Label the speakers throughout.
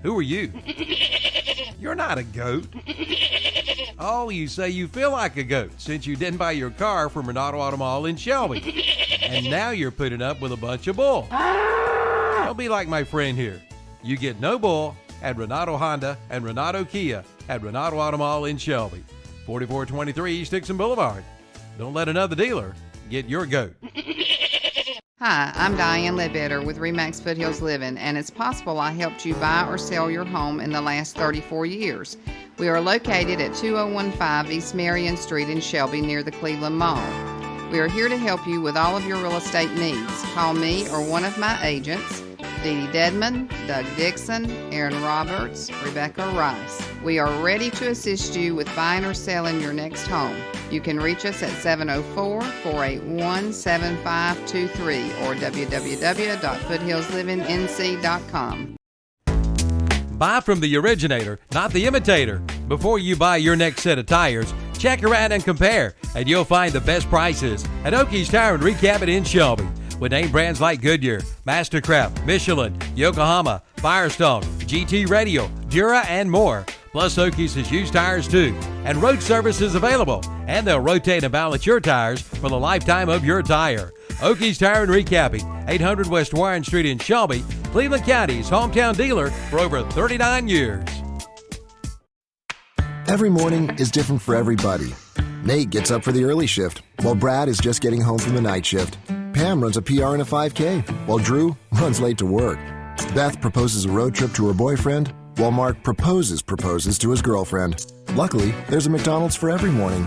Speaker 1: Who are you? You're not a goat. Oh, you say you feel like a goat since you didn't buy your car from Renato Auto Mall in Shelby. And now you're putting up with a bunch of bull. Don't be like my friend here. You get no bull at Renato Honda and Renato Kia at Renato Auto Mall in Shelby. 4423 East Dixon Boulevard. Don't let another dealer get your goat.
Speaker 2: Hi, I'm Diane Ledbetter with Remax Foothills Living, and it's possible I helped you buy or sell your home in the last 34 years. We are located at 2015 East Marion Street in Shelby near the Cleveland Mall. We are here to help you with all of your real estate needs. Call me or one of my agents, Dee Dee Dedman, Doug Dixon, Aaron Roberts, Rebecca Rice. We are ready to assist you with buying or selling your next home. You can reach us at 704-481-7523 or www.foothillslivingnc.com.
Speaker 1: Buy from the originator, not the imitator. Before you buy your next set of tires, check around and compare, and you'll find the best prices at Okies Tire and Recap in Shelby. With name brands like Goodyear, Mastercraft, Michelin, Yokohama, Firestone, GT Radio, Dura, and more. Plus, Okies has used tires too, and road service is available, and they'll rotate and balance your tires for the lifetime of your tire. Okies Tire and Recapping, 800 West Warren Street in Shelby, Cleveland County's hometown dealer for over 39 years.
Speaker 3: Every morning is different for everybody. Nate gets up for the early shift, while Brad is just getting home from the night shift. Pam runs a PR and a 5K, while Drew runs late to work. Beth proposes a road trip to her boyfriend, while Mark proposes to his girlfriend. Luckily, there's a McDonald's for every morning.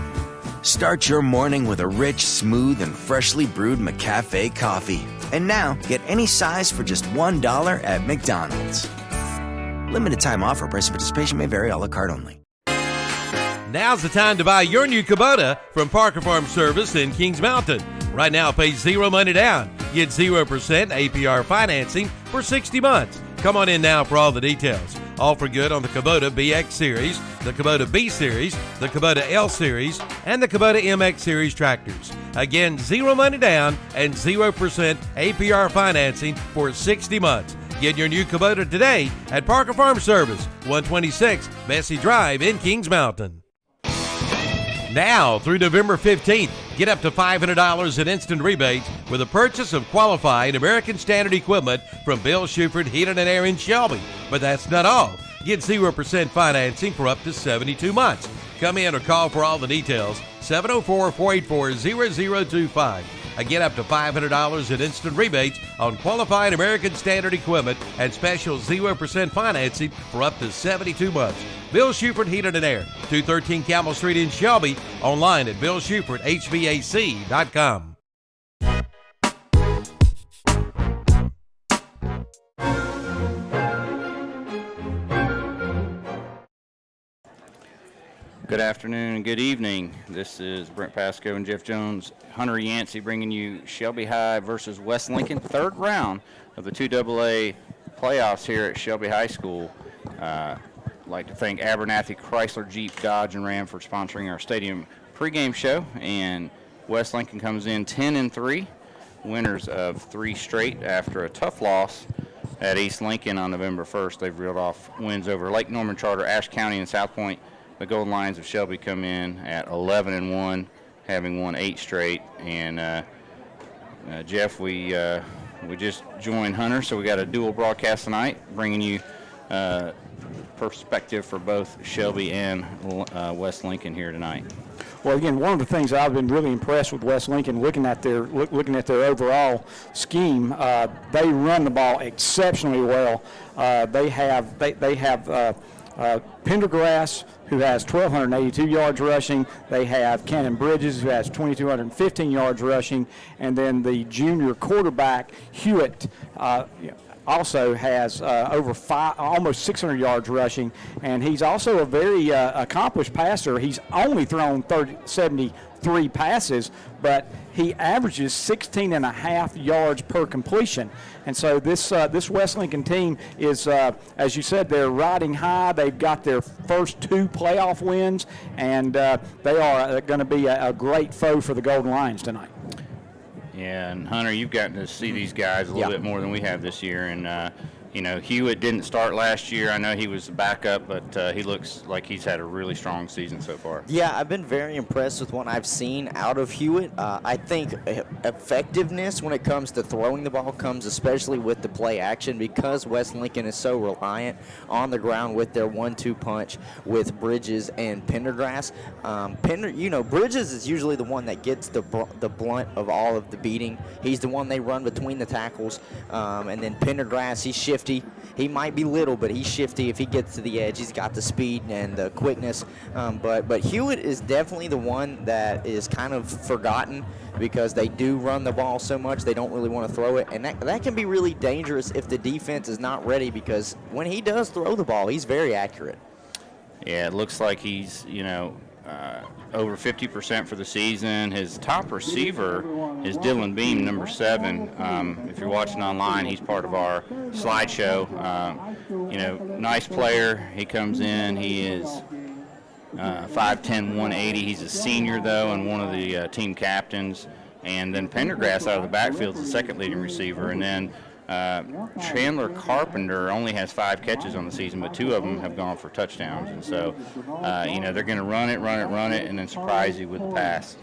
Speaker 4: Start your morning with a rich, smooth, and freshly brewed McCafe coffee. And now, get any size for just $1 at McDonald's. Limited time offer. Price of participation may vary. A la carte only.
Speaker 1: Now's the time to buy your new Kubota from Parker Farm Service in Kings Mountain. Right now, pay zero money down. Get 0% APR financing for 60 months. Come on in now for all the details. All for good on the Kubota BX Series, the Kubota B Series, the Kubota L Series, and the Kubota MX Series tractors. Again, zero money down and 0% APR financing for 60 months. Get your new Kubota today at Parker Farm Service, 126 Bessie Drive in Kings Mountain. Now, through November 15th, get up to $500 in instant rebates with a purchase of qualified American Standard equipment from Bill Shuford Heating and Air in Shelby. But that's not all. Get 0% financing for up to 72 months. Come in or call for all the details, 704-484-0025. Again, up to $500 in instant rebates on qualified American Standard equipment and special 0% financing for up to 72 months. Bill Shuford Heating and Air, 213 Camel Street in Shelby. Online at BillShufordHVAC.com.
Speaker 5: Good afternoon and good evening. This is Brent Pasco and Jeff Jones. Hunter Yancey bringing you Shelby High versus West Lincoln, third round of the 2AA playoffs here at Shelby High School. I'd like to thank Abernathy Chrysler, Jeep, Dodge, and Ram for sponsoring our stadium pregame show. And West Lincoln comes in 10-3, winners of 3 straight after a tough loss at East Lincoln on November 1st. They've reeled off wins over Lake Norman Charter, Ashe County, and South Point. The Golden Lions of Shelby come in at 11-1, having won 8 straight. And Jeff, we just joined Hunter, so we got a dual broadcast tonight, bringing you perspective for both Shelby and West Lincoln here tonight.
Speaker 6: Well, again, one of the things I've been really impressed with West Lincoln, looking at their overall scheme, they run the ball exceptionally well. They have Pendergrass, who has 1,282 yards rushing. They have Cannon Bridges, who has 2,215 yards rushing. And then the junior quarterback, Hewitt, also has almost 600 yards rushing. And he's also a very accomplished passer. He's only thrown 73 passes, but he averages 16.5 yards per completion. And so this West Lincoln team is, as you said, they're riding high. They've got their first 2 playoff wins, and they are going to be a great foe for the Golden Lions tonight.
Speaker 5: Yeah, and Hunter, you've gotten to see these guys a little bit more than we have this year, and Hewitt didn't start last year. I know he was a backup, but he looks like he's had a really strong season so far.
Speaker 7: Yeah, I've been very impressed with what I've seen out of Hewitt. I think effectiveness when it comes to throwing the ball comes especially with the play action, because West Lincoln is so reliant on the ground with their 1-2 punch with Bridges and Pendergrass. Bridges is usually the one that gets the blunt of all of the beating. He's the one they run between the tackles, and then Pendergrass, he's shifty. He might be little, but he's shifty. If he gets to the edge, he's got the speed and the quickness. But Hewitt is definitely the one that is kind of forgotten because they do run the ball so much, they don't really want to throw it. And that can be really dangerous if the defense is not ready, because when he does throw the ball, he's very accurate.
Speaker 5: Yeah, it looks like he's, over 50% for the season. His top receiver is Dylan Beam, number 7. If you're watching online, he's part of our slideshow. Nice player. He comes in. He is 5'10", 180. He's a senior, though, and one of the team captains. And then Pendergrass out of the backfield is the second leading receiver. And then Chandler Carpenter only has 5 catches on the season, but 2 of them have gone for touchdowns. And so, they're going to run it, and then surprise you with the pass.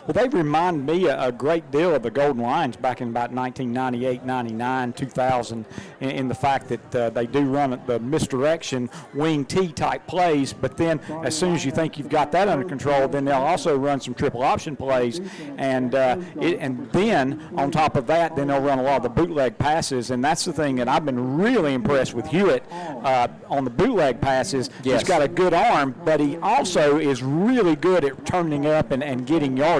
Speaker 6: Well, they remind me a great deal of the Golden Lions back in about 1998, 99, 2000, in the fact that they do run the misdirection wing T type plays, but then as soon as you think you've got that under control, then they'll also run some triple option plays, and then on top of that, then they'll run a lot of the bootleg passes, and that's the thing that I've been really impressed with Hewitt on the bootleg passes.
Speaker 7: Yes.
Speaker 6: He's got a good arm, but he also is really good at turning up and getting yardage.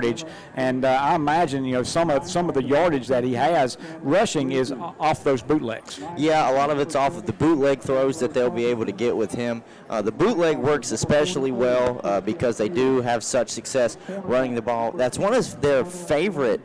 Speaker 6: And I imagine, some of the yardage that he has rushing is off those bootlegs.
Speaker 7: Yeah, a lot of it's off of the bootleg throws that they'll be able to get with him. The bootleg works especially well because they do have such success running the ball. That's one of their favorite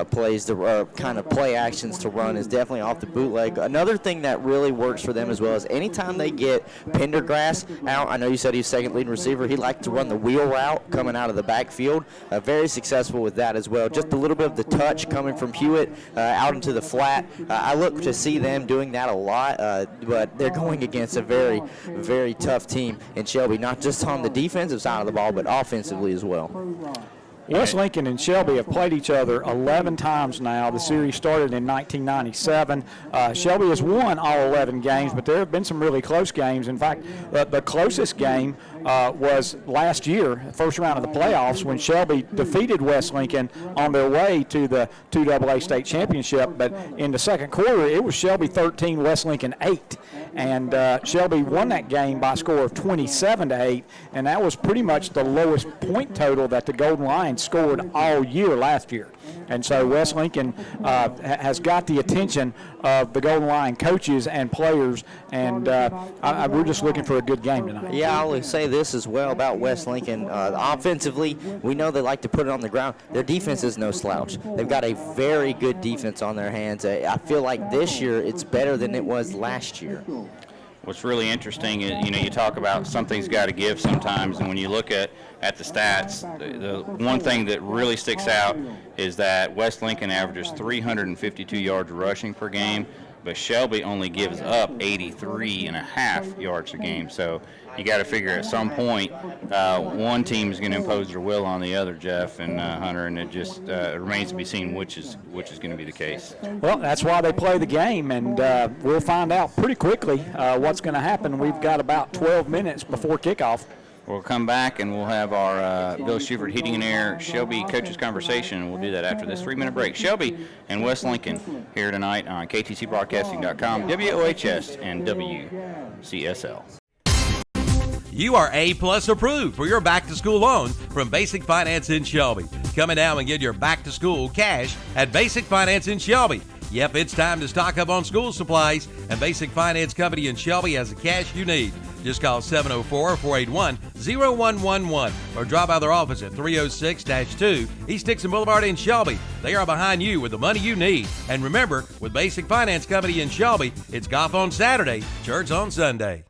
Speaker 7: plays, kind of play actions to run, is definitely off the bootleg. Another thing that really works for them as well is anytime they get Pendergrass out, I know you said he's second leading receiver, he likes to run the wheel route coming out of the backfield. Very successful with that as well. Just a little bit of the touch coming from Hewitt out into the flat. I look to see them doing that a lot, but they're going against a very, very tough team in Shelby, not just on the defensive side of the ball, but offensively as well.
Speaker 6: West Lincoln and Shelby have played each other 11 times now. The series started in 1997. Shelby has won all 11 games, but there have been some really close games. In fact, the closest game was last year, first round of the playoffs, when Shelby defeated West Lincoln on their way to the 2AA state championship. But in the second quarter, it was Shelby 13, West Lincoln 8. And Shelby won that game by a score of 27-8, and that was pretty much the lowest point total that the Golden Lions scored all year last year. And so West Lincoln has got the attention of the Golden Lion coaches and players, and we're just looking for a good game tonight.
Speaker 7: Yeah, I'll say this as well about West Lincoln. Offensively, we know they like to put it on the ground. Their defense is no slouch. They've got a very good defense on their hands. I feel like this year it's better than it was last year.
Speaker 5: What's really interesting is, you talk about something's got to give sometimes, and when you look at the stats, the one thing that really sticks out is that West Lincoln averages 352 yards rushing per game, but Shelby only gives up 83.5 yards a game. So you got to figure at some point one team is going to impose their will on the other, Jeff and Hunter, and it just remains to be seen which is going to be the case.
Speaker 6: Well, that's why they play the game, and we'll find out pretty quickly what's going to happen. We've got about 12 minutes before kickoff.
Speaker 5: We'll come back and we'll have our Bill Schubert Heating and Air Shelby Coaches Conversation, and we'll do that after this 3-minute break. Shelby and West Lincoln here tonight on KTCBroadcasting.com, WOHS, and WCSL.
Speaker 1: You are A-plus approved for your back-to-school loan from Basic Finance in Shelby. Come down and get your back-to-school cash at Basic Finance in Shelby. Yep, it's time to stock up on school supplies, and Basic Finance Company in Shelby has the cash you need. Just call 704-481-0111 or drop by their office at 306-2 East Dixon Boulevard in Shelby. They are behind you with the money you need. And remember, with Basic Finance Company in Shelby, it's golf on Saturday, church on Sunday.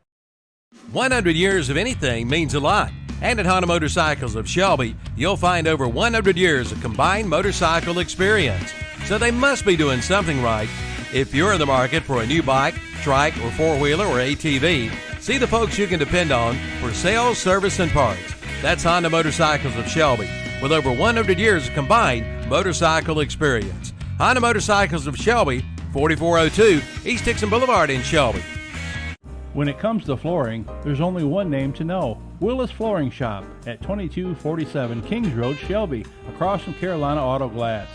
Speaker 1: 100 years of anything means a lot. And at Honda Motorcycles of Shelby, you'll find over 100 years of combined motorcycle experience. So they must be doing something right. If you're in the market for a new bike, trike, or four-wheeler or ATV, see the folks you can depend on for sales, service, and parts. That's Honda Motorcycles of Shelby, with over 100 years of combined motorcycle experience. Honda Motorcycles of Shelby, 4402 East Dixon Boulevard in Shelby.
Speaker 8: When it comes to flooring, there's only one name to know. Willis Flooring Shop at 2247 Kings Road, Shelby, across from Carolina Auto Glass.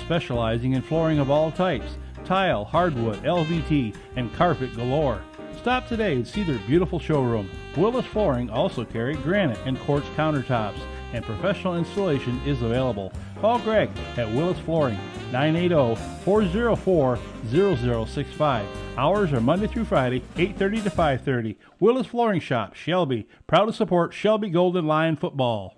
Speaker 8: Specializing in flooring of all types, tile, hardwood, LVT, and carpet galore. Stop today and see their beautiful showroom. Willis Flooring also carry granite and quartz countertops, and professional installation is available. Call Greg at Willis Flooring, 980-404-0065. Hours are Monday through Friday, 8:30 to 5:30. Willis Flooring Shop, Shelby, proud to support Shelby Golden Lion football.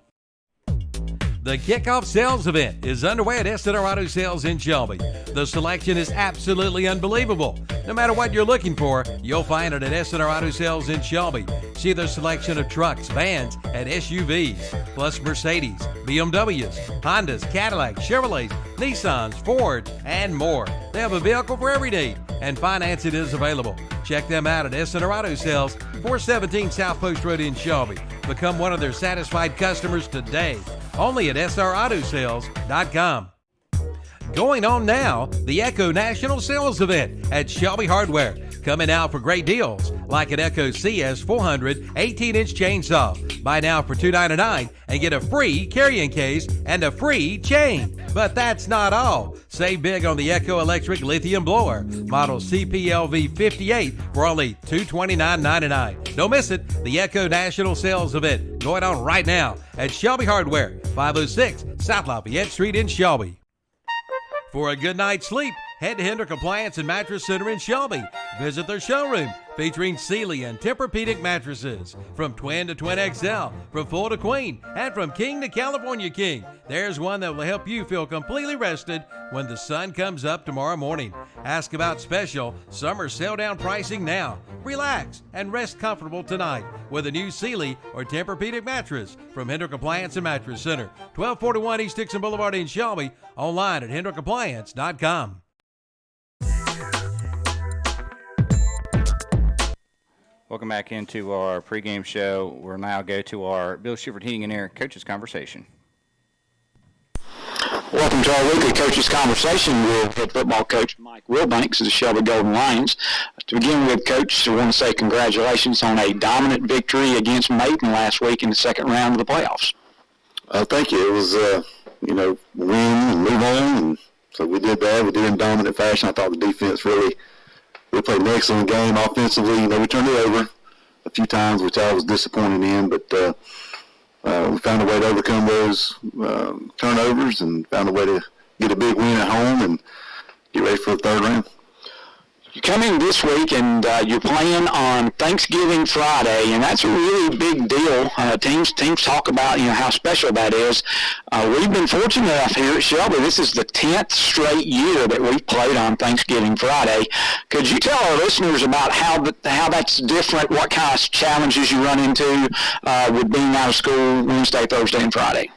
Speaker 1: The kickoff sales event is underway at SNR Auto Sales in Shelby. The selection is absolutely unbelievable. No matter what you're looking for, you'll find it at SNR Auto Sales in Shelby. See their selection of trucks, vans, and SUVs, plus Mercedes, BMWs, Hondas, Cadillacs, Chevrolets, Nissans, Fords, and more. They have a vehicle for every need, and financing is available. Check them out at SNR Auto Sales, 417 South Post Road in Shelby. Become one of their satisfied customers today. Only at srautosales.com. Going on now, the Echo National Sales Event at Shelby Hardware. Coming out for great deals, like an Echo CS 400 18-inch chainsaw. Buy now for $299 and get a free carrying case and a free chain. But that's not all. Save big on the Echo Electric Lithium Blower, model CPLV 58 for only $229.99. Don't miss it, the Echo National Sales Event going on right now at Shelby Hardware, 506 South Lafayette Street in Shelby. For a good night's sleep, head to Hendrick Appliance and Mattress Center in Shelby. Visit their showroom featuring Sealy and Tempur-Pedic mattresses. From twin to twin XL, from full to queen, and from king to California king. There's one that will help you feel completely rested when the sun comes up tomorrow morning. Ask about special summer sale-down pricing now. Relax and rest comfortable tonight with a new Sealy or Tempur-Pedic mattress from Hendrick Appliance and Mattress Center, 1241 East Dixon Boulevard in Shelby. Online at hendrickappliance.com.
Speaker 5: Welcome back into our pregame show. We'll now go to our Bill Schubert Heating and Air Coaches Conversation.
Speaker 9: Welcome to our weekly Coaches Conversation with head football coach Mike Wilbanks of the Shelby Golden Lions. To begin with, Coach, I want to say congratulations on a dominant victory against Maiden last week in the second round of the playoffs.
Speaker 10: Thank you. It was, win and move on, and so we did that. We did it in dominant fashion. I thought the defense we played an excellent game offensively. We turned it over a few times, which I was disappointed in, but we found a way to overcome those turnovers and found a way to get a big win at home and get ready for the third round.
Speaker 9: You come in this week and you're playing on Thanksgiving Friday, and that's a really big deal. Teams talk about how special that is. We've been fortunate enough here at Shelby. This is the 10th straight year that we've played on Thanksgiving Friday. Could you tell our listeners about how that's different? What kind of challenges you run into with being out of school Wednesday, Thursday, and Friday?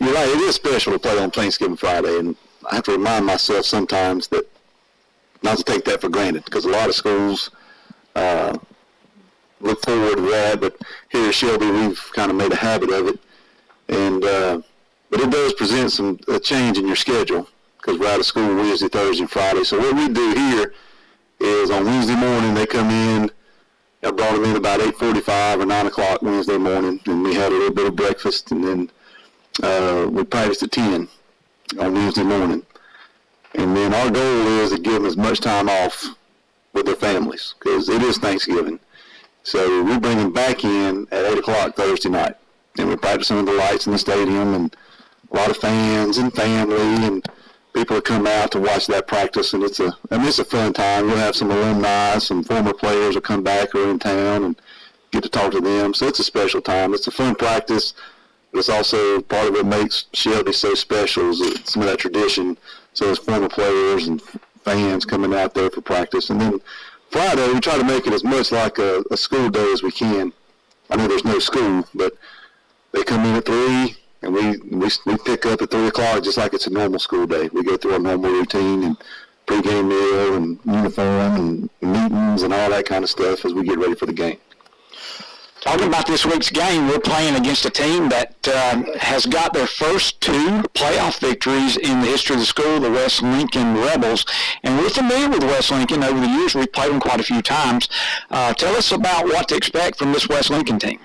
Speaker 10: You're right. It is special to play on Thanksgiving Friday, and I have to remind myself sometimes that not to take that for granted, because a lot of schools look forward to that, but here at Shelby we've kind of made a habit of it, and but it does present a change in your schedule, because we're out of school Wednesday, Thursday, and Friday. So what we do here is on Wednesday morning they come in. I brought them in about 8:45 or 9 o'clock Wednesday morning, and we had a little bit of breakfast, and then we practiced at 10 on Wednesday morning. And then our goal is to give them as much time off with their families, because it is Thanksgiving. So we bring them back in at 8 o'clock Thursday night, and we practice under the lights in the stadium, and a lot of fans and family and people that come out to watch that practice, and it's a fun time. We'll have some alumni, some former players will come back who are in town and get to talk to them. So it's a special time. It's a fun practice, but it's also part of what makes Shelby so special is some of that tradition. So there's former players and fans coming out there for practice. And then Friday, we try to make it as much like a school day as we can. I know there's no school, but they come in at 3, and we pick up at 3 o'clock just like it's a normal school day. We go through our normal routine, and pregame meal and uniform and meetings and all that kind of stuff as we get ready for the game.
Speaker 9: Talking about this week's game, we're playing against a team that has got their first 2 playoff victories in the history of the school, the West Lincoln Rebels. And we're familiar with West Lincoln. Over the years, we've played them quite a few times. Tell us about what to expect from this West Lincoln team.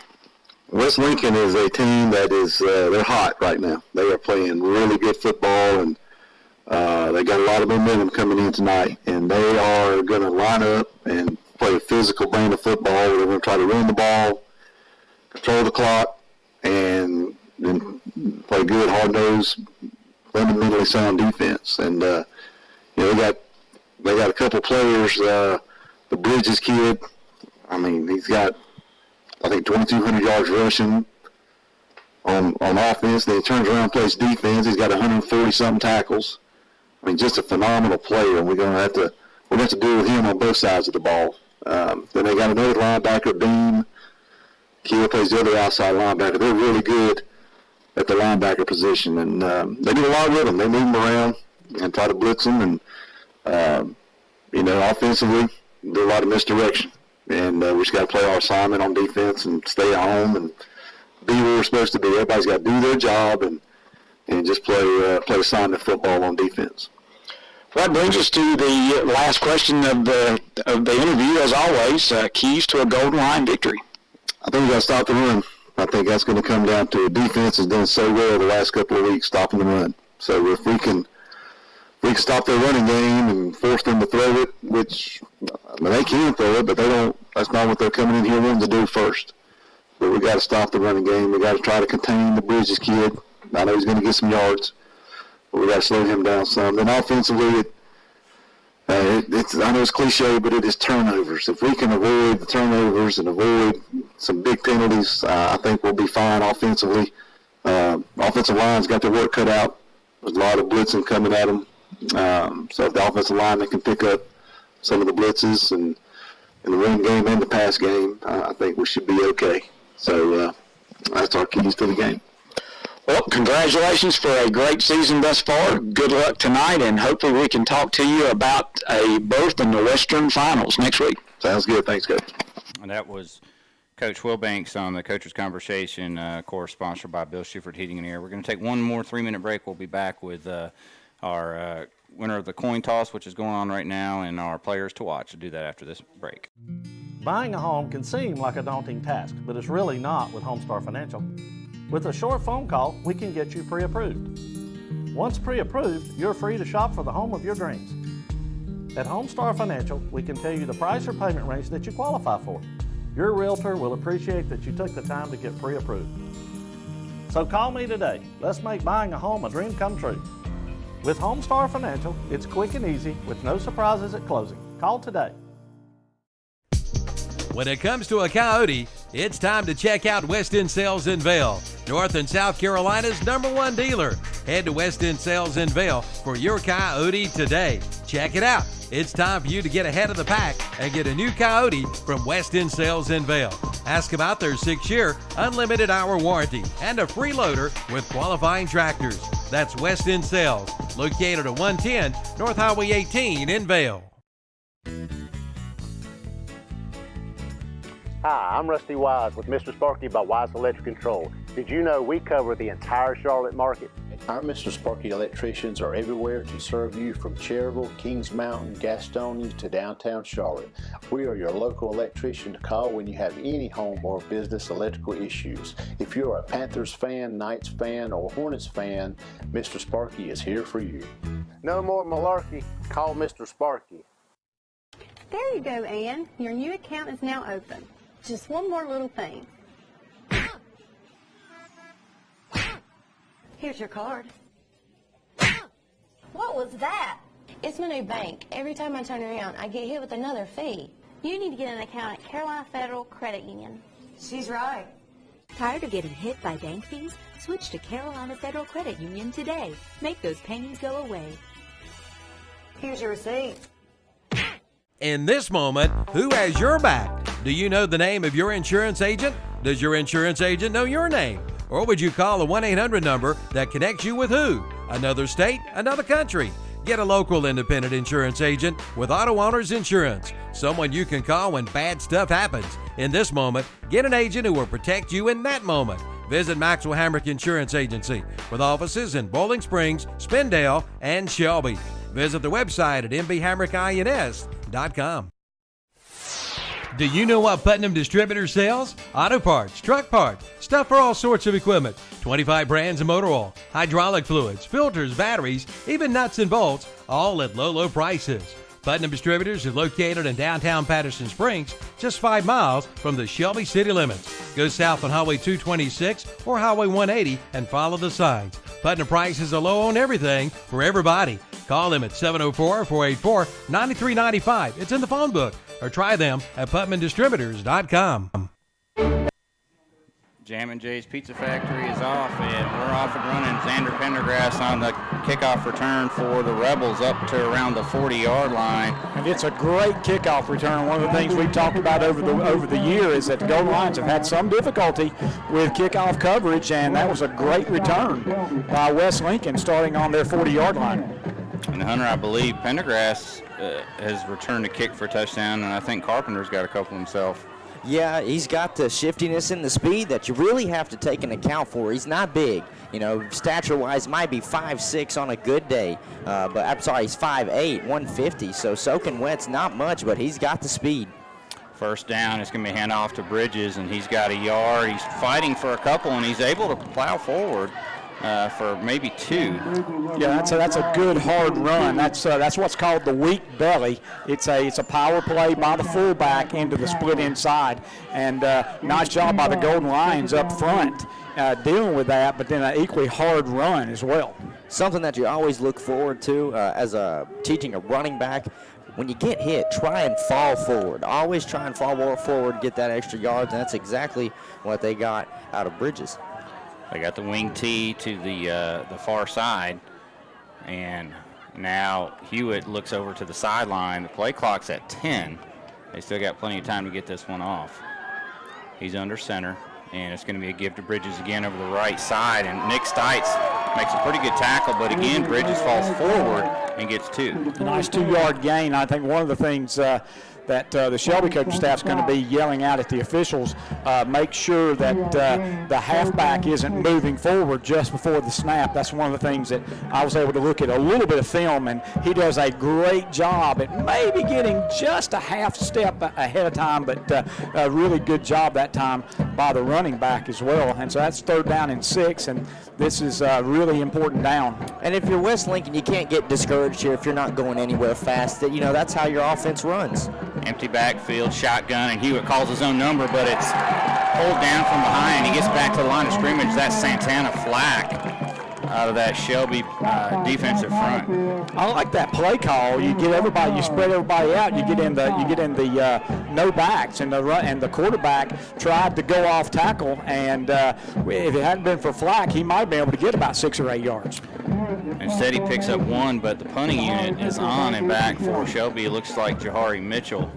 Speaker 10: West Lincoln is a team that is, they're hot right now. They are playing really good football, and they got a lot of momentum coming in tonight. And they are going to line up and play a physical brand of football. They're going to try to run the ball, control the clock, and then play good, hard-nosed, fundamentally sound defense. And you know, they got a couple players. The Bridges kid, I mean, he's got, I think, 2,200 yards rushing on offense. Then he turns around and plays defense. He's got 140-something tackles. I mean, just a phenomenal player. And we're going to have to deal with him on both sides of the ball. Then they got another linebacker, Beam. Keel plays the other outside linebacker. They're really good at the linebacker position, and they do a lot with them. They move them around and try to blitz them, and you know, offensively, do a lot of misdirection. And we just got to play our assignment on defense and stay at home and be where we're supposed to be. Everybody's got to do their job and just play assignment football on defense.
Speaker 9: Well, that brings us to the last question of the interview, as always, keys to a Golden Lion victory.
Speaker 10: I think we got to stop the run. I think that's going to come down to defense has done so well the last couple of weeks stopping the run. So if we can stop their running game and force them to throw it, which I mean, they can throw it, but they don't. That's not what they're coming in here wanting to do first. But we got to stop the running game. We got to try to contain the Bridges kid. I know he's going to get some yards, but we got to slow him down some. Then offensively, it's I know it's cliche, but it is turnovers. If we can avoid the turnovers and avoid some big penalties, I think we'll be fine offensively. Offensive line's got their work cut out. There's a lot of blitzing coming at them. So if the offensive lineman can pick up some of the blitzes and in the run game and the pass game, I think we should be okay. So that's our keys to the game.
Speaker 9: Well, congratulations for a great season thus far. Good luck tonight, and hopefully we can talk to you about a berth in the Western Finals next week.
Speaker 10: Sounds good. Thanks, Coach.
Speaker 5: And that was Coach Will Banks on the Coach's Conversation, of course, sponsored by Bill Schufert Heating and Air. We're going to take one more 3-minute break. We'll be back with our winner of the coin toss, which is going on right now, and our players to watch. We'll do that after this break.
Speaker 11: Buying a home can seem like a daunting task, but it's really not with Homestar Financial. With a short phone call, we can get you pre-approved. Once pre-approved, you're free to shop for the home of your dreams. At Homestar Financial, we can tell you the price or payment range that you qualify for. Your realtor will appreciate that you took the time to get pre-approved. So call me today. Let's make buying a home a dream come true. With Homestar Financial, it's quick and easy with no surprises at closing. Call today.
Speaker 1: When it comes to a Coyote, it's time to check out West End Sales in Vail, North and South Carolina's #1 dealer. Head to West End Sales in Vail for your Coyote today. Check it out. It's time for you to get ahead of the pack and get a new Coyote from West End Sales in Vail. Ask about their 6-year unlimited hour warranty and a free loader with qualifying tractors. That's West End Sales, located at 110 North Highway 18 in Vail.
Speaker 12: Hi, I'm Rusty Wise with Mr. Sparky by Wise Electric Control. Did you know we cover the entire Charlotte market?
Speaker 13: Our Mr. Sparky electricians are everywhere to serve you from Cherryville, Kings Mountain, Gastonia to downtown Charlotte. We are your local electrician to call when you have any home or business electrical issues. If you're a Panthers fan, Knights fan, or Hornets fan, Mr. Sparky is here for you.
Speaker 12: No more malarkey. Call Mr. Sparky.
Speaker 14: There you go, Ann. Your new account is now open. Just one more little thing. Here's your card. What was that? It's my new bank. Every time I turn around, I get hit with another fee. You need to get an account at Carolina Federal Credit Union. She's right.
Speaker 15: Tired of getting hit by bank fees? Switch to Carolina Federal Credit Union today. Make those pains go away.
Speaker 14: Here's your receipt.
Speaker 1: In this moment, who has your back? Do you know the name of your insurance agent? Does your insurance agent know your name? Or would you call the 1-800 number that connects you with who? Another state? Another country? Get a local independent insurance agent with Auto Owners Insurance, someone you can call when bad stuff happens. In this moment, get an agent who will protect you in that moment. Visit Maxwell Hamrick Insurance Agency with offices in Bowling Springs, Spindale, and Shelby. Visit the website at mbhamrickins.com. Do you know what Putnam Distributor sells? Auto parts, truck parts, stuff for all sorts of equipment, 25 brands of motor oil, hydraulic fluids, filters, batteries, even nuts and bolts, all at low, low prices. Putnam Distributors is located in downtown Patterson Springs, just 5 miles from the Shelby city limits. Go south on Highway 226 or Highway 180 and follow the signs. Putnam prices are low on everything for everybody. Call them at 704-484-9395. It's in the phone book. Or try them at PutnamDistributors.com.
Speaker 5: Jammin' Jay's Pizza Factory is off, and we're off and running. Xander Pendergrass on the kickoff return for the Rebels up to around the 40-yard line.
Speaker 6: And it's a great kickoff return. One of the things we've talked about over the year is that the Golden Lions have had some difficulty with kickoff coverage, and that was a great return by West Lincoln starting on their 40-yard line.
Speaker 5: And Hunter, I believe Pendergrass has returned a kick for a touchdown, and I think Carpenter's got a couple himself.
Speaker 7: Yeah, he's got the shiftiness and the speed that you really have to take into account for. He's not big. You know, stature-wise, might be 5'6" on a good day. But I'm sorry, he's 5'8", 150. So soaking wet's not much, but he's got the speed.
Speaker 5: First down, it's going to be handed off to Bridges, and he's got a yard. He's fighting for a couple, and he's able to plow forward for maybe 2.
Speaker 6: Yeah, that's a good hard run. That's what's called the weak belly. It's a power play by the fullback into the split inside, and nice job by the Golden Lions up front dealing with that, but then an equally hard run as well.
Speaker 7: Something that you always look forward to as teaching a running back. When you get hit, try and fall forward. Always try and fall forward, get that extra yards, and that's exactly what they got out of Bridges.
Speaker 5: They got the wing tee to the far side, and now Hewitt looks over to the sideline. The play clock's at 10. They still got plenty of time to get this one off. He's under center, and it's going to be a give to Bridges again over the right side, and Nick Stites makes a pretty good tackle, but again, Bridges falls forward and gets 2.
Speaker 6: A nice 2-yard gain. I think one of the things that the Shelby coaching staff is going to be yelling out at the officials, make sure that the halfback isn't moving forward just before the snap. That's one of the things that I was able to look at a little bit of film, and he does a great job at maybe getting just a half step ahead of time, but a really good job that time by the running back as well. And so that's 3rd down and 6, and this is a really important down.
Speaker 7: And if you're West Lincoln, you can't get discouraged here if you're not going anywhere fast. You know, that's how your offense runs.
Speaker 5: Empty backfield, shotgun, and Hewitt calls his own number, but it's pulled down from behind. He gets back to the line of scrimmage. That's Santana Flack out of that Shelby defensive front.
Speaker 6: I like that play call. You get everybody, you spread everybody out. You get in the no backs, and the quarterback tried to go off tackle, and if it hadn't been for Flack, he might have been able to get about 6 or 8 yards.
Speaker 5: Instead, he picks up 1, but the punting unit is on and back for Shelby. It looks like Jahari Mitchell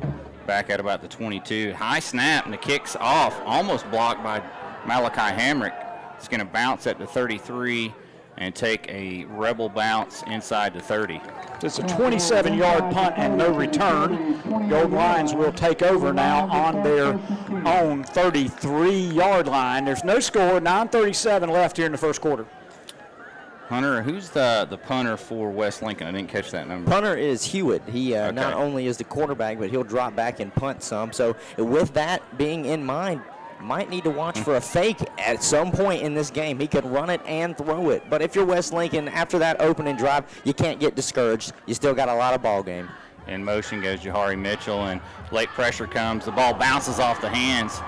Speaker 5: back at about the 22. High snap, and the kick's off, almost blocked by Malachi Hamrick. It's going to bounce at the 33 and take a Rebel bounce inside the 30.
Speaker 6: It's a 27-yard punt and no return. Golden Lions will take over now on their own 33-yard line. There's no score, 9:37 left here in the first quarter.
Speaker 5: Hunter, who's the punter for West Lincoln? I didn't catch that number.
Speaker 7: Punter is Hewitt. He not only is the quarterback, but he'll drop back and punt some. So with that being in mind, might need to watch for a fake at some point in this game. He could run it and throw it. But if you're West Lincoln, after that opening drive, you can't get discouraged. You still got a lot of ball game.
Speaker 5: In motion goes Jahari Mitchell, and late pressure comes. The ball bounces off the hands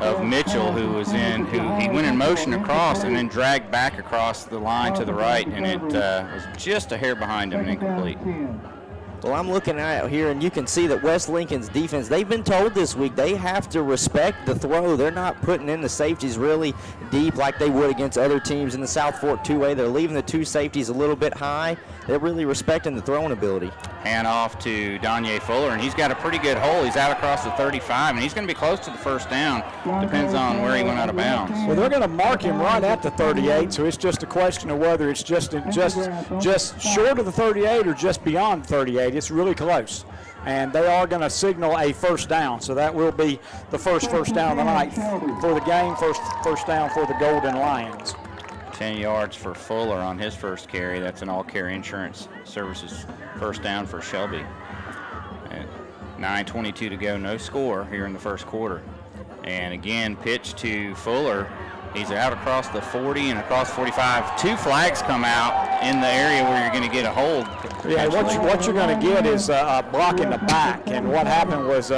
Speaker 5: of Mitchell, he went in motion across and then dragged back across the line to the right, and it was just a hair behind him and incomplete.
Speaker 7: Well, I'm looking at it here, and you can see that West Lincoln's defense, they've been told this week they have to respect the throw. They're not putting in the safeties really deep like they would against other teams in the South Fork 2A. They're leaving the 2 safeties a little bit high. they're really respecting the throwing ability.
Speaker 5: Hand off to Danye Fuller, and he's got a pretty good hole. He's out across the 35, and he's going to be close to the first down. Depends on where he went out of bounds.
Speaker 6: Well, they're going to mark him right at the 38, so it's just a question of whether it's just short of the 38 or just beyond 38. It's really close. And they are going to signal a first down, so that will be the first down of the night for the game, first down for the Golden Lions.
Speaker 5: 10 yards for Fuller on his first carry. That's an all-carry insurance services first down for Shelby. And 9:22 to go, no score here in the first quarter. And again, pitch to Fuller. He's out across the 40 and across 45. 2 flags come out in the area where you're going to get a hold.
Speaker 6: Yeah, what you're going to get is a block in the back. And what happened was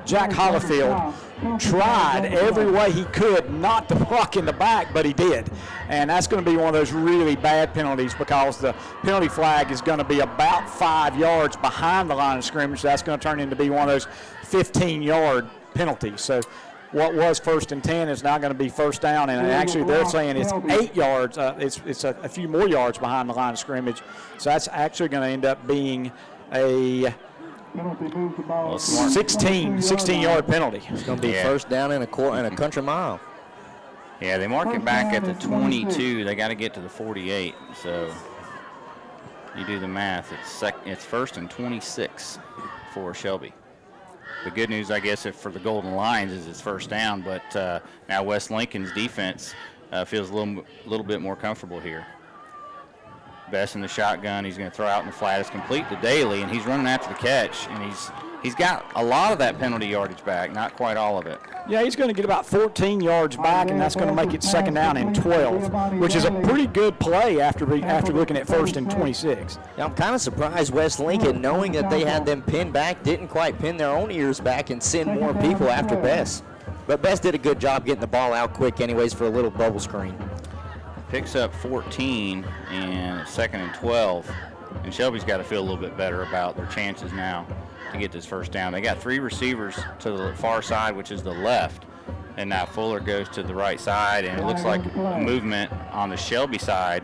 Speaker 6: Jack Hollifield tried every way he could not to block in the back, but he did. And that's going to be one of those really bad penalties because the penalty flag is going to be about 5 yards behind the line of scrimmage. That's going to turn into be one of those 15-yard penalties. So what was 1st and 10 is now going to be first down, and actually they're saying it's 8 yards. It's a few more yards behind the line of scrimmage. So that's actually going to end up being a 16-yard penalty.
Speaker 7: It's going to be first down in a country mile.
Speaker 5: Yeah, they mark it back at the 22. They got to get to the 48. So you do the math. It's 1st and 26 for Shelby. The good news, I guess, for the Golden Lions is it's first down, but now West Lincoln's defense feels a little bit more comfortable here. Best in the shotgun. He's going to throw out in the flat. It's complete to Daly, and he's running after the catch, and he's got a lot of that penalty yardage back, not quite all of it.
Speaker 6: Yeah, he's going to get about 14 yards back, and that's going to make it second down and 12, which is a pretty good play after looking at 1st and 26.
Speaker 7: Yeah, I'm kind of surprised West Lincoln, knowing that they had them pinned back, didn't quite pin their own ears back and send more people after Bess. But Bess did a good job getting the ball out quick anyways for a little bubble screen.
Speaker 5: Picks up 14 and 2nd and 12, and Shelby's got to feel a little bit better about their chances now to get this first down. They got 3 receivers to the far side, which is the left, and now Fuller goes to the right side, and it looks like movement on the Shelby side.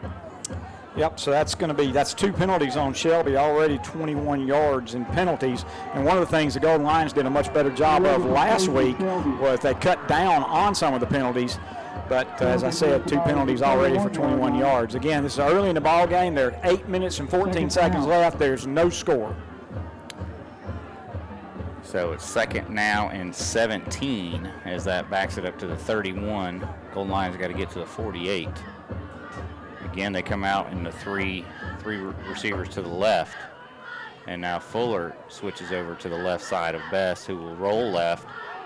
Speaker 6: Yep, so that's 2 penalties on Shelby, already 21 yards in penalties. And one of the things the Golden Lions did a much better job of last week was they cut down on some of the penalties. But as I said, 2 penalties already for 21 yards. Again, this is early in the ball game. There are 8 minutes and 14 seconds left. There's no score.
Speaker 5: So it's 2nd now and 17 as that backs it up to the 31. Golden Lions got to get to the 48. Again, they come out in the three receivers to the left. And now Fuller switches over to the left side of Bess, who will roll left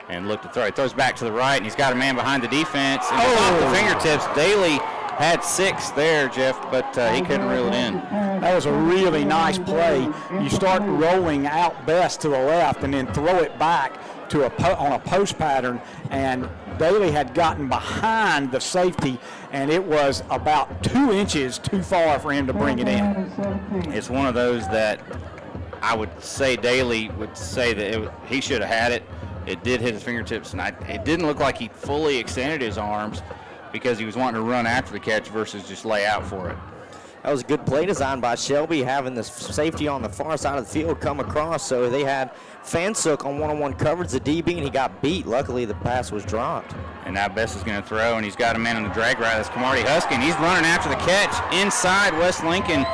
Speaker 5: and look to throw. He throws back to the right, and he's got a man behind the defense. And off the fingertips, Daly had 6 there, Jeff, but he couldn't reel it in.
Speaker 6: That was a really nice play. You start rolling out Bess to the left and then throw it back to on a post pattern, and Daly had gotten behind the safety, and it was about 2 inches too far for him to bring it in.
Speaker 5: It's one of those that I would say Daly would say that he should have had it. It did hit his fingertips, and it didn't look like he fully extended his arms because he was wanting to run after the catch versus just lay out for it.
Speaker 7: That was a good play design by Shelby, having the safety on the far side of the field come across. So they had Fansuk on one-on-one coverage, the DB, and he got beat. Luckily, the pass was dropped.
Speaker 5: And now Bess is going to throw, and he's got a man on the drag route. That's Camardi Huskin. He's running after the catch inside West Lincoln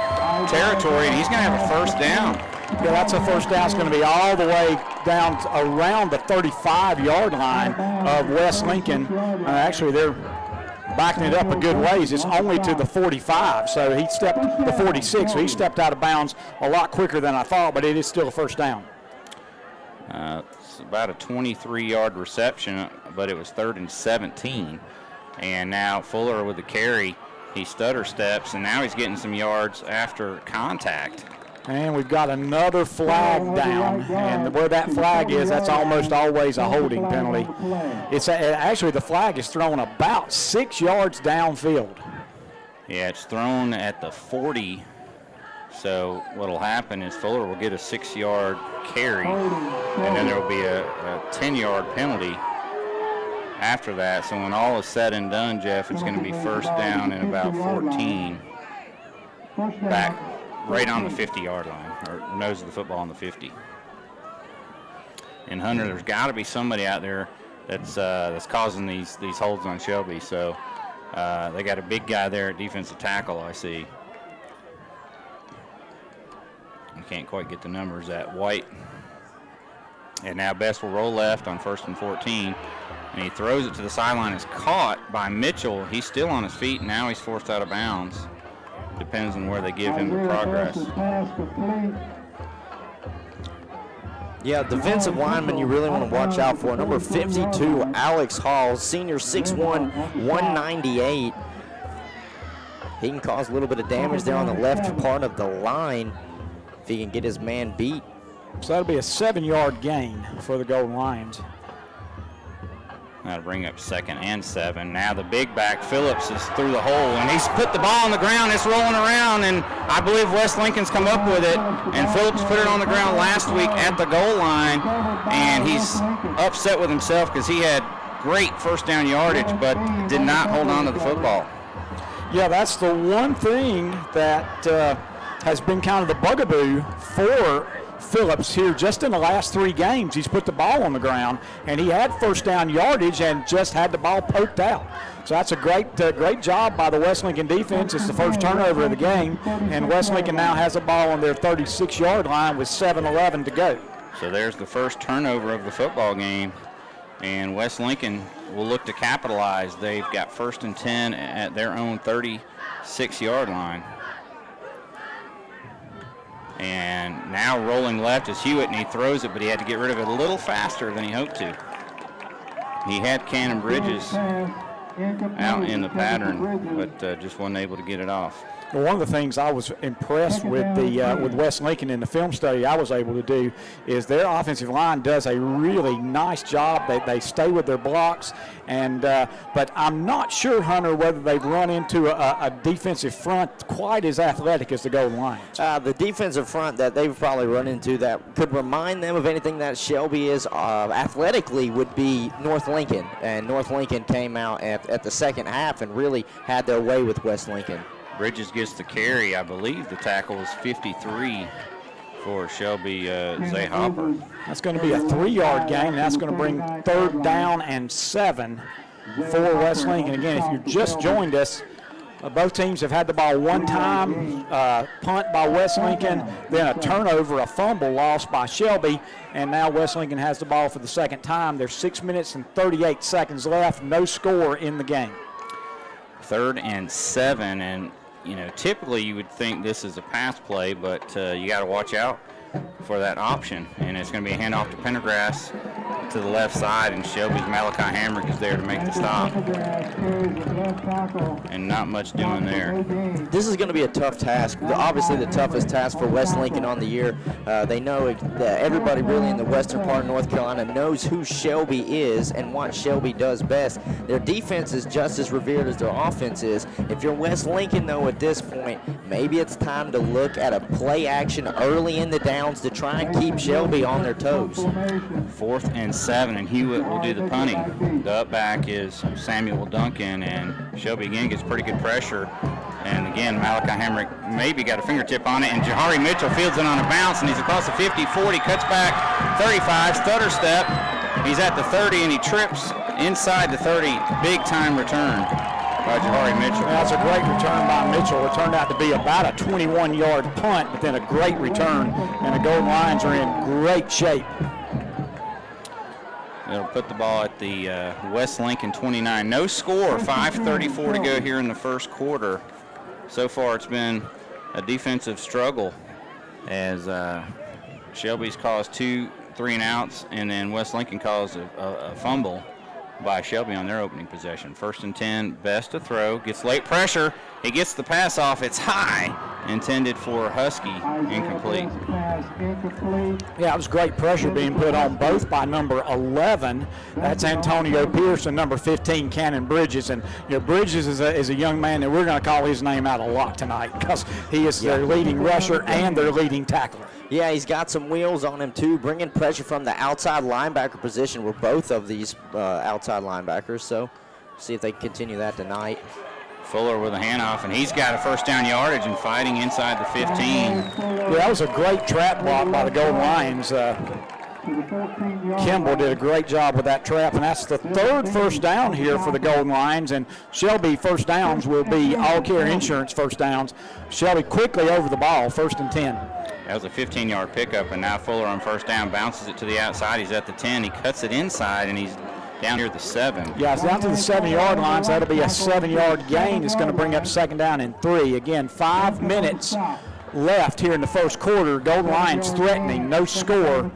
Speaker 5: territory, and he's going to have a first down.
Speaker 6: Yeah, that's a first down. It's going to be all the way down to around the 35-yard line of West Lincoln. Actually, they're backing it up a good ways. It's only to the 45, so he stepped the 46, so he stepped out of bounds a lot quicker than I thought, but it is still a first down.
Speaker 5: It's about a 23-yard reception, but it was 3rd and 17. And now Fuller with the carry, he stutter steps, and now he's getting some yards after contact.
Speaker 6: And we've got another flag down, and where that flag is, that's almost always a holding penalty. Actually, the flag is thrown about 6 yards downfield.
Speaker 5: Yeah, it's thrown at the 40. So what'll happen is Fuller will get a 6-yard carry, and then there will be a 10-yard penalty after that. So when all is said and done, Jeff, it's going to be first down and about 14 back right on the 50-yard line, or nose of the football on the 50. And Hunter, there's got to be somebody out there that's causing these holds on Shelby. So they got a big guy there at defensive tackle, I see. I can't quite get the numbers at White. And now Best will roll left on 1st and 14. And he throws it to the sideline. It's caught by Mitchell. He's still on his feet, and now he's forced out of bounds. Depends on where they give him the progress.
Speaker 7: Yeah, defensive lineman you really want to watch out for. Number 52, Alex Hall, senior 6'1", 198. He can cause a little bit of damage there on the left part of the line if he can get his man beat.
Speaker 6: So that'll be a 7-yard gain for the Golden Lions.
Speaker 5: That'll bring up 2nd and 7. Now the big back, Phillips, is through the hole, and he's put the ball on the ground. It's rolling around, and I believe West Lincoln's come up with it. And Phillips put it on the ground last week at the goal line, and he's upset with himself because he had great first down yardage, but did not hold on to the football.
Speaker 6: Yeah, that's the one thing that has been kind of the bugaboo for Phillips here just in the last 3 games. He's put the ball on the ground, and he had first down yardage and just had the ball poked out. So that's a great job by the West Lincoln defense. It's the first turnover of the game, and West Lincoln now has a ball on their 36-yard line with 7:11 to go.
Speaker 5: So there's the first turnover of the football game, and West Lincoln will look to capitalize. They've got 1st and 10 at their own 36-yard line. And now rolling left is Hewitt, and he throws it, but he had to get rid of it a little faster than he hoped to. He had Cannon Bridges out in the pattern, but just wasn't able to get it off.
Speaker 6: Well, one of the things I was impressed with with West Lincoln in the film study I was able to do is their offensive line does a really nice job. They stay with their blocks, and but I'm not sure, Hunter, whether they've run into a defensive front quite as athletic as the Golden Lions.
Speaker 7: The defensive front that they've probably run into that could remind them of anything that Shelby is athletically would be North Lincoln, and North Lincoln came out at the second half and really had their way with West Lincoln.
Speaker 5: Bridges gets the carry. I believe the tackle is 53 for Shelby Zay Hopper.
Speaker 6: That's going to be a 3-yard gain, and that's going to bring 3rd down and 7 for West Lincoln. Again, if you just joined us, both teams have had the ball one time, punt by West Lincoln, then a turnover, a fumble lost by Shelby, and now West Lincoln has the ball for the second time. There's 6 minutes and 38 seconds left, no score in the game.
Speaker 5: 3rd and 7, and typically you would think this is a pass play, but you got to watch out for that option. And it's going to be a handoff to Pendergrass to the left side, and Shelby's Malachi Hamrick is there to make the stop. And not much doing there.
Speaker 7: This is going to be a tough task. Obviously the toughest task for West Lincoln on the year. They know that everybody really in the western part of North Carolina knows who Shelby is and what Shelby does best. Their defense is just as revered as their offense is. If you're West Lincoln, though, at this point, maybe it's time to look at a play action early in the downs to try and keep Shelby on their toes.
Speaker 5: 4th and 7, and Hewitt will do the punting. The up back is Samuel Duncan, and Shelby again gets pretty good pressure. And again, Malachi Hamrick maybe got a fingertip on it, and Jahari Mitchell fields it on a bounce, and he's across the 50, 40, cuts back, 35, stutter step. He's at the 30, and he trips inside the 30. Big time return by Jahari Mitchell.
Speaker 6: That's a great return by Mitchell. It turned out to be about a 21-yard punt, but then a great return, and the Golden Lions are in great shape.
Speaker 5: They'll put the ball at the West Lincoln 29. No score, 5:34 to go here in the first quarter. So far it's been a defensive struggle as Shelby's caused 2 3-and-outs, and then West Lincoln caused a fumble by Shelby on their opening possession. 1st and 10, Best to throw, gets late pressure, he gets the pass off, it's high, intended for Husky, incomplete.
Speaker 6: Yeah, it was great pressure being put on both by number 11, that's Antonio Pierce, and number 15, Cannon Bridges. And Bridges is a young man that we're going to call his name out a lot tonight because he is their leading rusher and their leading tackler.
Speaker 7: Yeah, he's got some wheels on him too, bringing pressure from the outside linebacker position where both of these outside linebackers. So see if they can continue that tonight.
Speaker 5: Fuller with a handoff, and he's got a first down yardage and fighting inside the 15.
Speaker 6: Yeah, that was a great trap block by the Golden Lions. Kimball did a great job with that trap, and that's the third first down here for the Golden Lions, and Shelby first downs will be All Care Insurance first downs. Shelby quickly over the ball, 1st and 10.
Speaker 5: That was a 15-yard pickup, and now Fuller on first down bounces it to the outside. He's at the 10. He cuts it inside, and he's down here at the 7.
Speaker 6: Yeah, it's down to the 7-yard line, so that'll be a 7-yard gain. It's going to bring up 2nd down and 3. Again, 5 minutes left here in the first quarter. Golden Lions threatening, no score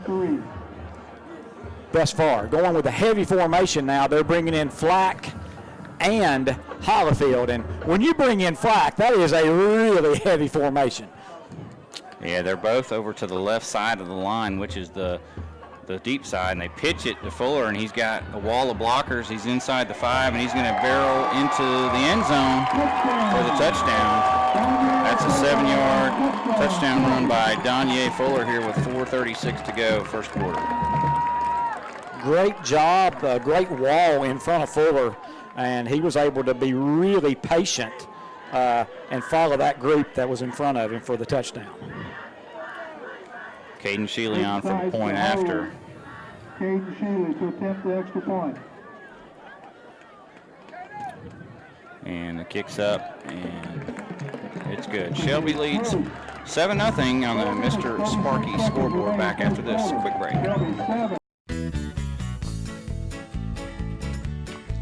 Speaker 6: thus far. Going with a heavy formation now. They're bringing in Flack and Hollifield, and when you bring in Flack, that is a really heavy formation.
Speaker 5: Yeah, they're both over to the left side of the line, which is the deep side, and they pitch it to Fuller, and he's got a wall of blockers. He's inside the 5, and he's going to barrel into the end zone for the touchdown. That's a 7-yard touchdown run by Danye Fuller here with 4:36 to go, first quarter.
Speaker 6: Great job, great wall in front of Fuller, and he was able to be really patient and follow that group that was in front of him for the touchdown.
Speaker 5: Caden Shealy on for the point after.
Speaker 16: Caden Shealy to attempt the extra point.
Speaker 5: And the kick's up, and it's good. Shelby leads 7-0 on the Mr. Sparky scoreboard. Back after this quick break.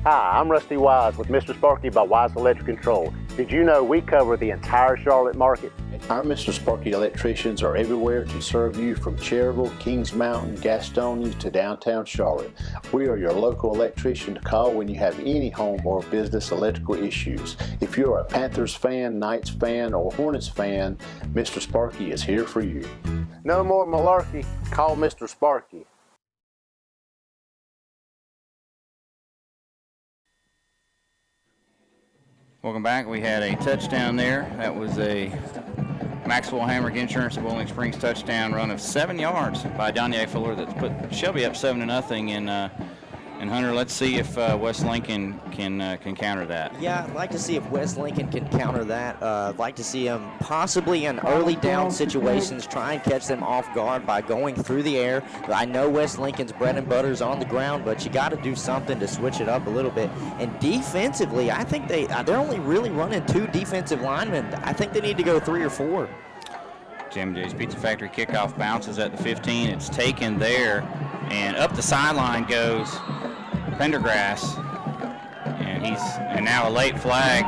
Speaker 12: Hi, I'm Rusty Wise with Mr. Sparky by Wise Electric Control. Did you know we cover the entire Charlotte market?
Speaker 13: Our Mr. Sparky electricians are everywhere to serve you from Cherryville, Kings Mountain, Gastonia to downtown Charlotte. We are your local electrician to call when you have any home or business electrical issues. If you're a Panthers fan, Knights fan, or Hornets fan, Mr. Sparky is here for you.
Speaker 12: No more malarkey. Call Mr. Sparky.
Speaker 5: Welcome back. We had a touchdown there. That was a Maxwell Hamrick Insurance of Bowling Springs touchdown run of 7 yards by Danye Fuller that's put Shelby up 7-0. And Hunter, let's see if West Lincoln can counter that.
Speaker 7: Yeah, I'd like to see if West Lincoln can counter that. I'd like to see them possibly in early down situations try and catch them off guard by going through the air. I know West Lincoln's bread and butter is on the ground, but you got to do something to switch it up a little bit. And defensively, I think they're only really running 2 defensive linemen. I think they need to go 3 or 4.
Speaker 5: Jim Jay's Pizza Factory kickoff bounces at the 15. It's taken there, and up the sideline goes Pendergrass, and now a late flag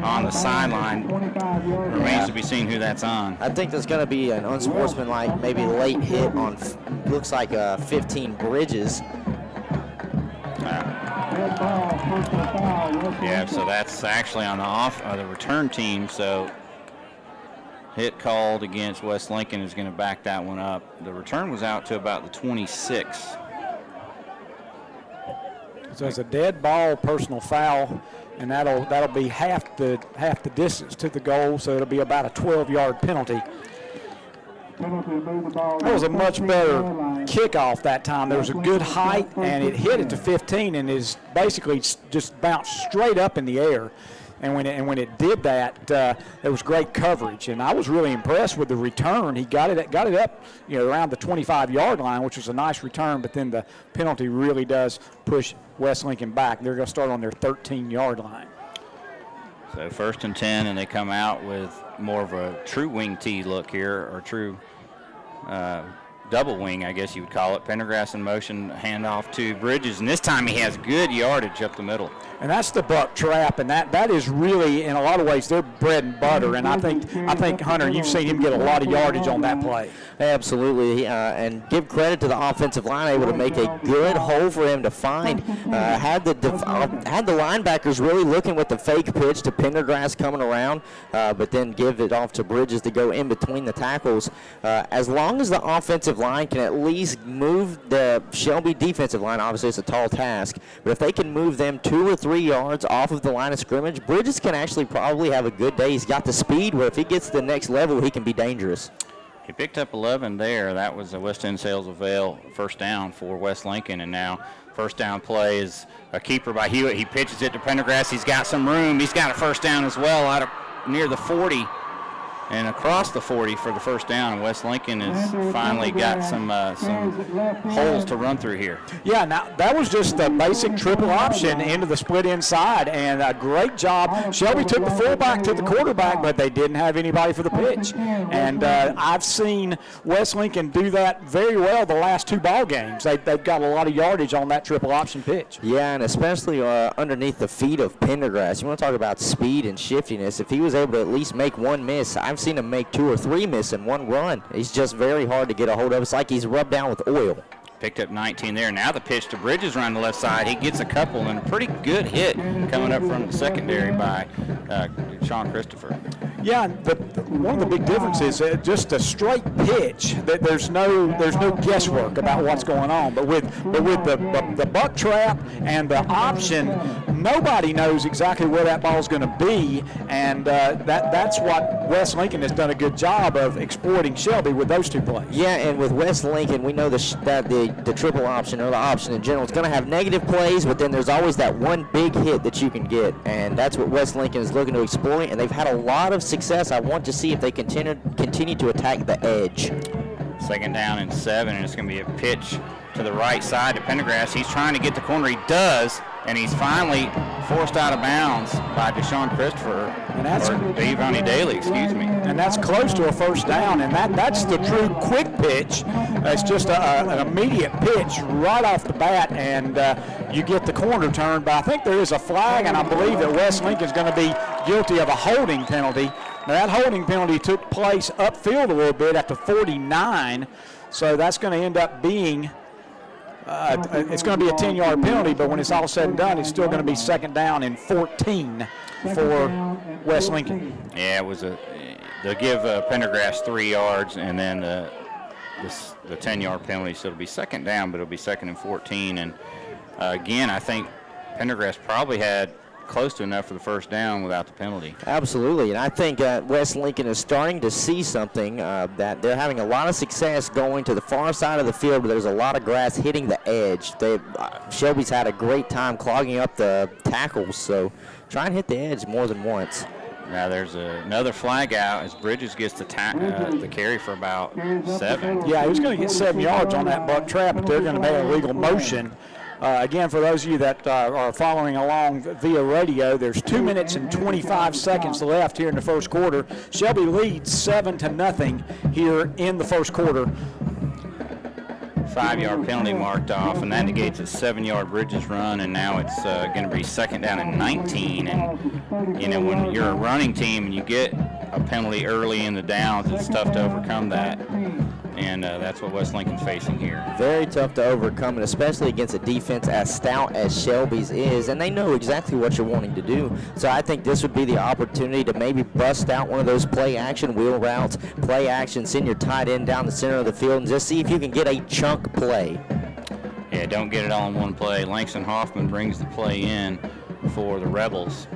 Speaker 5: on the sideline. Remains to be seen who that's on.
Speaker 7: I think there's going to be an unsportsmanlike, maybe late hit on, looks like 15 Bridges.
Speaker 5: Yeah, so that's actually on the return team. So hit called against West Lincoln is going to back that one up. The return was out to about the 26.
Speaker 6: So it's a dead ball personal foul, and that'll be half the distance to the goal, so it'll be about a 12-yard penalty. That was a much better kickoff that time. There was a good height, and it hit it to 15 and is basically just bounced straight up in the air. And when it did that, there was great coverage, and I was really impressed with the return. He got it up, around the 25-yard line, which was a nice return. But then the penalty really does push West Lincoln back. They're going to start on their 13-yard line.
Speaker 5: So 1st and 10, and they come out with more of a true wing T look here, or true double wing, I guess you would call it. Pendergrass in motion, handoff to Bridges, and this time he has good yardage up the middle.
Speaker 6: And that's the buck trap, and that is really, in a lot of ways, their bread and butter. And I think Hunter, you've seen him get a lot of yardage on that play.
Speaker 7: Absolutely, and give credit to the offensive line, able to make a good hole for him to find. Had the linebackers really looking with the fake pitch to Pendergrass coming around, but then give it off to Bridges to go in between the tackles. As long as the offensive line can at least move the Shelby defensive line, obviously it's a tall task, but if they can move them 2 or 3 yards off of the line of scrimmage, Bridges can actually probably have a good day. He's got the speed where if he gets to the next level, he can be dangerous.
Speaker 5: He picked up 11 there. That was a West End Sales of Vale first down for West Lincoln, and now first down play is a keeper by Hewitt. He pitches it to Pendergrass. He's got some room. He's got a first down as well out of near the 40 and across the 40 for the first down. And West Lincoln has finally got some holes to run through here.
Speaker 6: Yeah, now that was just the basic triple option into the split inside, and a great job. Shelby took the fullback to the quarterback, but they didn't have anybody for the pitch. And I've seen West Lincoln do that very well the last 2 ball games. They've got a lot of yardage on that triple option pitch.
Speaker 7: Yeah, and especially underneath the feet of Pendergrass. You want to talk about speed and shiftiness. If he was able to at least make one miss, I've seen him make 2 or 3 miss in one run. He's just very hard to get a hold of. It's like he's rubbed down with oil.
Speaker 5: Picked up 19 there. Now the pitch to Bridges around the left side. He gets a couple, and a pretty good hit coming up from the secondary by Sean Christopher.
Speaker 6: Yeah, one of the big differences is just a straight pitch. That there's no guesswork about what's going on. But with the buck trap and the option, nobody knows exactly where that ball's going to be, and that's what West Lincoln has done a good job of exploiting Shelby with those 2 plays.
Speaker 7: Yeah, and with West Lincoln, we know that the triple option or the option in general is going to have negative plays, but then there's always that one big hit that you can get, and that's what West Lincoln is looking to exploit, and they've had a lot of success. I want to see if they continue to attack the edge.
Speaker 5: Second down and 7, and it's going to be a pitch to the right side to Pendergrass. He's trying to get the corner. He does, and he's finally forced out of bounds by Deshaun Christopher,
Speaker 6: and that's
Speaker 5: Devontae Daly, excuse me.
Speaker 6: And that's close to a first down, and that's the true quick pitch. It's just an immediate pitch right off the bat, and you get the corner turned. But I think there is a flag, and I believe that West Lincoln's going to be guilty of a holding penalty. Now, that holding penalty took place upfield a little bit at the 49, so that's going to end up being it's going to be a 10-yard penalty, but when it's all said and done, it's still going to be second down and 14 for West Lincoln.
Speaker 5: Yeah, it was they'll give Pendergrass 3 yards, and then the 10-yard penalty, so it'll be second down, but it'll be second and 14. And again, I think Pendergrass probably had close to enough for the first down without the penalty.
Speaker 7: Absolutely, and I think West Lincoln is starting to see something that they're having a lot of success going to the far side of the field, but there's a lot of grass hitting the edge. Shelby's had a great time clogging up the tackles, so try and hit the edge more than once.
Speaker 5: Now there's another flag out as Bridges gets the carry for about 7.
Speaker 6: Yeah, he was going to get 7 yards on that buck trap, but they're going to make a legal motion. Again, for those of you that are following along via radio, there's 2 minutes and 25 seconds left here in the first quarter. Shelby leads 7-0 here in the first quarter.
Speaker 5: 5-yard penalty marked off, and that negates a 7-yard Bridges run, and now it's going to be second down and 19. And, you know, when you're a running team and you get a penalty early in the downs, it's tough to overcome that. And that's what West Lincoln's facing here.
Speaker 7: Very tough to overcome, and especially against a defense as stout as Shelby's is, and they know exactly what you're wanting to do. So I think this would be the opportunity to maybe bust out one of those play-action wheel routes, play-action, send your tight end down the center of the field, and just see if you can get a chunk play.
Speaker 5: Yeah, don't get it all in one play. Langston Hoffman brings the play in for the Rebels.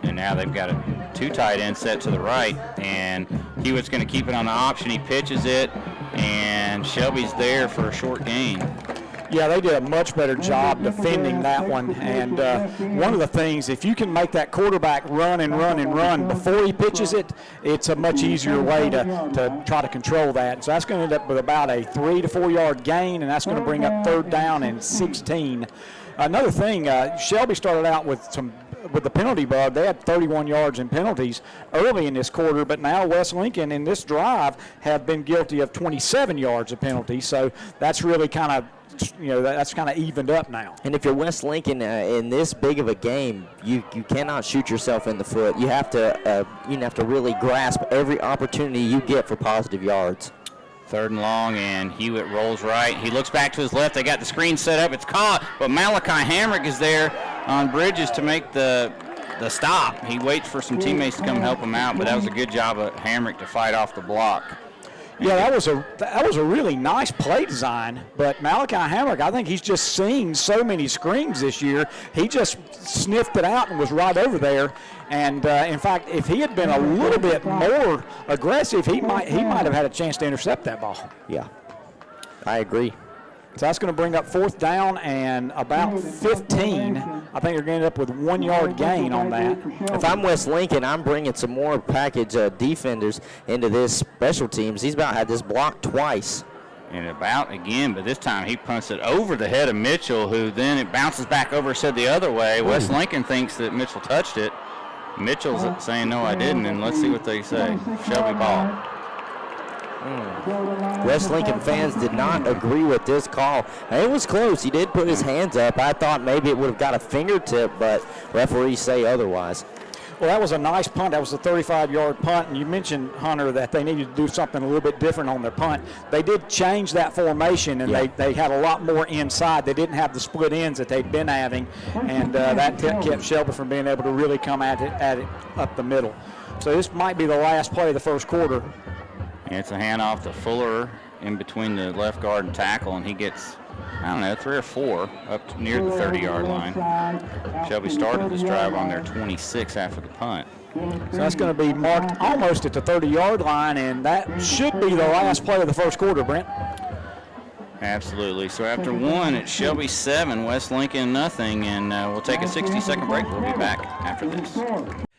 Speaker 5: And now they've got a 2 tight end set to the right, and Hewitt's going to keep it on the option. He pitches it, and Shelby's there for a short gain.
Speaker 6: Yeah, they did a much better job defending that one. And one of the things, if you can make that quarterback run and run and run before he pitches it, it's a much easier way to try to control that. So that's going to end up with about a 3 to 4 yard gain, and that's going to bring up third down and 16. Another thing, Shelby started out with the penalty bug. They had 31 yards in penalties early in this quarter, but now West Lincoln in this drive have been guilty of 27 yards of penalties. So that's really kind of, that's kind of evened up now.
Speaker 7: And if you're West Lincoln in this big of a game, you cannot shoot yourself in the foot. You have to really grasp every opportunity you get for positive yards.
Speaker 5: Third and long, and Hewitt rolls right. He looks back to his left. They got the screen set up. It's caught, but Malachi Hamrick is there on Bridges to make the stop. He waits for some teammates to come help him out, but that was a good job of Hamrick to fight off the block.
Speaker 6: Yeah, that was a really nice play design, but Malachi Hamrick, I think he's just seen so many screens this year. He just sniffed it out and was right over there. And in fact, if he had been a little bit more aggressive, he might have had a chance to intercept that ball.
Speaker 7: Yeah, I agree.
Speaker 6: So that's going to bring up 4th down and about 15. I think they're going to end up with 1 yard gain on that.
Speaker 7: If I'm West Lincoln, I'm bringing some more package defenders into this special teams. He's about had this blocked twice.
Speaker 5: And about again, but this time he punts it over the head of Mitchell, who then it bounces back over, said the other way. West Lincoln thinks that Mitchell touched it. Mitchell's saying, no, I didn't, and let's see what they say. Shelby ball.
Speaker 7: West Lincoln fans did not agree with this call. And it was close. He did put his hands up. I thought maybe it would have got a fingertip, but referees say otherwise.
Speaker 6: Well, that was a nice punt. That was a 35-yard punt. And you mentioned, Hunter, that they needed to do something a little bit different on their punt. They did change that formation, and they had a lot more inside. They didn't have the split ends that they'd been having, and that kept Shelby from being able to really come at it up the middle. So this might be the last play of the first quarter.
Speaker 5: And it's a handoff to Fuller in between the left guard and tackle, and he gets, I don't know, 3 or 4 up near the 30-yard line. Shelby started this drive on their 26 after the punt.
Speaker 6: So that's going to be marked almost at the 30-yard line, and that should be the last play of the first quarter, Brent.
Speaker 5: Absolutely. So after 1, it's Shelby 7, West Lincoln nothing, and we'll take a 60-second break. We'll be back after this.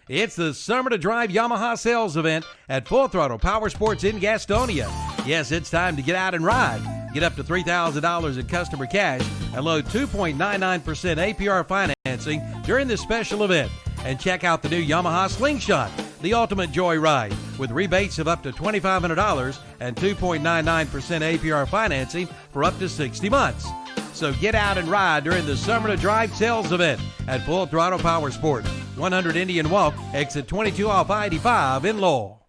Speaker 1: It's the Summer to Drive Yamaha sales event at Full Throttle Power Sports in Gastonia. Yes, it's time to get out and ride. Get up to $3,000 in customer cash and load 2.99% APR financing during this special event. And check out the new Yamaha Slingshot, the ultimate joy ride, with rebates of up to $2,500 and 2.99% APR financing for up to 60 months. So get out and ride during the Summer to Drive sales event at Full Throttle Power Sports, 100 Indian Walk, exit 22 off I-85 in Lowell.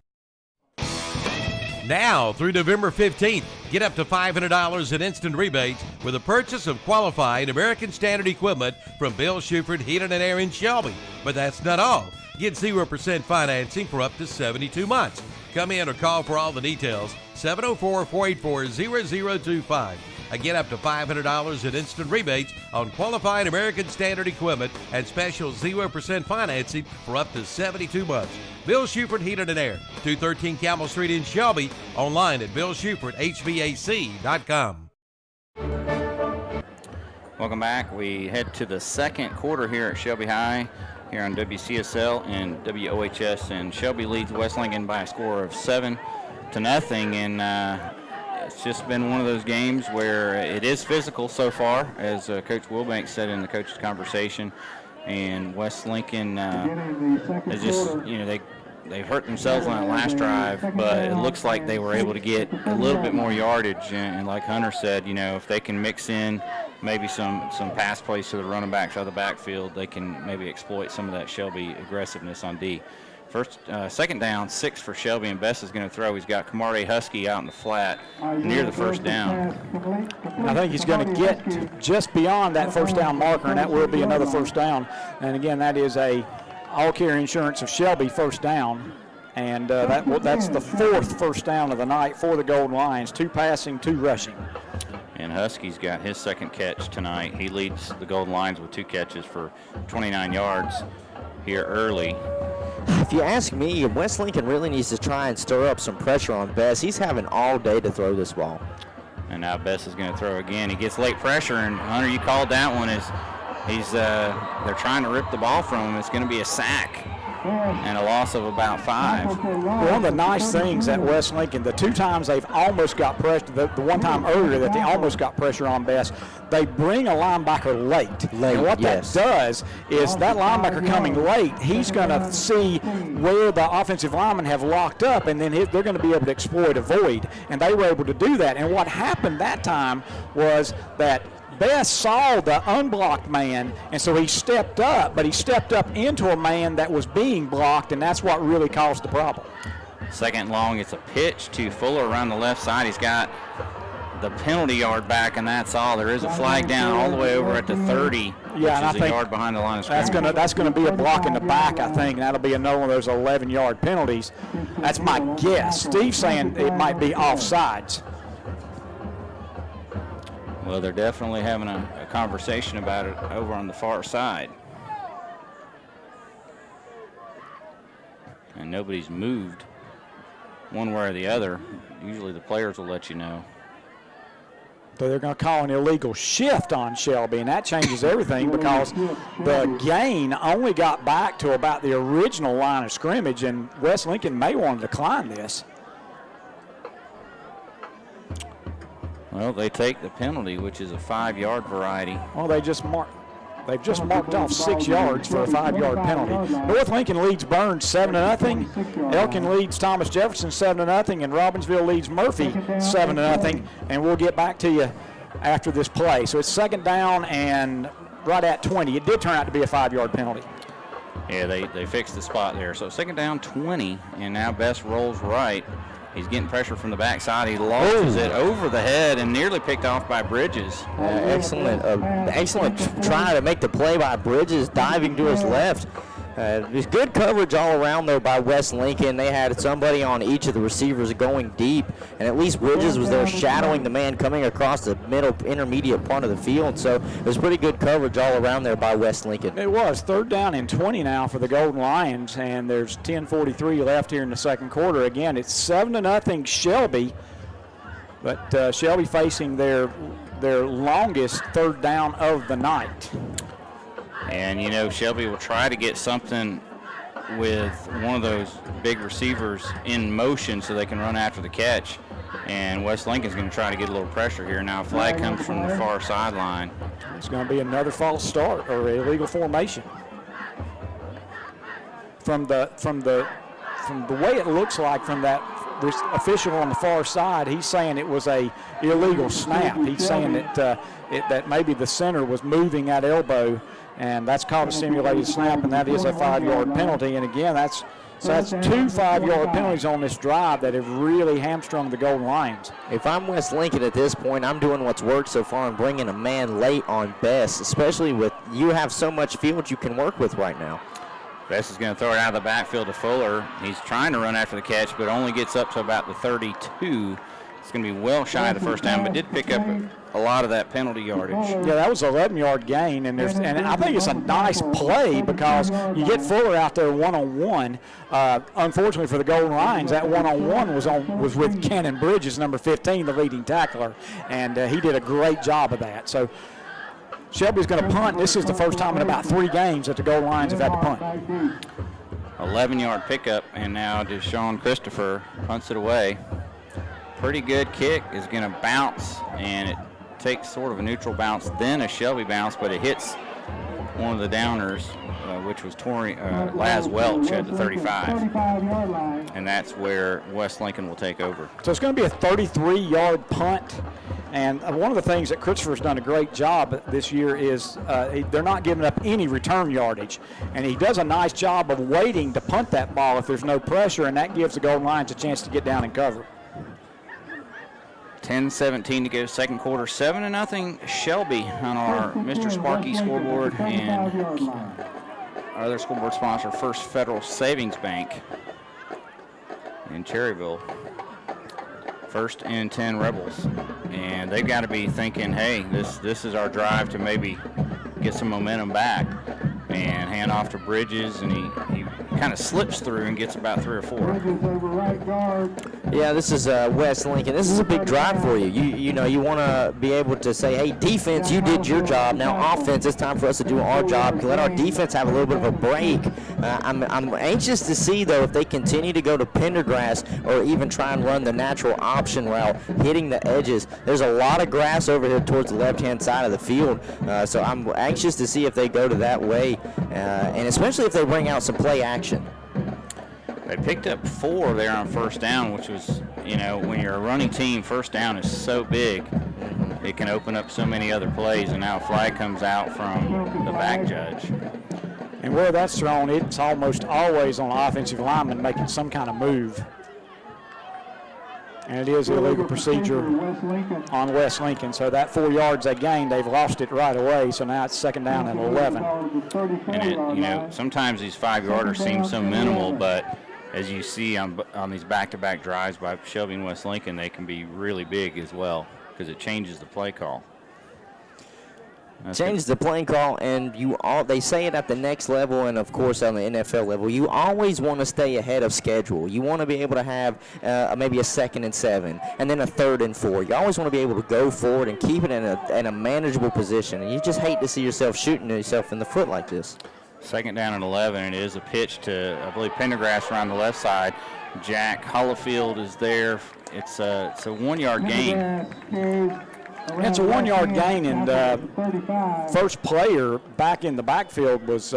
Speaker 1: Now through November 15th, get up to $500 in instant rebates with the purchase of qualified American Standard equipment from Bill Shuford Heating and Air in Shelby. But that's not all. Get 0% financing for up to 72 months. Come in or call for all the details, 704-484-0025. Again, up to $500 in instant rebates on qualified American Standard equipment and special 0% financing for up to 72 months. Bill Shuford Heating and Air, 213 Camel Street in Shelby. Online at BillShufordHVAC.com.
Speaker 5: Welcome back. We head to the second quarter here at Shelby High, here on WCSL and WOHS, and Shelby leads West Lincoln by a score of 7-0, and it's just been one of those games where it is physical so far, as Coach Wilbank said in the coaches' conversation, and West Lincoln is just, they hurt themselves on that last drive, but it looks like they were able to get a little bit more yardage, and like Hunter said, if they can mix in maybe some pass plays to the running backs out of the backfield, they can maybe exploit some of that Shelby aggressiveness on D. Second down, 6 for Shelby, and Bess is going to throw. He's got Kamari Husky out in the flat near the first down.
Speaker 6: I think he's going to get just beyond that first down marker, and that will be another first down. And again, that is a All-Care Insurance of Shelby first down, and that's the 4th first down of the night for the Golden Lions, 2 passing, 2 rushing.
Speaker 5: And Husky's got his second catch tonight. He leads the Golden Lions with 2 catches for 29 yards here early.
Speaker 7: If you ask me, West Lincoln really needs to try and stir up some pressure on Bess. He's having all day to throw this ball.
Speaker 5: And now Bess is going to throw again. He gets late pressure, and Hunter, you called that one. They're trying to rip the ball from him. It's going to be a sack and a loss of about 5.
Speaker 6: One of the nice things at West Lincoln, the 2 times they've almost got pressure, the one time earlier that they almost got pressure on Bess, they bring a linebacker late. And what that does is that linebacker coming late, he's going to see where the offensive linemen have locked up, and then they're going to be able to exploit a void. And they were able to do that. And what happened that time was that Bess saw the unblocked man, and so he stepped up, but he stepped up into a man that was being blocked, and that's what really caused the problem.
Speaker 5: Second long, it's a pitch to Fuller around the left side. He's got the penalty yard back, and that's all. There is a flag down all the way over at the 30, which is a yard behind the line of scrimmage.
Speaker 6: That's gonna be a block in the back, I think. That'll be another one of those 11-yard penalties. That's my guess. Steve's saying it might be offsides.
Speaker 5: Well, they're definitely having a conversation about it over on the far side. And nobody's moved one way or the other. Usually the players will let you know.
Speaker 6: So they're going to call an illegal shift on Shelby, and that changes everything because the gain only got back to about the original line of scrimmage, and West Lincoln may want to decline this.
Speaker 5: Well, they take the penalty, which is a 5-yard variety.
Speaker 6: Well, they've just marked off 6 yards for a 5-yard penalty. North Lincoln leads Burns 7-0. Elkin leads Thomas Jefferson 7-0, and Robbinsville leads Murphy 7-0. And we'll get back to you after this play. So it's second down and right at 20. It did turn out to be a 5-yard penalty.
Speaker 5: Yeah, they fixed the spot there. So second down 20, and now Best rolls right. He's getting pressure from the backside. He launches it over the head and nearly picked off by Bridges.
Speaker 7: Excellent try to make the play by Bridges, diving to his left. There's good coverage all around there by West Lincoln. They had somebody on each of the receivers going deep, and at least Bridges was there shadowing the man coming across the middle intermediate part of the field. So there's pretty good coverage all around there by West Lincoln.
Speaker 6: It was third down and 20 now for the Golden Lions, and there's 10:43 left here in the second quarter. Again, it's 7-0 Shelby, but Shelby facing their longest third down of the night.
Speaker 5: And, you know, Shelby will try to get something with one of those big receivers in motion so they can run after the catch. And West Lincoln's going to try to get a little pressure here. Now a flag comes from the far sideline.
Speaker 6: It's going to be another false start or illegal formation. From the way it looks like from that official on the far side, he's saying it was a illegal snap. He's saying that maybe the center was moving that elbow, and that's called a simulated snap, and that is a 5-yard penalty. And again, that's 2 5-yard penalties on this drive that have really hamstrung the Golden Lions.
Speaker 7: If I'm West Lincoln at this point, I'm doing what's worked so far and bringing a man late on Best, especially with you have so much field you can work with right now.
Speaker 5: Best is going to throw it out of the backfield to Fuller. He's trying to run after the catch, but only gets up to about the 32. It's going to be well shy of the first down, but did pick up a lot of that penalty yardage.
Speaker 6: Yeah, that was an 11-yard gain, and I think it's a nice play because you get Fuller out there one-on-one. Unfortunately for the Golden Lions, that one-on-one was with Cannon Bridges, number 15, the leading tackler, and he did a great job of that. So Shelby's going to punt. This is the first time in about 3 games that the Golden Lions have had to punt.
Speaker 5: 11-yard pickup, and now Deshaun Christopher punts it away. Pretty good kick, is going to bounce, and it takes sort of a neutral bounce, then a Shelby bounce, but it hits one of the downers, which was Laz Welch at the 35. And that's where West Lincoln will take over.
Speaker 6: So it's going to be a 33-yard punt. And one of the things that Christopher's done a great job this year is they're not giving up any return yardage. And he does a nice job of waiting to punt that ball if there's no pressure, and that gives the Golden Lions a chance to get down and cover.
Speaker 5: 10-17 to go second quarter. 7-0 Shelby on our Mr. Sparky scoreboard, and our other scoreboard sponsor, First Federal Savings Bank in Cherryville. 1st and 10 Rebels, and they've got to be thinking, hey, this is our drive to maybe get some momentum back. And hand off to Bridges, and he kind of slips through and gets about 3 or 4.
Speaker 7: Yeah, this is West Lincoln. This is a big drive for you. You know, you want to be able to say, hey, defense, you did your job. Now offense, it's time for us to do our job. Let our defense have a little bit of a break. I'm anxious to see, though, if they continue to go to Pendergrass or even try and run the natural option route, hitting the edges. There's a lot of grass over here towards the left-hand side of the field, so I'm anxious to see if they go to that way. And especially if they bring out some play action.
Speaker 5: They picked up 4 there on first down, which was, you know, when you're a running team, first down is so big. It can open up so many other plays, and now a flag comes out from the back judge.
Speaker 6: And where that's thrown, it's almost always on the offensive lineman making some kind of move. and it is illegal procedure on West Lincoln. So that 4 yards they gained, they've lost it right away. So now it's second down and 11.
Speaker 5: And sometimes these 5-yarders seem so minimal, but as you see on these back-to-back drives by Shelby and West Lincoln, they can be really big as well because it changes the play call.
Speaker 7: Change the playing call, and they say it at the next level, and of course on the NFL level, you always want to stay ahead of schedule. You want to be able to have maybe a 2nd and 7, and then a 3rd and 4. You always want to be able to go forward and keep it in a manageable position, and you just hate to see yourself shooting yourself in the foot like this.
Speaker 5: Second down and 11, and it is a pitch to, I believe, Pendergrass around the left side. Jack Hollifield is there. It's a 1-yard gain.
Speaker 6: It's a 1-yard gain, and first player back in the backfield was,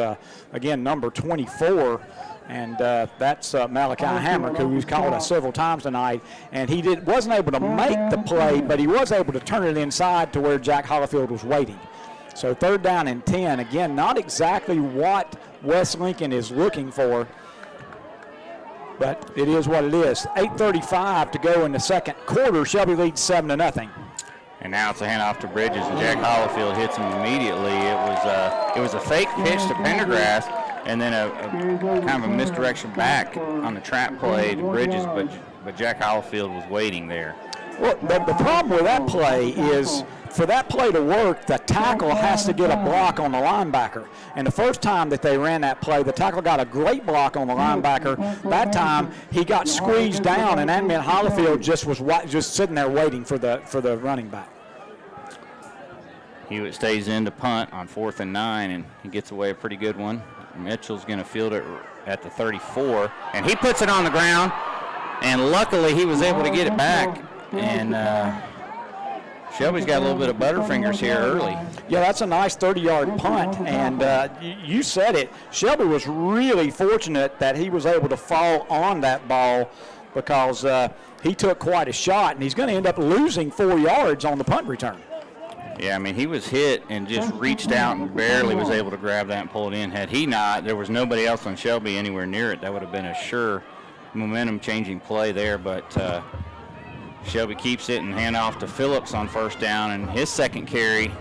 Speaker 6: again, number 24, and that's Malachi Hamrick, who was called several times tonight, and he wasn't able to make the play, but he was able to turn it inside to where Jack Hollifield was waiting. So 3rd down and 10, again, not exactly what West Lincoln is looking for, but it is what it is. 8:35 to go in the second quarter. Shelby leads 7-0.
Speaker 5: And now it's a handoff to Bridges, and Jack Hollifield hits him immediately. It was a fake pitch to Pendergrass, and then a kind of a misdirection back on the trap play to Bridges, but Jack Hollifield was waiting there.
Speaker 6: Well, the problem with that play is, for that play to work, the tackle has to get a block on the linebacker. And the first time that they ran that play, the tackle got a great block on the linebacker. That time, he got squeezed down, and that meant Hollifield just sitting there waiting for the running back.
Speaker 5: Hewitt stays in to punt on 4th and 9, and he gets away a pretty good one. Mitchell's going to field it at the 34, and he puts it on the ground, and luckily he was able to get it back. And Shelby's got a little bit of butterfingers here early.
Speaker 6: Yeah, that's a nice 30-yard punt, and you said it. Shelby was really fortunate that he was able to fall on that ball because he took quite a shot, and he's going to end up losing 4 yards on the punt return.
Speaker 5: Yeah, I mean, he was hit and just reached out and barely was able to grab that and pull it in. Had he not, there was nobody else on Shelby anywhere near it. That would have been a sure momentum-changing play there, but Shelby keeps it and hand off to Phillips on 1st down, and his second carry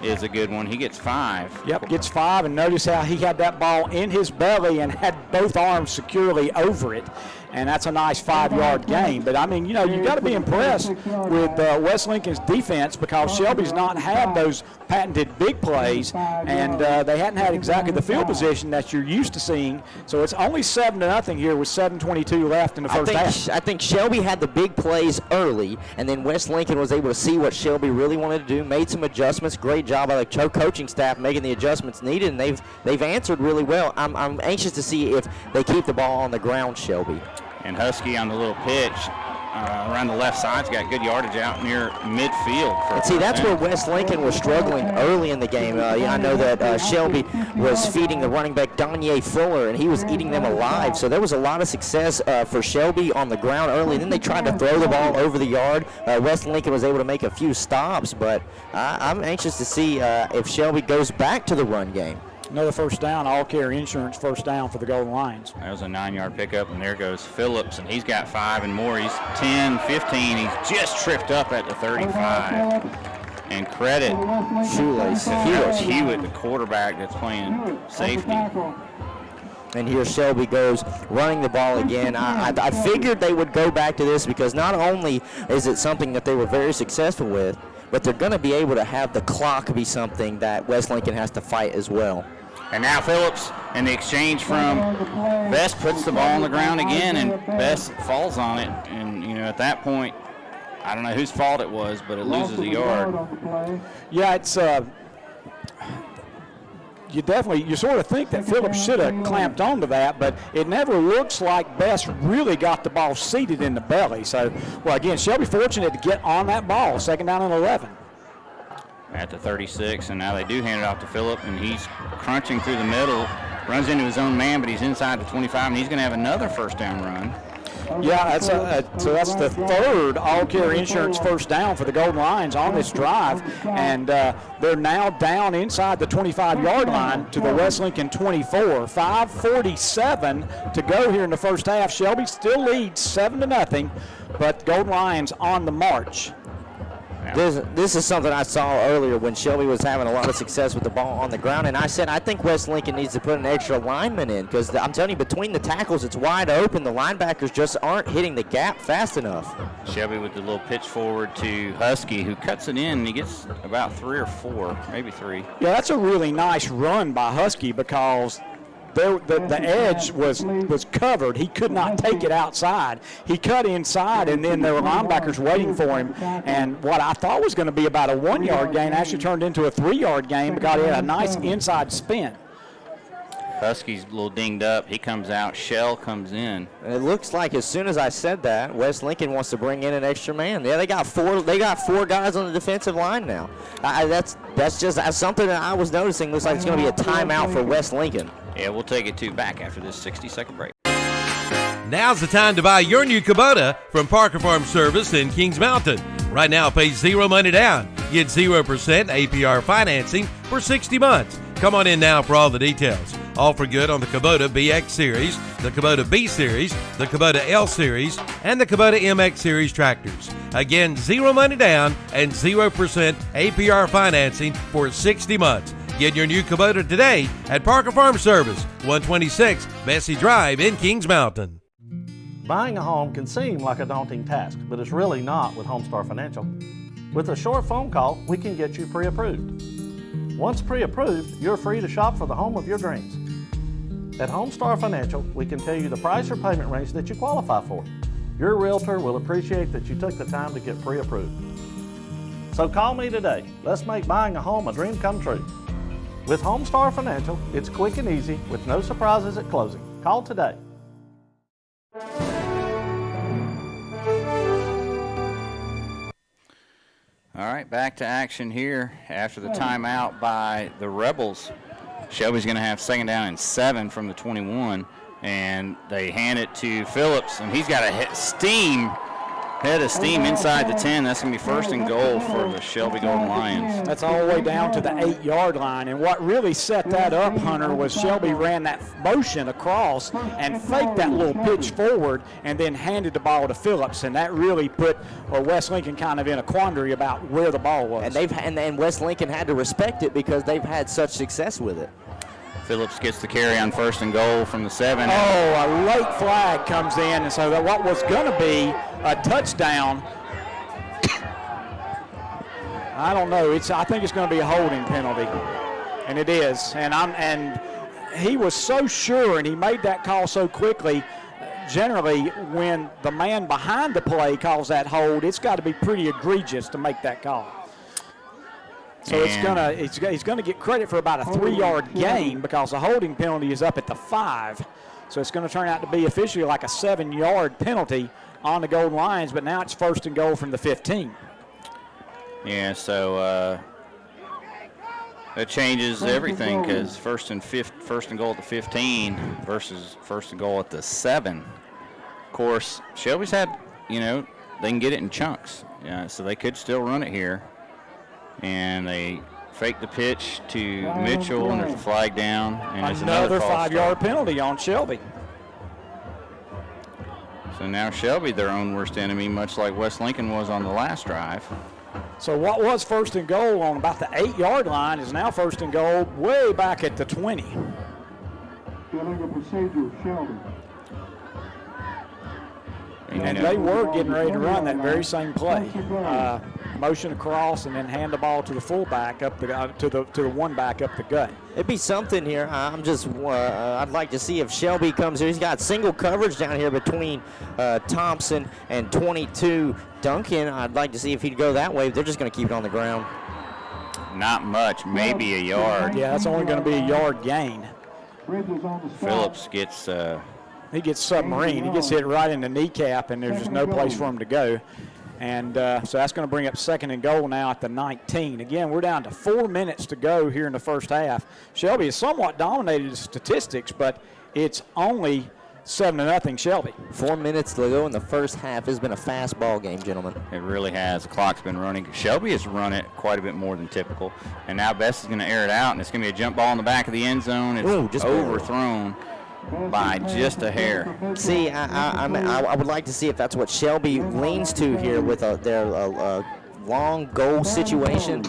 Speaker 5: is a good one. He gets 5.
Speaker 6: Yep, gets 5, and notice how he had that ball in his belly and had both arms securely over it, and that's a nice 5-yard gain. But, I mean, you've got to be impressed with West Lincoln's defense because Shelby's not had those patented big plays, and they hadn't had exactly the field position that you're used to seeing. So it's only 7-0 here with 7:22 left in the first half.
Speaker 7: I think Shelby had the big plays early, and then West Lincoln was able to see what Shelby really wanted to do, made some adjustments. Great job by the coaching staff making the adjustments needed, and they've answered really well. I'm anxious to see if they keep the ball on the ground, Shelby.
Speaker 5: And Husky on the little pitch around the left side's got good yardage out near midfield.
Speaker 7: And see, that's where West Lincoln was struggling early in the game. I know that Shelby was feeding the running back Danye Fuller, and he was eating them alive. So there was a lot of success for Shelby on the ground early. And then they tried to throw the ball over the yard. West Lincoln was able to make a few stops, but I'm anxious to see if Shelby goes back to the run game.
Speaker 6: Another first down, all carry insurance first down for the Golden Lions.
Speaker 5: That was a 9-yard pickup, and there goes Phillips, and he's got 5 and more. He's 10, 15. He's just tripped up at the 35. And credit
Speaker 7: Shoelace
Speaker 5: Hewitt, the quarterback that's playing safety.
Speaker 7: And here Shelby goes running the ball again. I figured they would go back to this because not only is it something that they were very successful with, but they're going to be able to have the clock be something that West Lincoln has to fight as well.
Speaker 5: And now Phillips, in the exchange from Best, puts the ball on the ground again, and Best falls on it. And, at that point, I don't know whose fault it was, but it loses a yard.
Speaker 6: Yeah, it's you sort of think that Phillips should have clamped onto that, but it never looks like Best really got the ball seated in the belly. So, well, again, Shelby fortunate to get on that ball, 2nd down and 11.
Speaker 5: At the 36, and now they do hand it off to Phillip, and he's crunching through the middle, runs into his own man, but he's inside the 25, and he's going to have another first down run.
Speaker 6: Yeah, so that's the third all-carrier insurance first down for the Golden Lions on this drive, and they're now down inside the 25-yard line to the West Lincoln 24. 5:47 to go here in the first half. Shelby still leads 7-0, but Golden Lions on the march.
Speaker 7: This is something I saw earlier when Shelby was having a lot of success with the ball on the ground, and I said I think West Lincoln needs to put an extra lineman in because I'm telling you, between the tackles, it's wide open. The linebackers just aren't hitting the gap fast enough.
Speaker 5: Shelby with the little pitch forward to Husky, who cuts it in, and he gets about 3 or 4, maybe 3.
Speaker 6: Yeah, that's a really nice run by Husky because the edge was covered. He could not take it outside. He cut inside, and then there were linebackers waiting for him. And what I thought was going to be about a 1-yard gain actually turned into a 3-yard gain because he had a nice inside spin.
Speaker 5: Husky's a little dinged up. He comes out. Shell comes in.
Speaker 7: And it looks like as soon as I said that, West Lincoln wants to bring in an extra man. Yeah, they got four guys on the defensive line now. That's something that I was noticing. Looks like it's going to be a timeout for West Lincoln.
Speaker 5: Yeah, we'll take it 2 back after this 60-second break.
Speaker 1: Now's the time to buy your new Kubota from Parker Farm Service in Kings Mountain. Right now, pay 0 money down. Get 0% APR financing for 60 months. Come on in now for all the details. All for good on the Kubota BX Series, the Kubota B Series, the Kubota L Series, and the Kubota MX Series tractors. Again, 0 money down and 0% APR financing for 60 months. Get your new Kubota today at Parker Farm Service, 126 Bessie Drive in Kings Mountain.
Speaker 11: Buying a home can seem like a daunting task, but it's really not with Homestar Financial. With a short phone call, we can get you pre-approved. Once pre-approved, you're free to shop for the home of your dreams. At Homestar Financial, we can tell you the price or payment range that you qualify for. Your realtor will appreciate that you took the time to get pre-approved. So call me today. Let's make buying a home a dream come true. With Homestar Financial, it's quick and easy with no surprises at closing. Call today.
Speaker 5: All right, back to action here after the timeout by the Rebels. Shelby's going to have 2nd down and 7 from the 21, and they hand it to Phillips, and he's got a head of steam inside the 10. That's going to be 1st and goal for the Shelby Golden Lions.
Speaker 6: That's all the way down to the 8-yard line. And what really set that up, Hunter, was Shelby ran that motion across and faked that little pitch forward and then handed the ball to Phillips. And that really put West Lincoln kind of in a quandary about where the ball was.
Speaker 7: And West Lincoln had to respect it because they've had such success with it.
Speaker 5: Phillips gets the carry on 1st and goal from the 7.
Speaker 6: Oh, a late flag comes in, and so that what was going to be a touchdown, I don't know. I think it's going to be a holding penalty, and it is. And he was so sure, and he made that call so quickly. Generally, when the man behind the play calls that hold, it's got to be pretty egregious to make that call. So he's gonna get credit for about a 3-yard gain because the holding penalty is up at the 5. So it's going to turn out to be officially like a 7-yard penalty on the Golden Lions, but now it's 1st and goal from the 15.
Speaker 5: Yeah, so that changes everything because 1st and goal at the 15 versus 1st and goal at the 7. Of course, Shelby's had, they can get it in chunks, so they could still run it here. And they fake the pitch to Mitchell, and there's a flag down. And there's
Speaker 6: another 5-yard penalty on Shelby.
Speaker 5: So now Shelby, their own worst enemy, much like West Lincoln was on the last drive.
Speaker 6: So what was 1st and goal on about the 8-yard line is now 1st and goal way back at the 20.
Speaker 16: Illegal procedure, Shelby.
Speaker 6: And they were getting ready to run that very same play. Motion across and then hand the ball to the fullback up to the one back up the gut.
Speaker 7: It'd be something here. I'd like to see if Shelby comes here. He's got single coverage down here between Thompson and 22 Duncan. I'd like to see if he'd go that way. They're just going to keep it on the ground.
Speaker 5: Not much, maybe a yard.
Speaker 6: Yeah, that's only going to be a yard gain.
Speaker 5: Phillips gets.
Speaker 6: He gets submarine. He gets hit right in the kneecap, and there's just no place for him to go. And so that's going to bring up 2nd and goal now at the 19. Again, we're down to 4 minutes to go here in the first half. Shelby has somewhat dominated the statistics, but it's only 7-0 Shelby.
Speaker 7: 4 minutes to go in the first half. Has been a fast ball game, gentlemen.
Speaker 5: It really has. The clock's been running. Shelby has run it quite a bit more than typical. And now Bess is going to air it out, and it's going to be a jump ball in the back of the end zone. It's
Speaker 7: just
Speaker 5: overthrown by just a hair.
Speaker 7: See, I would like to see if that's what Shelby leans to here with their long goal situation,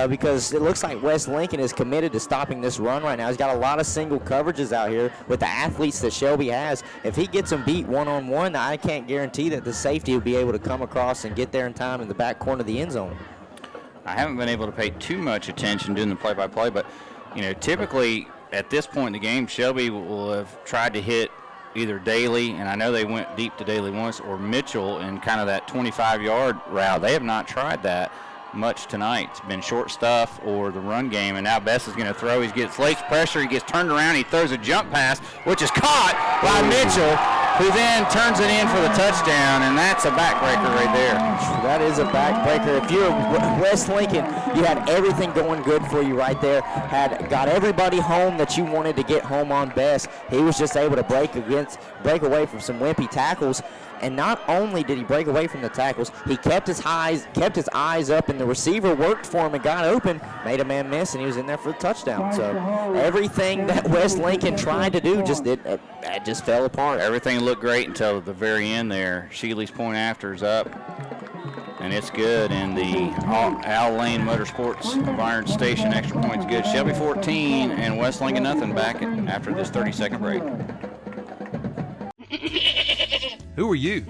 Speaker 7: because it looks like West Lincoln is committed to stopping this run right now. He's got a lot of single coverages out here with the athletes that Shelby has. If he gets them beat one-on-one, I can't guarantee that the safety will be able to come across and get there in time in the back corner of the end zone.
Speaker 5: I haven't been able to pay too much attention doing the play-by-play, but typically at this point in the game, Shelby will have tried to hit either Daly, and I know they went deep to Daly once, or Mitchell in kind of that 25-yard route. They have not tried that much tonight. It's been short stuff or the run game, and now Bess is going to throw. He gets Lake's pressure. He gets turned around. He throws a jump pass, which is caught by Mitchell, who then turns it in for the touchdown, and that's a backbreaker right there.
Speaker 7: That is a backbreaker. If you're West Lincoln, you had everything going good for you right there. Had got everybody home that you wanted to get home on Bess. He was just able to break away from some wimpy tackles. And not only did he break away from the tackles, he kept his eyes up, and the receiver worked for him and got open, made a man miss, and he was in there for the touchdown. So everything that West Lincoln tried to do just fell apart.
Speaker 5: Everything looked great until the very end there. Shealy's point after is up, and it's good. And the Al Lane Motorsports of Iron Station extra point's good. Shelby 14 and West Lincoln nothing back after this 30-second break.
Speaker 1: Who are you?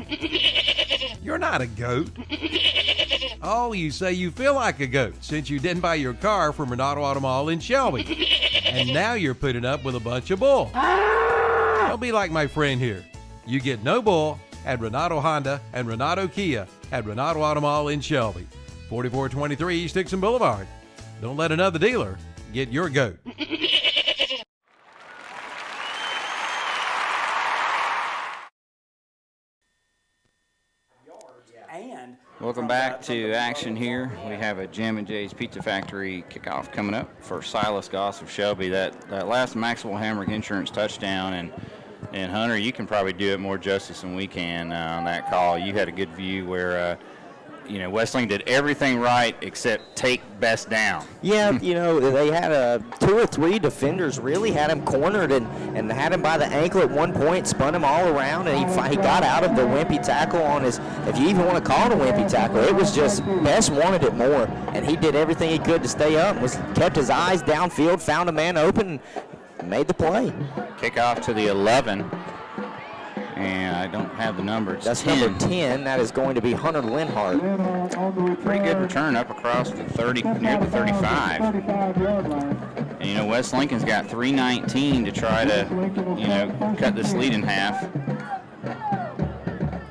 Speaker 1: You're not a goat. Oh, you say you feel like a goat since you didn't buy your car from Renato Auto Mall in Shelby. And now you're putting up with a bunch of bull. Don't be like my friend here. You get no bull at Renato Honda and Renato Kia at Renato Auto Mall in Shelby. 4423 East Dixon Boulevard. Don't let another dealer get your goat.
Speaker 5: Welcome back to action here. We have a Jim and Jay's Pizza Factory kickoff coming up for Silas Goss of Shelby. That last Maxwell Hamrick Insurance touchdown, and Hunter, you can probably do it more justice than we can on that call. You had a good view where West Lincoln did everything right except take Bess down.
Speaker 7: Yeah, they had 2 or 3 defenders really had him cornered and had him by the ankle at one point, spun him all around, and he got out of the wimpy tackle on his, if you even want to call it a wimpy tackle, it was just, Bess wanted it more, and he did everything he could to stay up, kept his eyes downfield, found a man open, and made the play.
Speaker 5: Kickoff to the 11. And I don't have the number.
Speaker 7: That's 10. Number 10. That is going to be Hunter Linhart.
Speaker 5: Pretty good return up across the 30, near the 35. And, West Lincoln's got 3:19 to try to, cut this lead in half.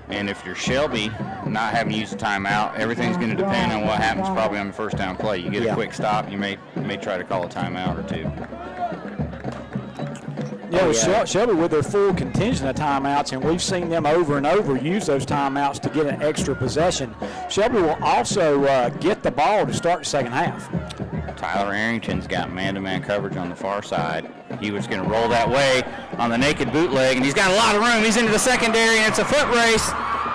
Speaker 5: And if you're Shelby, not having to use a timeout, everything's going to depend on what happens probably on the first down play. You get a quick stop, you may try to call a timeout or two.
Speaker 6: Shelby with their full contingent of timeouts, and we've seen them over and over use those timeouts to get an extra possession. Shelby will also get the ball to start the second half.
Speaker 5: Tyler Arrington's got man-to-man coverage on the far side. He was going to roll that way on the naked bootleg, and he's got a lot of room. He's into the secondary, and it's a foot race.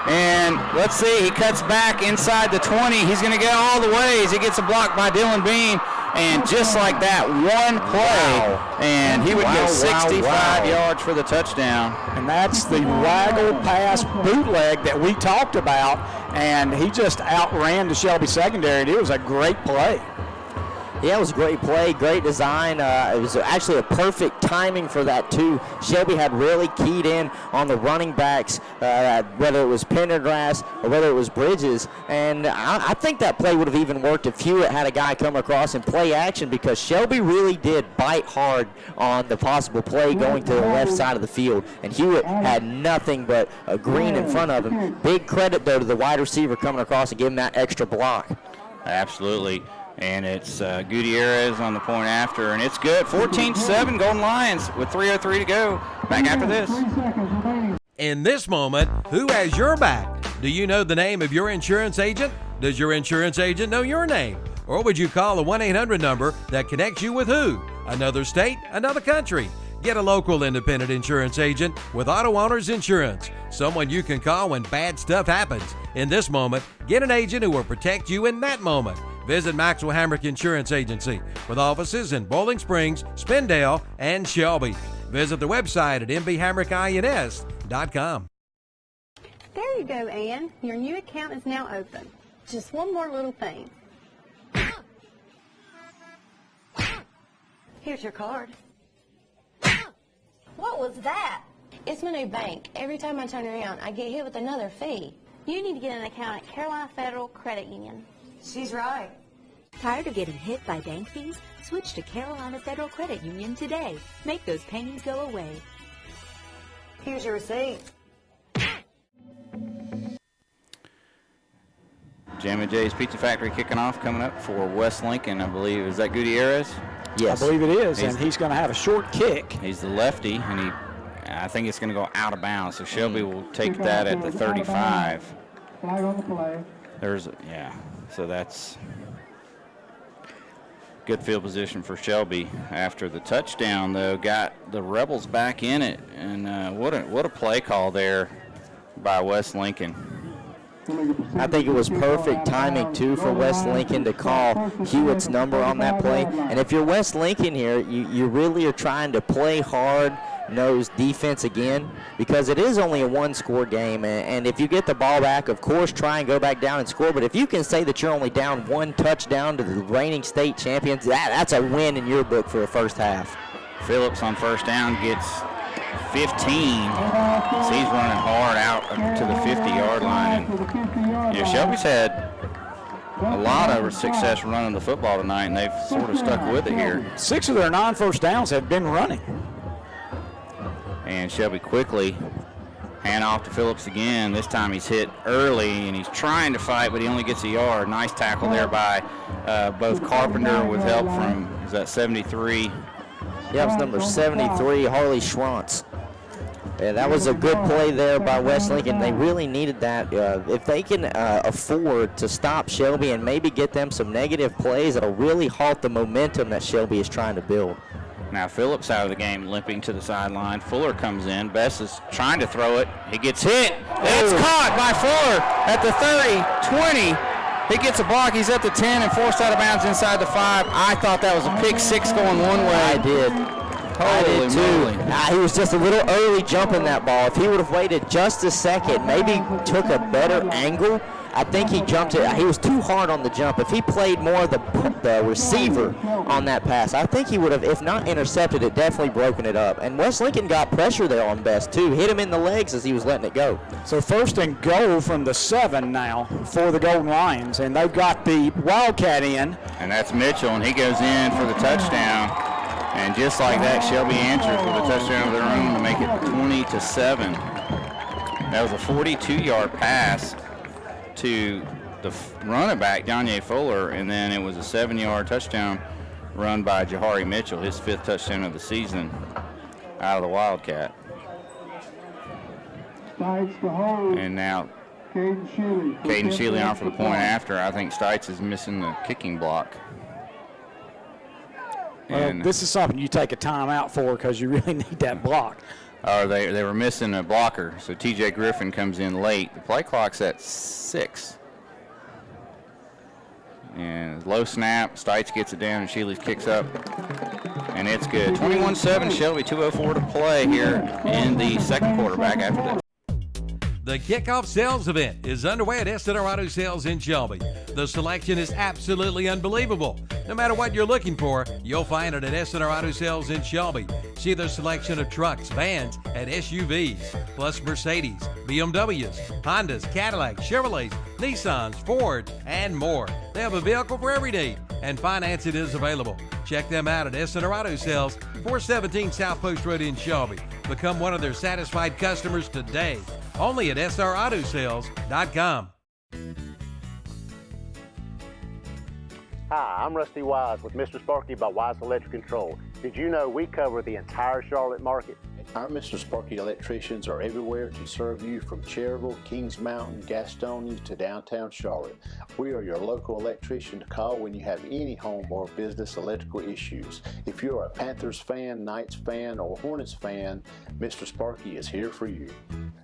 Speaker 5: And let's see, he cuts back inside the 20. He's going to go all the ways. He gets a block by Dylan Bean. And just like that, one play, and he would get 65 yards for the touchdown.
Speaker 6: And that's the waggle pass bootleg that we talked about, and he just outran the Shelby secondary. It was a great play.
Speaker 7: Yeah, it was a great play, great design. It was actually a perfect timing for that, too. Shelby had really keyed in on the running backs, whether it was Pendergrass or whether it was Bridges. And I think that play would have even worked if Hewitt had a guy come across and play action, because Shelby really did bite hard on the possible play going to the left side of the field. And Hewitt had nothing but a green in front of him. Big credit, though, to the wide receiver coming across and giving that extra block.
Speaker 5: Absolutely. And it's Gutierrez on the point after, and it's good. 14-7 Golden Lions with 3:03 to go. Back after this.
Speaker 1: In this moment, who has your back? Do you know the name of your insurance agent? Does your insurance agent know your name? Or would you call the 1-800 number that connects you with who? Another state? Another country? Get a local independent insurance agent with Auto Owners Insurance, someone you can call when bad stuff happens. In this moment, get an agent who will protect you in that moment. Visit Maxwell Hamrick Insurance Agency with offices in Bowling Springs, Spindale, and Shelby. Visit the website at mbhamrickins.com.
Speaker 17: There you go, Ann. Your new account is now open. Just one more little thing.
Speaker 14: Here's your card. What was that? It's my new bank. Every time I turn around, I get hit with another fee. You need to get an account at Carolina Federal Credit Union.
Speaker 15: She's right. Tired of getting hit by bank fees? Switch to Carolina Federal Credit Union today. Make those pains go away.
Speaker 17: Here's your receipt.
Speaker 5: Jammin' Jay's Pizza Factory kicking off, coming up for West Lincoln, I believe. Is that Gutierrez?
Speaker 6: Yes. I believe it is, and he's going to have a short kick.
Speaker 5: He's the lefty, and I think it's going to go out of bounds, so Shelby will take that at the 35.
Speaker 16: Flag on the play.
Speaker 5: So that's good field position for Shelby. After the touchdown, though, got the Rebels back in it, and what a play call there by West Lincoln.
Speaker 7: I think it was perfect timing, too, for West Lincoln to call Hewitt's number on that play. And if you're West Lincoln here, you really are trying to play hard-nosed defense again, because it is only a one-score game. And if you get the ball back, of course, try and go back down and score. But if you can say that you're only down one touchdown to the reigning state champions, that's a win in your book for the first half.
Speaker 5: Phillips on first down gets 15. So he's running hard out to the 50-yard line. And, Shelby's had a lot of success running the football tonight, and they've sort of stuck with it here.
Speaker 6: 6 of their 9 first downs have been running.
Speaker 5: And Shelby quickly hand off to Phillips again. This time he's hit early, and he's trying to fight, but he only gets a yard. Nice tackle there by both Carpenter with help from, is that 73?
Speaker 7: Yeah, it was number 73, Harley Schwantz. Yeah, that was a good play there by West Lincoln. They really needed that. If they can afford to stop Shelby and maybe get them some negative plays, it'll really halt the momentum that Shelby is trying to build.
Speaker 5: Now Phillips out of the game, limping to the sideline. Fuller comes in. Best is trying to throw it. He gets hit. It's caught by Fuller at the 30, 20. He gets a block. He's at the 10 and forced out of bounds inside the 5. I thought that was a pick 6 going one way.
Speaker 7: I did. I did too. He was just a little early jumping that ball. If he would have waited just a second, maybe took a better angle, I think he jumped it. He was too hard on the jump. If he played more of the receiver on that pass, I think he would have, if not intercepted it, definitely broken it up. And West Lincoln got pressure there on Best too. Hit him in the legs as he was letting it go.
Speaker 6: So first and goal from the 7 now for the Golden Lions, and they've got the Wildcat in.
Speaker 5: And that's Mitchell, and he goes in for the touchdown. And just like that, Shelby answers with a touchdown of their own to make it 20-7. That was a 42-yard pass to the running back, Donye Fuller, and then it was a 7-yard touchdown run by Jahari Mitchell, his 5th touchdown of the season out of the Wildcat. And now Caden Shealy on for the point after. I think Stites is missing the kicking block.
Speaker 6: Well, this is something you take a timeout for because you really need that block.
Speaker 5: They were missing a blocker, so T.J. Griffin comes in late. The play clock's at 6. And low snap, Stites gets it down, and Shealy kicks up, and it's good. 21-7, Shelby, 2:04 to play here in the second quarter. Back after this.
Speaker 1: The kickoff sales event is underway at SNR Auto Sales in Shelby. The selection is absolutely unbelievable. No matter what you're looking for, you'll find it at SNR Auto Sales in Shelby. See their selection of trucks, vans, and SUVs, plus Mercedes, BMWs, Hondas, Cadillacs, Chevrolets, Nissans, Ford, and more. They have a vehicle for every need, and financing is available. Check them out at SNR Auto Sales, 417 South Post Road in Shelby. Become one of their satisfied customers today. Only at srautosales.com.
Speaker 12: Hi, I'm Rusty Wise with Mr. Sparky by Wise Electric Control. Did you know we cover the entire Charlotte market?
Speaker 13: Our Mr. Sparky electricians are everywhere to serve you from Cherryville, Kings Mountain, Gastonia to downtown Charlotte. We are your local electrician to call when you have any home or business electrical issues. If you're a Panthers fan, Knights fan, or Hornets fan, Mr. Sparky is here for you.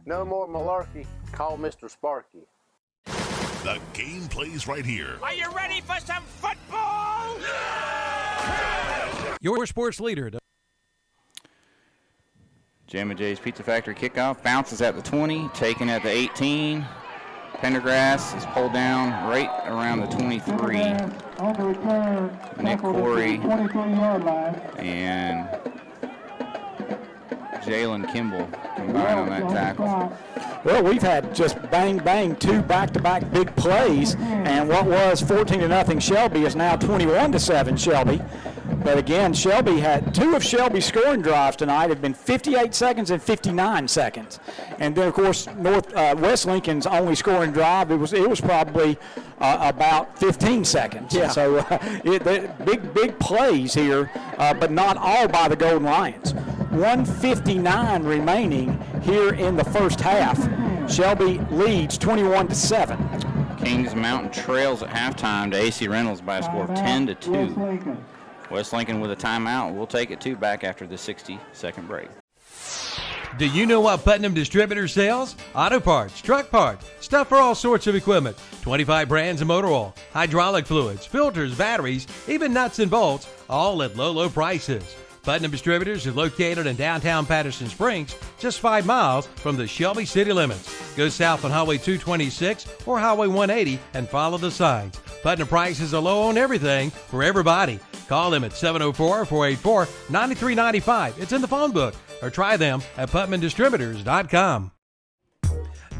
Speaker 12: No more malarkey. Call Mr. Sparky.
Speaker 18: The game plays right here.
Speaker 19: Are you ready for some football?
Speaker 1: Your sports leader.
Speaker 5: Jam & J's Pizza Factory kickoff. Bounces at the 20, taken at the 18. Pendergrass is pulled down right around the 23. Nick Corey and Jalen Kimball combined on that tackle.
Speaker 6: Well, we've had just bang, bang, 2 back-to-back big plays, and what was 14-0 Shelby is now 21-7 Shelby. But again, Shelby had 2 of Shelby's scoring drives tonight have been 58 seconds and 59 seconds. And then, of course, West Lincoln's only scoring drive, it was probably about 15 seconds.
Speaker 20: Yeah.
Speaker 6: So big plays here, but not all by the Golden Lions. 1:59 remaining here in the first half. Shelby leads 21-7.
Speaker 5: Kings Mountain trails at halftime to AC Reynolds by a score of 10-2. West Lincoln with a timeout. We'll take it 2 back after the 60-second break.
Speaker 1: Do you know what Putnam Distributor sells? Auto parts, truck parts, stuff for all sorts of equipment, 25 brands of motor oil, hydraulic fluids, filters, batteries, even nuts and bolts, all at low prices. Putnam Distributors is located in downtown Patterson Springs, just 5 miles from the Shelby city limits. Go south on Highway 226 or Highway 180 and follow the signs. Putnam prices are low on everything for everybody. Call them at 704-484-9395. It's in the phone book. Or try them at putnamdistributors.com.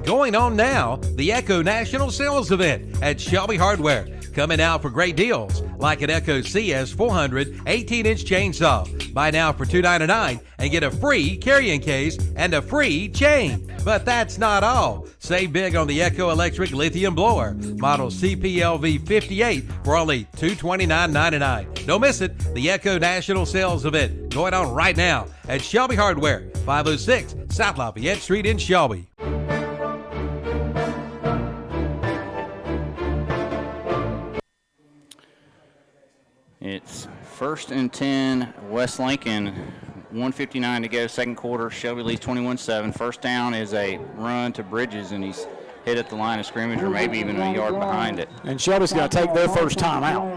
Speaker 1: Going on now, the Echo National Sales Event at Shelby Hardware. Coming out for great deals, like an Echo CS 400 18-inch chainsaw. Buy now for $299 and get a free carrying case and a free chain. But that's not all. Save big on the Echo Electric Lithium Blower, model CPLV 58 for only $229.99. Don't miss it, the Echo National Sales Event going on right now at Shelby Hardware, 506 South Lafayette Street in Shelby.
Speaker 5: It's 1st and 10, West Lincoln, 1:59 to go, second quarter. Shelby leads 21-7. First down is a run to Bridges, and he's hit at the line of scrimmage or maybe even a yard behind it.
Speaker 6: And Shelby's going to take their first time out.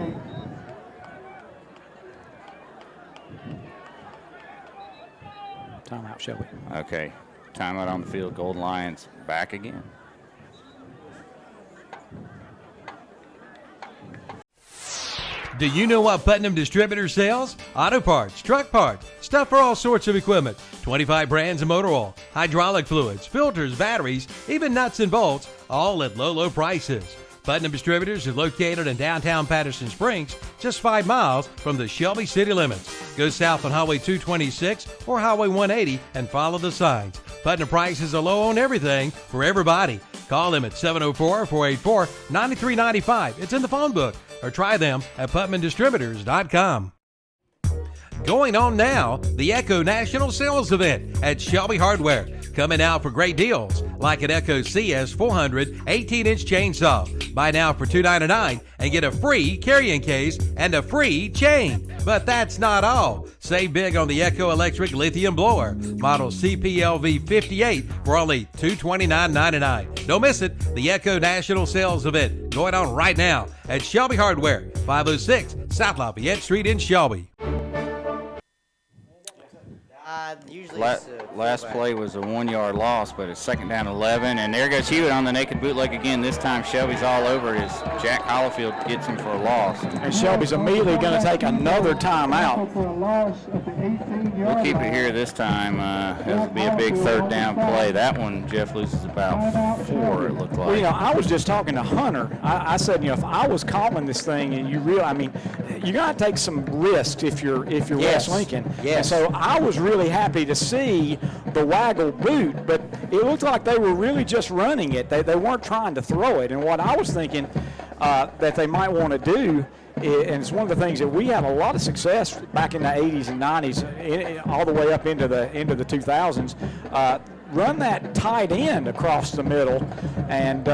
Speaker 6: Timeout, Shelby.
Speaker 5: Okay, timeout on the field. Golden Lions back again.
Speaker 1: Do you know what Putnam Distributor sells? Auto parts, truck parts, stuff for all sorts of equipment, 25 brands of motor oil, hydraulic fluids, filters, batteries, even nuts and bolts, all at low prices. Putnam Distributors is located in downtown Patterson Springs, just 5 miles from the Shelby city limits. Go south on Highway 226 or Highway 180 and follow the signs. Putnam prices are low on everything for everybody. Call them at 704-484-9395. It's in the phone book. Or try them at putnamdistributors.com. Going on now, the Echo National Sales Event at Shelby Hardware. Coming out for great deals, like an Echo CS 400 18-inch chainsaw. Buy now for $299 and get a free carrying case and a free chain. But that's not all. Save big on the Echo Electric Lithium Blower, model CPLV 58 for only $229.99. Don't miss it, the Echo National Sales Event going on right now at Shelby Hardware, 506 South Lafayette Street in Shelby.
Speaker 5: Last play was a 1-yard loss, but it's 2nd down 11, and there goes Hewitt on the naked bootleg again. This time Shelby's all over it as Jack Hollifield gets him for a loss.
Speaker 6: And Shelby's immediately going to take another timeout.
Speaker 5: We'll keep it here this time. It'll be a big 3rd down play. That one, Jeff loses about 4, it looked like.
Speaker 6: Well, I was just talking to Hunter. I said, if I was calling this thing and you got to take some risks if you're
Speaker 7: Yes.
Speaker 6: West Lincoln.
Speaker 7: Yes.
Speaker 6: And so I was really happy to see the waggle boot, but it looked like they were really just running it. They weren't trying to throw it. And what I was thinking, that they might want to do, and it's one of the things that we had a lot of success back in the 80s and 90s, all the way up into the 2000s. Run that tight end across the middle, and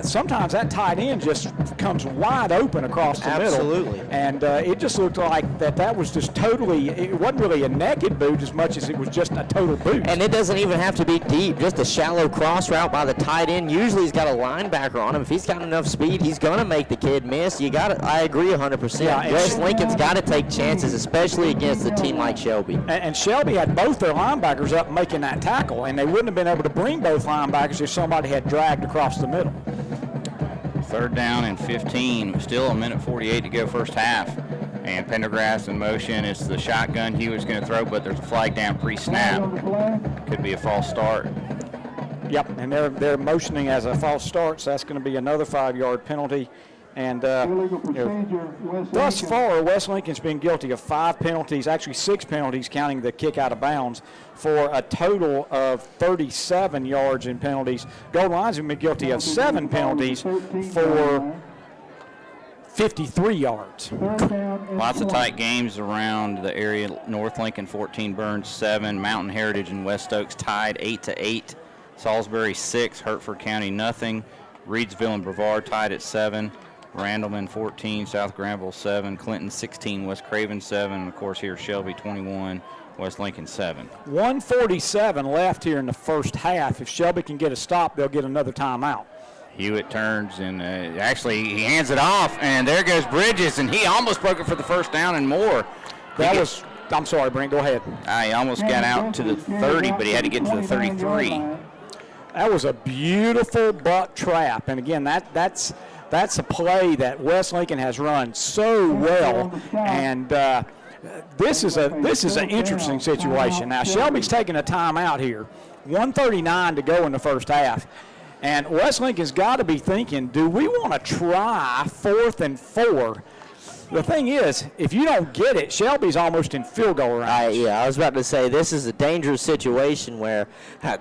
Speaker 6: sometimes that tight end just comes wide open across the middle.
Speaker 7: Absolutely.
Speaker 6: And it just looked like that was just totally, it wasn't really a naked boot as much as it was just a total boot.
Speaker 7: And it doesn't even have to be deep, just a shallow cross route by the tight end. Usually he's got a linebacker on him. If he's got enough speed, he's going to make the kid miss. I agree 100%.
Speaker 6: Yeah,
Speaker 7: West Lincoln's got to take chances, especially against a team like Shelby.
Speaker 6: And Shelby had both their linebackers up making that tackle, and they wouldn't have been able to bring both linebackers if somebody had dragged across the middle.
Speaker 5: 3rd down and 15, still 1:48 to go first half. And Pendergrass in motion. It's the shotgun Hewitt's going to throw, but there's a flag down pre-snap. Could be a false start.
Speaker 6: Yep, and they're motioning as a false start, so that's going to be another 5-yard penalty. And thus far, West Lincoln's been guilty of 5 penalties, actually 6 penalties, counting the kick out of bounds, for a total of 37 yards in penalties. Golden Lions have been guilty of 7 penalties for 53 yards.
Speaker 5: Lots of tight games around the area. North Lincoln 14, Burns 7, Mountain Heritage and West Oaks tied 8-8. Salisbury 6, Hertford County nothing. Reedsville and Brevard tied at 7. Randleman 14, South Granville 7, Clinton 16, West Craven 7, and of course here Shelby 21, West Lincoln 7.
Speaker 6: 1:47 left here in the first half. If Shelby can get a stop, they'll get another timeout.
Speaker 5: Hewitt turns and actually he hands it off, and there goes Bridges, and he almost broke it for the first down and more.
Speaker 6: I'm sorry, Brent, go ahead.
Speaker 5: He almost got out to the 30, but he had to get to the 33.
Speaker 6: That was a beautiful buck trap, and again, that's a play that West Lincoln has run so well, and this is an interesting situation. Now Shelby's taking a timeout here, 1:39 to go in the first half, and West Lincoln's got to be thinking, do we want to try 4th and 4? The thing is, if you don't get it, Shelby's almost in field goal range.
Speaker 7: I was about to say, this is a dangerous situation where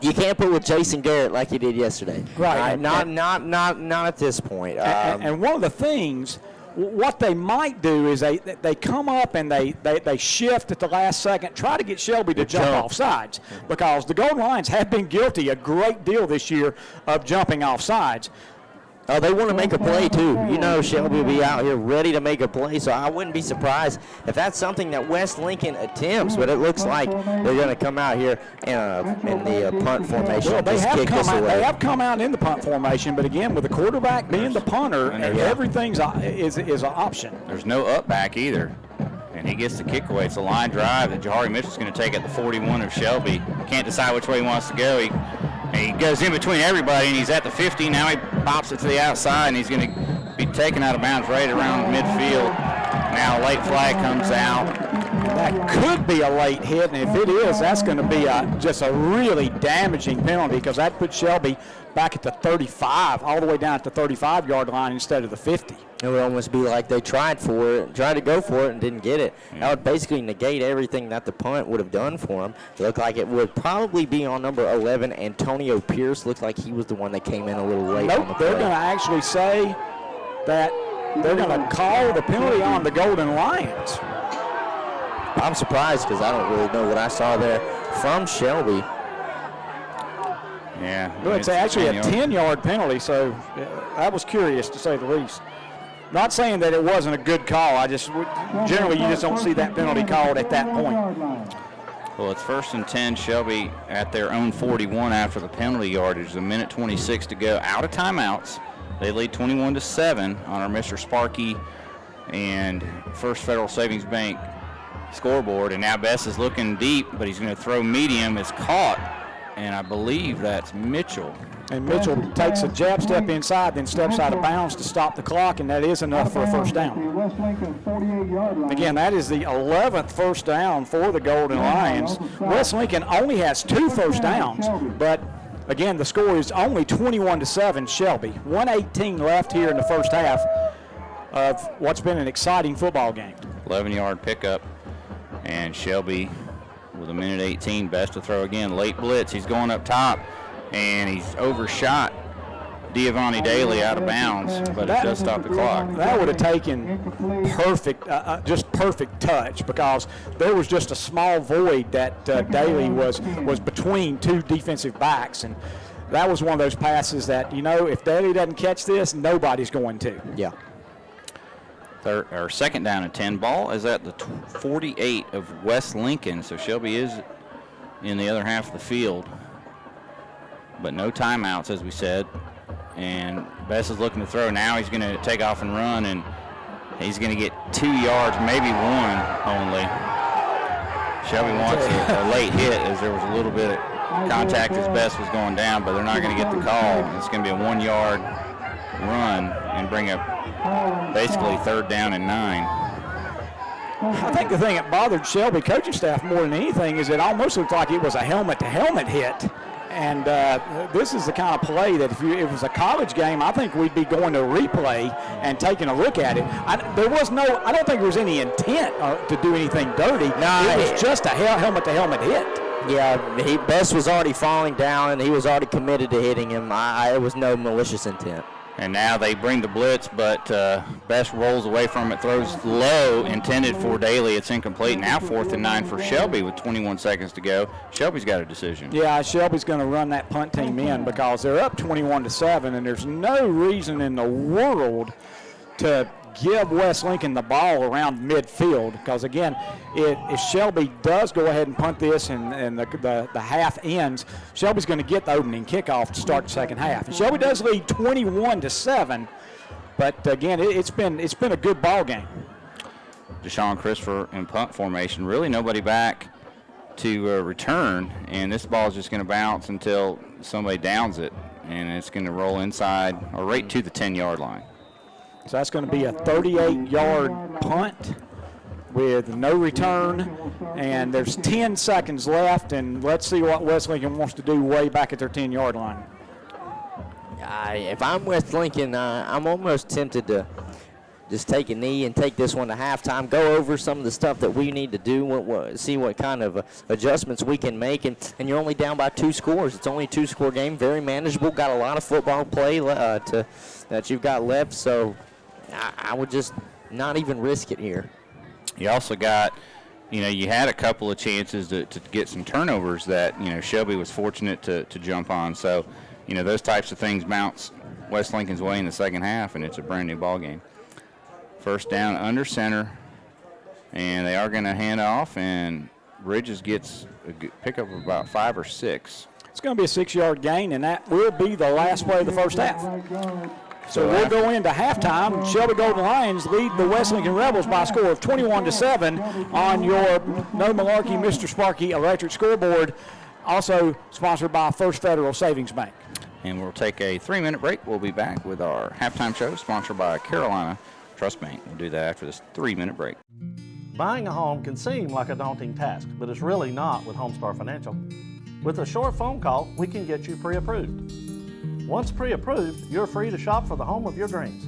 Speaker 7: you can't put with Jason Garrett like you did yesterday.
Speaker 6: Right.
Speaker 7: Not at this point.
Speaker 6: And one of the things, what they might do is they come up and they shift at the last second, try to get Shelby to jump off sides, because the Golden Lions have been guilty a great deal this year of jumping off sides.
Speaker 7: Oh, they want to make a play, too. You know Shelby will be out here ready to make a play, so I wouldn't be surprised if that's something that West Lincoln attempts, but it looks like they're going to come out here in the punt formation.
Speaker 6: Well, they have come out in the punt formation, but again, with the quarterback being the punter, everything's is an option.
Speaker 5: There's no up back either. And he gets the kick away. It's a line drive that Jahari Mitchell's going to take at the 41 of Shelby. Can't decide which way he wants to go. He goes in between everybody, and he's at the 50. Now he pops it to the outside, and he's going to be taken out of bounds right around midfield. Now a late flag comes out.
Speaker 6: That could be a late hit, and if it is, that's going to be just a really damaging penalty, because that puts Shelby back at the 35, all the way down at the 35-yard line instead of the 50.
Speaker 7: It would almost be like they tried to go for it and didn't get it. That would basically negate everything that the punt would have done for him. It looked like it would probably be on number 11, Antonio Pierce. Looked like he was the one that came in a little late.
Speaker 6: Nope, they're going to actually say that they're going to call the penalty on the Golden Lions.
Speaker 7: I'm surprised, because I don't really know what I saw there from Shelby.
Speaker 5: Yeah.
Speaker 6: Well, it's actually a 10-yard penalty, so that was curious, to say the least. Not saying that it wasn't a good call. Generally you just don't see that penalty called at that point.
Speaker 5: Well, it's 1st and 10. Shelby at their own 41 after the penalty yardage. 1:26 to go. Out of timeouts. They lead 21-7 on our Mr. Sparky and First Federal Savings Bank scoreboard. And now Bess is looking deep, but he's going to throw medium. It's caught, and I believe that's Mitchell.
Speaker 6: And Mitchell takes a jab step inside, then steps out of bounds to stop the clock, and that is enough for a first down. Again, that is the 11th first down for the Golden Lions. West Lincoln only has 2 first downs, but again, the score is only 21-7 Shelby. 1:18 left here in the first half of what's been an exciting football game.
Speaker 5: 11-yard pickup, and Shelby with 1:18, best to throw again. Late blitz, he's going up top, and he's overshot Giovanni Daly out of bounds, but it does stop the clock.
Speaker 6: That would have taken perfect, just perfect touch, because there was just a small void that Daly was between two defensive backs, and that was one of those passes that, you know, if Daly doesn't catch this, nobody's going to.
Speaker 7: Yeah.
Speaker 5: Our second down and 10. Ball is at the 48 of West Lincoln, so Shelby is in the other half of the field, but no timeouts, as we said. And Bess is looking to throw. Now he's going to take off and run, and he's going to get 2 yards, maybe one only. Shelby wants a late hit, as there was a little bit of contact as Bess was going down, but they're not going to get the call. It's going to be a 1 yard run and bring up basically 3rd down and 9.
Speaker 6: I think the thing that bothered Shelby coaching staff more than anything is it almost looked like it was a helmet-to-helmet hit. And this is the kind of play that if it was a college game, I think we'd be going to replay and taking a look at it. I don't think there was any intent to do anything dirty. No, it was just a helmet-to-helmet hit.
Speaker 7: Yeah, Bess was already falling down, and he was already committed to hitting him. It was no malicious intent.
Speaker 5: And now they bring the blitz, but Bess rolls away from it, throws low, intended for Daly. It's incomplete. Now 4th and 9 for Shelby with 21 seconds to go. Shelby's got a decision.
Speaker 6: Yeah, Shelby's going to run that punt team in because they're up 21-7, and there's no reason in the world to give West Lincoln the ball around midfield, because again, if Shelby does go ahead and punt this and the half ends, Shelby's going to get the opening kickoff to start the second half. And Shelby does lead 21-7, but again, it's been a good ball game.
Speaker 5: Deshaun Christopher in punt formation. Really nobody back to return, and this ball is just going to bounce until somebody downs it, and it's going to roll inside or right to the 10-yard line.
Speaker 6: So that's going to be a 38-yard punt with no return, and there's 10 seconds left, and let's see what West Lincoln wants to do way back at their 10-yard line.
Speaker 7: If I'm West Lincoln, I'm almost tempted to just take a knee and take this one to halftime, go over some of the stuff that we need to do, see what kind of adjustments we can make, and you're only down by 2 scores. It's only a 2-score game, very manageable, got a lot of football play that you've got left, so I would just not even risk it here.
Speaker 5: You also got, you had a couple of chances to get some turnovers that, Shelby was fortunate to jump on. So, those types of things bounce West Lincoln's way in the second half, and it's a brand new ball game. First down under center, and they are going to hand off, and Bridges gets a pickup of about 5 or 6.
Speaker 6: It's going to be a 6-yard gain, and that will be the last play of the first half. So we'll go into halftime. Shelby Golden Lions lead the West Lincoln Rebels by a score of 21-7 on your No Malarkey Mr. Sparky electric scoreboard, also sponsored by First Federal Savings Bank.
Speaker 5: And we'll take a 3-minute break. We'll be back with our halftime show sponsored by Carolina Trust Bank. We'll do that after this 3-minute break.
Speaker 11: Buying a home can seem like a daunting task, but it's really not with Homestar Financial. With a short phone call, we can get you pre-approved. Once pre-approved, you're free to shop for the home of your dreams.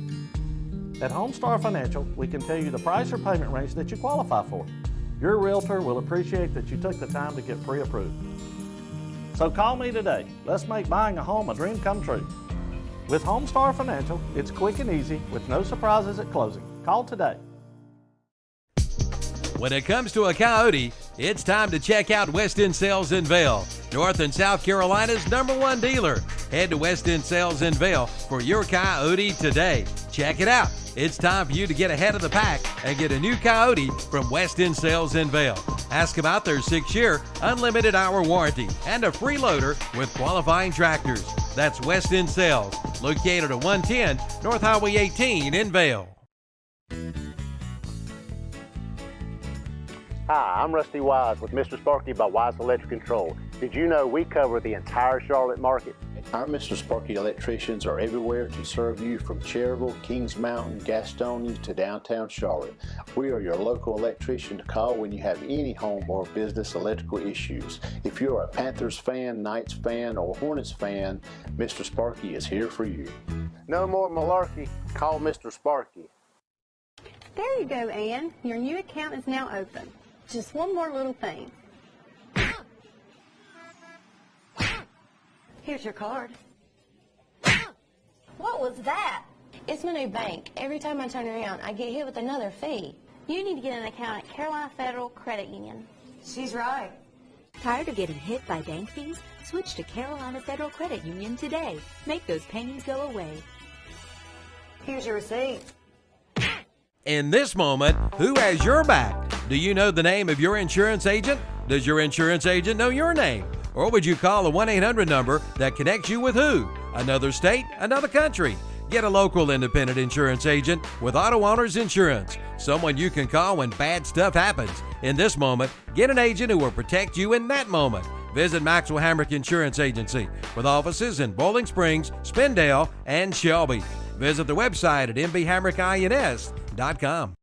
Speaker 11: At Homestar Financial, we can tell you the price or payment range that you qualify for. Your realtor will appreciate that you took the time to get pre-approved. So call me today. Let's make buying a home a dream come true. With Homestar Financial, it's quick and easy with no surprises at closing. Call today.
Speaker 1: When it comes to a Coyote, it's time to check out West End Sales in Vail, North and South Carolina's #1 dealer. Head to West End Sales in Vail for your Coyote today. Check it out. It's time for you to get ahead of the pack and get a new Coyote from West End Sales in Vail. Ask about their 6-year unlimited hour warranty and a free loader with qualifying tractors. That's West End Sales, located at 110 North Highway 18 in Vail.
Speaker 12: Hi, I'm Rusty Wise with Mr. Sparky by Wise Electric Control. Did you know we cover the entire Charlotte market?
Speaker 13: Our Mr. Sparky electricians are everywhere to serve you from Cherryville, Kings Mountain, Gastonia to downtown Charlotte. We are your local electrician to call when you have any home or business electrical issues. If you're a Panthers fan, Knights fan, or Hornets fan, Mr. Sparky is here for you.
Speaker 12: No more malarkey. Call Mr. Sparky.
Speaker 17: There you go, Ann. Your new account is now open. Just one more little thing.
Speaker 15: Here's your card.
Speaker 14: What was that? It's my new bank. Every time I turn around, I get hit with another fee. You need to get an account at Carolina Federal Credit Union.
Speaker 15: She's right. Tired of getting hit by bank fees? Switch to Carolina Federal Credit Union today. Make those pains go away.
Speaker 17: Here's your receipt.
Speaker 1: In this moment, who has your back? Do you know the name of your insurance agent? Does your insurance agent know your name? Or would you call a 1-800 number that connects you with who? Another state? Another country? Get a local independent insurance agent with Auto Owners Insurance. Someone you can call when bad stuff happens. In this moment, get an agent who will protect you in that moment. Visit Maxwell Hamrick Insurance Agency with offices in Bowling Springs, Spindale, and Shelby. Visit the website at mbhamrickins.com.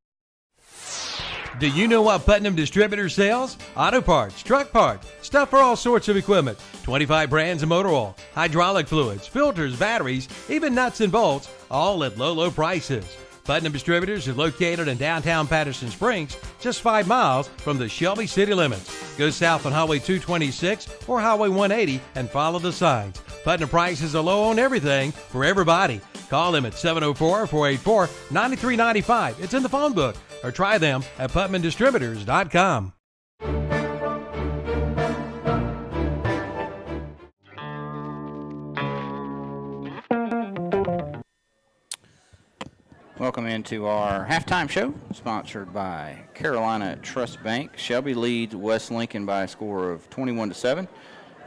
Speaker 1: Do you know what Putnam Distributor sells? Auto parts, truck parts, stuff for all sorts of equipment, 25 brands of motor oil, hydraulic fluids, filters, batteries, even nuts and bolts, all at low, low prices. Putnam Distributors is located in downtown Patterson Springs, just 5 miles from the Shelby city limits. Go south on Highway 226 or Highway 180 and follow the signs. Putnam prices are low on everything for everybody. Call them at 704-484-9395. It's in the phone book. Or try them at PutnamDistributors.com.
Speaker 5: Welcome into our halftime show, sponsored by Carolina Trust Bank. Shelby leads West Lincoln by a score of 21-7,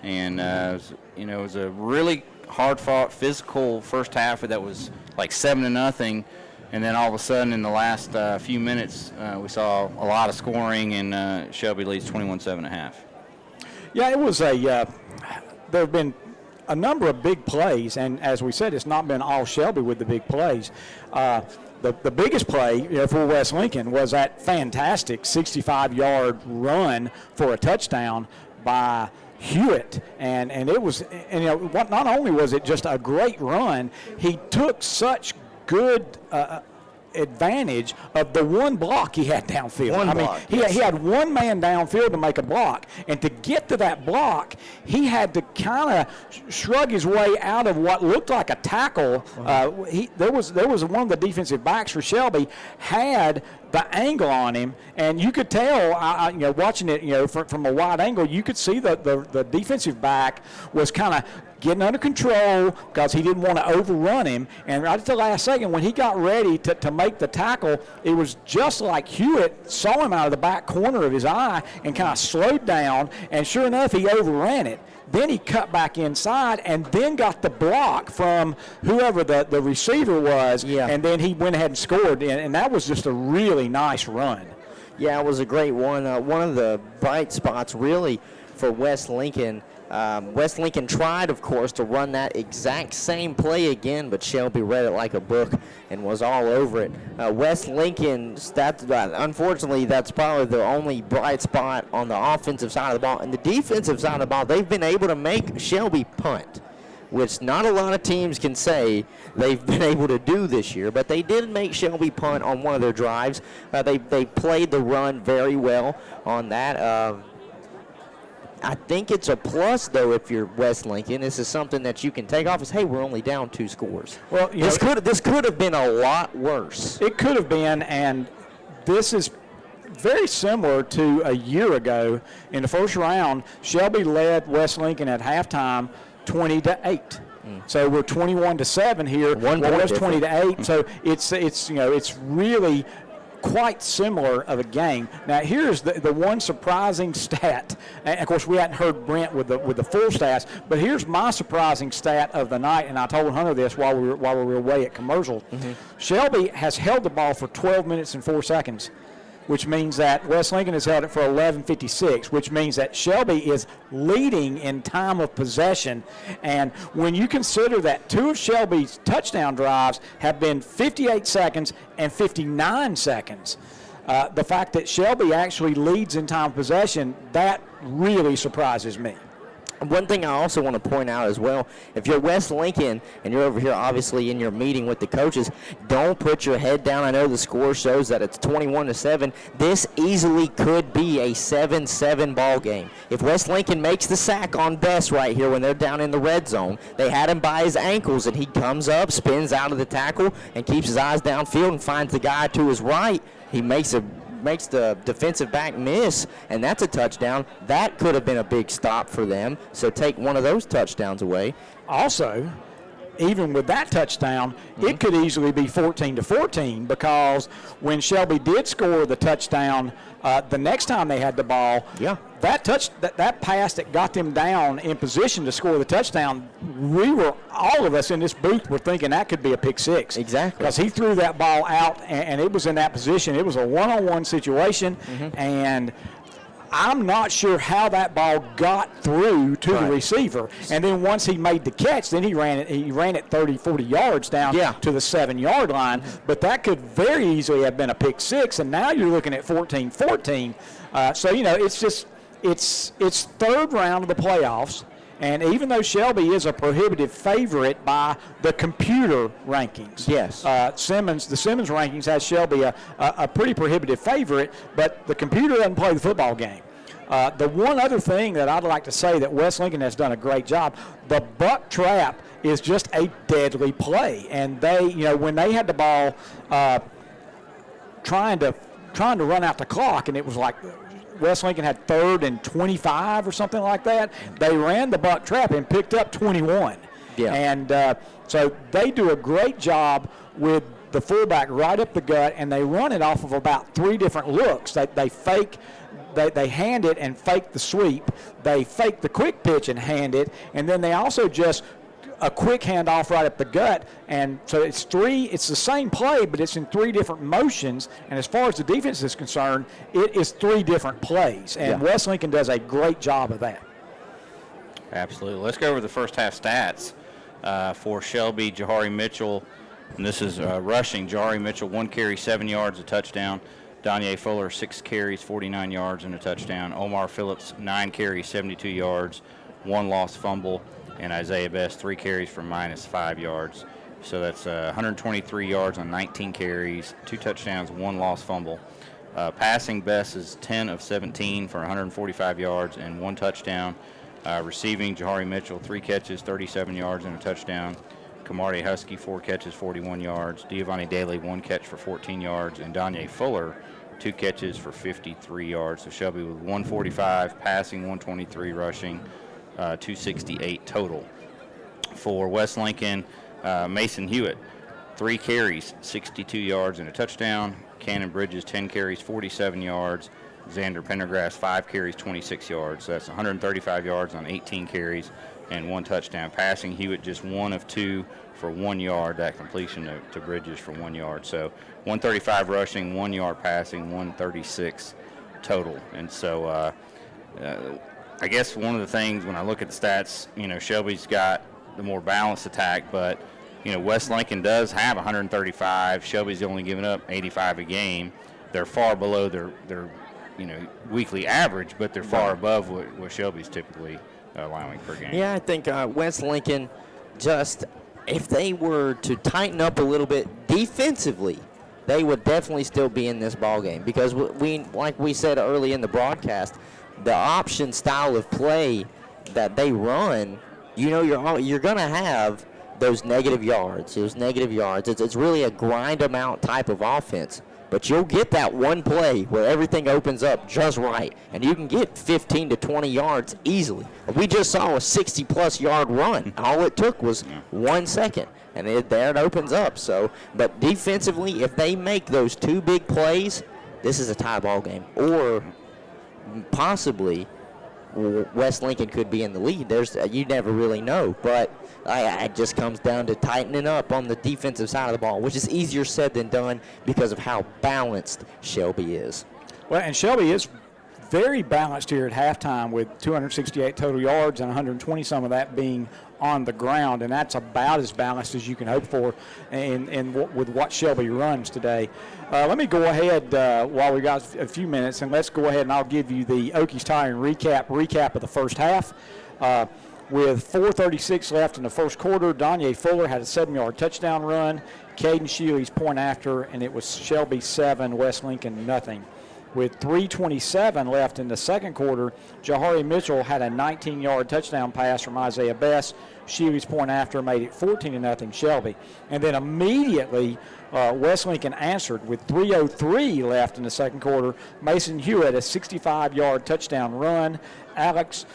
Speaker 5: and it was a really hard-fought, physical first half that was like 7-0. And then all of a sudden, in the last few minutes, we saw a lot of scoring, and Shelby leads 21-7.5.
Speaker 6: Yeah, it was there have been a number of big plays, and as we said, it's not been all Shelby with the big plays. The biggest play for West Lincoln was that fantastic 65-yard run for a touchdown by Hewitt, and it was, not only was it just a great run, he took such good advantage of the one block he had downfield. He had one man downfield to make a block, and to get to that block, he had to kind of shrug his way out of what looked like a tackle. There was one of the defensive backs for Shelby had the angle on him, and you could tell, watching it, from a wide angle, you could see the defensive back was kind of getting under control because he didn't want to overrun him. And right at the last second, when he got ready to make the tackle, it was just like Hewitt saw him out of the back corner of his eye and kind of slowed down, and sure enough, he overran it. Then he cut back inside and then got the block from whoever the receiver was, and then he went ahead and scored, and that was just a really nice run.
Speaker 7: Yeah, it was a great one. One of the bright spots really for West Lincoln. West Lincoln tried, of course, to run that exact same play again, but Shelby read it like a book and was all over it. West Lincoln, unfortunately, that's probably the only bright spot on the offensive side of the ball. And the defensive side of the ball, they've been able to make Shelby punt, which not a lot of teams can say they've been able to do this year, but they did make Shelby punt on one of their drives. They played the run very well on that. I think it's a plus, though, if you're West Lincoln. This is something that you can take off as, hey, we're only down 2 scores. Well, this could have been a lot worse.
Speaker 6: It could have been, and this is very similar to a year ago. In the first round, Shelby led West Lincoln at halftime 20-8. So we're 21-7 here. One was 20-8. So it's really quite similar of a game. Now here's the one surprising stat, and of course we hadn't heard Brent with the full stats, but here's my surprising stat of the night, and I told Hunter this while we were away at commercials. Shelby has held the ball for 12 minutes and 4 seconds, which means that West Lincoln has held it for 11:56, which means that Shelby is leading in time of possession. And when you consider that 2 of Shelby's touchdown drives have been 58 seconds and 59 seconds, the fact that Shelby actually leads in time of possession, that really surprises me.
Speaker 7: One thing I also want to point out as well, if you're West Lincoln and you're over here obviously in your meeting with the coaches, don't put your head down. I know the score shows that it's 21-7. This easily could be a 7-7 ball game. If West Lincoln makes the sack on Bess right here when they're down in the red zone, they had him by his ankles and he comes up, spins out of the tackle, and keeps his eyes downfield and finds the guy to his right. He makes the defensive back miss, and that's a touchdown. That could have been a big stop for them, so take one of those touchdowns away.
Speaker 6: Also, even with that touchdown, it could easily be 14-14 because when Shelby did score the touchdown the next time they had the ball, that pass that got them down in position to score the touchdown, all of us in this booth were thinking that could be a pick six.
Speaker 7: Exactly.
Speaker 6: Because he threw that ball out, and it was in that position. It was a one-on-one situation, and I'm not sure how that ball got through to the receiver. And then once he made the catch, then he ran it 30, 40 yards down to the 7-yard line. But that could very easily have been a pick six, and now you're looking at 14-14. So, it's third round of the playoffs. And even though Shelby is a prohibitive favorite by the computer rankings, the Simmons rankings has Shelby a pretty prohibitive favorite, but the computer doesn't play the football game. The one other thing that I'd like to say that West Lincoln has done a great job, the buck trap is just a deadly play. And they, when they had the ball trying to run out the clock, and it was like West Lincoln had 3rd and 25 or something like that, they ran the buck trap and picked up 21. And so they do a great job with the fullback right up the gut, and they run it off of about 3 different looks. They hand it and fake the sweep. They fake the quick pitch and hand it, and then they also just a quick handoff right up the gut. And so it's the same play, but it's in 3 different motions. And as far as the defense is concerned, it is 3 different plays. And West Lincoln does a great job of that.
Speaker 5: Absolutely. Let's go over the first half stats for Shelby. Jahari Mitchell, and this is rushing. Jahari Mitchell, 1 carry, 7 yards, a touchdown. Danye Fuller, 6 carries, 49 yards, and a touchdown. Omar Phillips, 9 carries, 72 yards, 1 lost fumble. And Isaiah Best, 3 carries for -5 yards. So that's 123 yards on 19 carries, 2 touchdowns, 1 lost fumble. Passing, Best is 10 of 17 for 145 yards and 1 touchdown. Receiving, Jahari Mitchell, 3 catches, 37 yards and a touchdown. Kamari Husky, 4 catches, 41 yards. Giovanni Daly, 1 catch for 14 yards. And Danye Fuller, 2 catches for 53 yards. So Shelby with 145 passing, 123 rushing, 268 total. For West Lincoln, Mason Hewitt, 3 carries, 62 yards and a touchdown. Cannon Bridges, 10 carries, 47 yards. Xander Pendergrass, 5 carries, 26 yards. So that's 135 yards on 18 carries and 1 touchdown. Passing, Hewitt just 1 of 2 for 1 yard. That completion to Bridges for 1 yard. So 135 rushing, 1 yard passing, 136 total. And so I guess one of the things when I look at the stats, Shelby's got the more balanced attack, but West Lincoln does have 135. Shelby's only giving up 85 a game. They're far below their weekly average, but they're far above what Shelby's typically allowing per game.
Speaker 7: Yeah, I think West Lincoln, just if they were to tighten up a little bit defensively, they would definitely still be in this ball game, because like we said early in the broadcast, the option style of play that they run, you're going to have those negative yards. It's really a grind them out type of offense. But you'll get that one play where everything opens up just right, and you can get 15 to 20 yards easily. We just saw a 60-plus yard run. All it took was 1 second, and there it opens up. So, but defensively, if they make those 2 big plays, this is a tie ball game. Or possibly West Lincoln could be in the lead. You never really know, but it just comes down to tightening up on the defensive side of the ball, which is easier said than done because of how balanced Shelby is.
Speaker 6: Well, and Shelby is very balanced here at halftime with 268 total yards and 120 some of that being on the ground, and that's about as balanced as you can hope for with what Shelby runs today. Let me go ahead while we got a few minutes, and let's go ahead and I'll give you the Okies Tire recap of the first half. With 4:36 left in the first quarter, Donye Fuller had a 7-yard touchdown run. Caden Shealy's point after, and it was Shelby 7, West Lincoln nothing. With 3:27 left in the second quarter, Jahari Mitchell had a 19-yard touchdown pass from Isaiah Best. Shealy's point after made it 14-0 Shelby. And then immediately, West Lincoln answered with 3:03 left in the second quarter. Mason Hewitt, a 65-yard touchdown run. Alex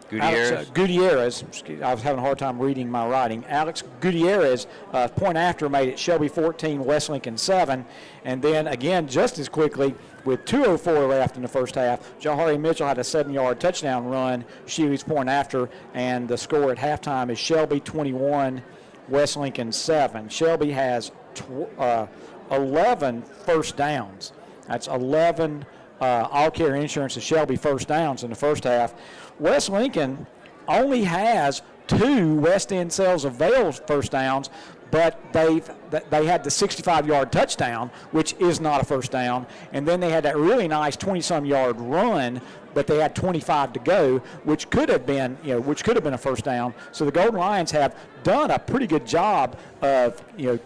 Speaker 6: Gutierrez, I was having a hard time reading my writing. Alex Gutierrez, point after, made it Shelby 14, West Lincoln 7. And then again, just as quickly, with 2:04 left in the first half, Jahari Mitchell had a 7-yard touchdown run. Shealy's point after, and the score at halftime is Shelby 21, West Lincoln 7. Shelby has 11 first downs. That's 11 All Care Insurance and Shelby first downs in the first half. West Lincoln only has 2 West End Sales of Vale first downs, but they had the 65-yard touchdown, which is not a first down, and then they had that really nice 20-some-yard run, but they had 25 to go, which could have been a first down. So the Golden Lions have done a pretty good job of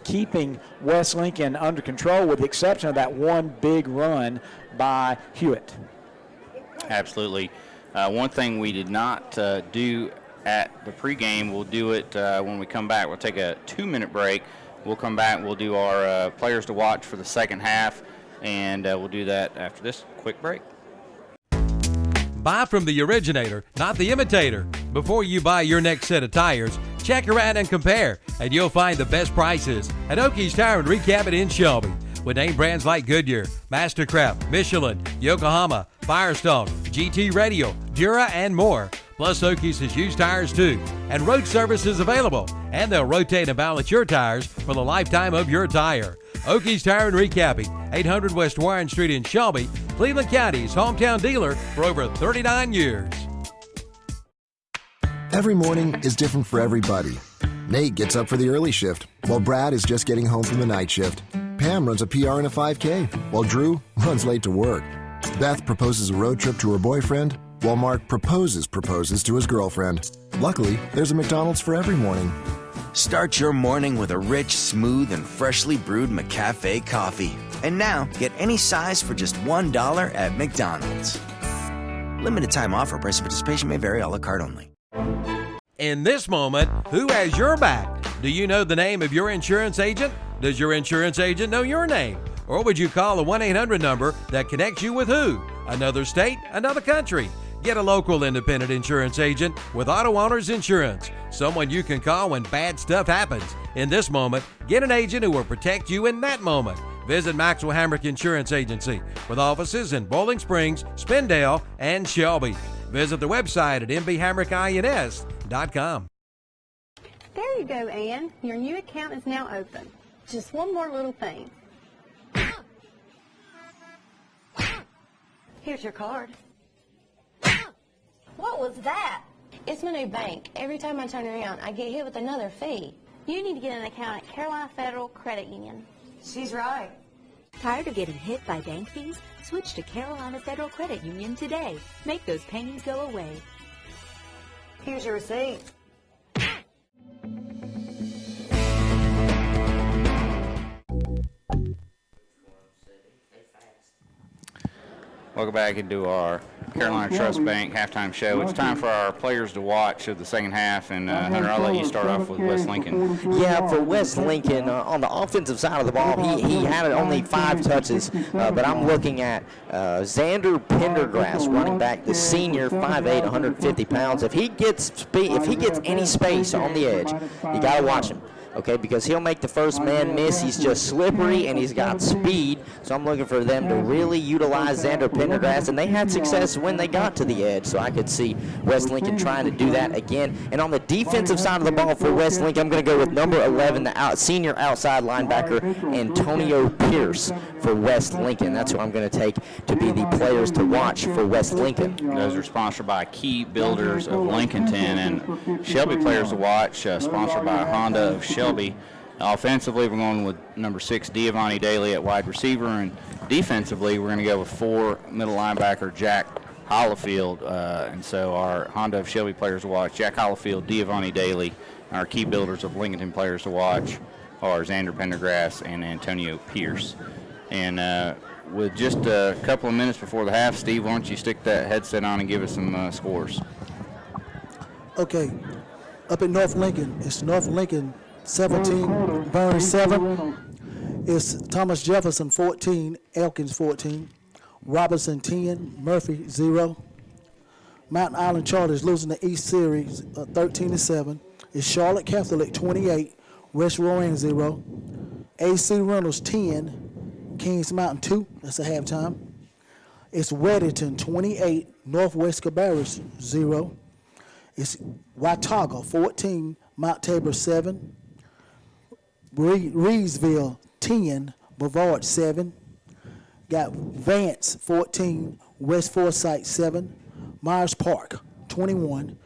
Speaker 6: keeping West Lincoln under control, with the exception of that one big run by Hewitt.
Speaker 5: Absolutely. One thing we did not do at the pregame, we'll do it when we come back. We'll take a 2-minute break. We'll come back. We'll do our players to watch for the second half, and we'll do that after this quick break.
Speaker 1: Buy from the originator, not the imitator. Before you buy your next set of tires, check around and compare, and you'll find the best prices at Okies Tire and Recap in Shelby. With name brands like Goodyear, Mastercraft, Michelin, Yokohama, Firestone, GT Radio, Dura, and more. Plus, Okies has used tires too, and road service is available, and they'll rotate and balance your tires for the lifetime of your tire. Okies Tire and Recapping, 800 West Warren Street in Shelby, Cleveland County's hometown dealer for over 39 years.
Speaker 3: Every morning is different for everybody. Nate gets up for the early shift, while Brad is just getting home from the night shift. Pam runs a PR and a 5K, while Drew runs late to work. Beth proposes a road trip to her boyfriend, while Mark proposes to his girlfriend. Luckily, there's a McDonald's for every morning.
Speaker 4: Start your morning with a rich, smooth, and freshly brewed McCafe coffee. And now, get any size for just $1 at McDonald's. Limited time offer. Price of participation may vary. A la carte only.
Speaker 1: In this moment, who has your back? Do you know the name of your insurance agent? Does your insurance agent know your name? Or would you call a 1-800 number that connects you with who? Another state? Another country? Get a local independent insurance agent with Auto Owners Insurance. Someone you can call when bad stuff happens. In this moment, get an agent who will protect you in that moment. Visit Maxwell Hamrick Insurance Agency with offices in Bowling Springs, Spindale, and Shelby. Visit the website at mbhamrickins.com.
Speaker 17: There you go, Ann. Your new account is now open. Just one more little thing.
Speaker 14: Here's your card. What was that? It's my new bank. Every time I turn around, I get hit with another fee. You need to get an account at Carolina Federal Credit Union.
Speaker 15: She's right. Tired of getting hit by bank fees? Switch to Carolina Federal Credit Union today. Make those pains go away.
Speaker 14: Here's your receipt.
Speaker 5: Welcome back into our Carolina Trust Bank halftime show. It's time for our players to watch of the second half, and Hunter, I'll let you start off with West Lincoln.
Speaker 7: Yeah, for West Lincoln, on the offensive side of the ball, he had only 5 touches, but I'm looking at Xander Pendergrass, running back, the senior, 5'8", 150 pounds. If he gets any space on the edge, you got to watch him. Okay, because he'll make the first man miss. He's just slippery, and he's got speed. So I'm looking for them to really utilize Xander Pendergrass, and they had success when they got to the edge. So I could see West Lincoln trying to do that again. And on the defensive side of the ball for West Lincoln, I'm going to go with number 11, the senior outside linebacker, Antonio Pierce for West Lincoln. That's who I'm going to take to be the players to watch for West Lincoln.
Speaker 5: Those are sponsored by Key Builders of Lincolnton, and Shelby players to watch, sponsored by Honda of Shelby. Offensively, we're going with number 6, Giovanni Daly at wide receiver, and defensively, we're going to go with 4 middle linebacker Jack Hollifield, and so our Honda of Shelby players to watch, Jack Hollifield, Giovanni Daly. Our key builders of Lincoln players to watch are Xander Pendergrass and Antonio Pierce. And with just a couple of minutes before the half, Steve, why don't you stick that headset on and give us some scores?
Speaker 20: Okay, up in North Lincoln, it's North Lincoln 17, Bernie 7. It's Thomas Jefferson 14, Elkins 14, Robinson 10, Murphy 0. Mountain Island Charters losing the East Series 13-7. It's Charlotte Catholic 28, West Rowan 0. AC Reynolds 10, Kings Mountain 2. That's a halftime. It's Weddington 28, Northwest Cabarrus 0. It's Watauga 14, Mount Tabor 7. Reedsville 10, Brevard 7. Got Vance 14, West Forsyth 7. Myers Park 21,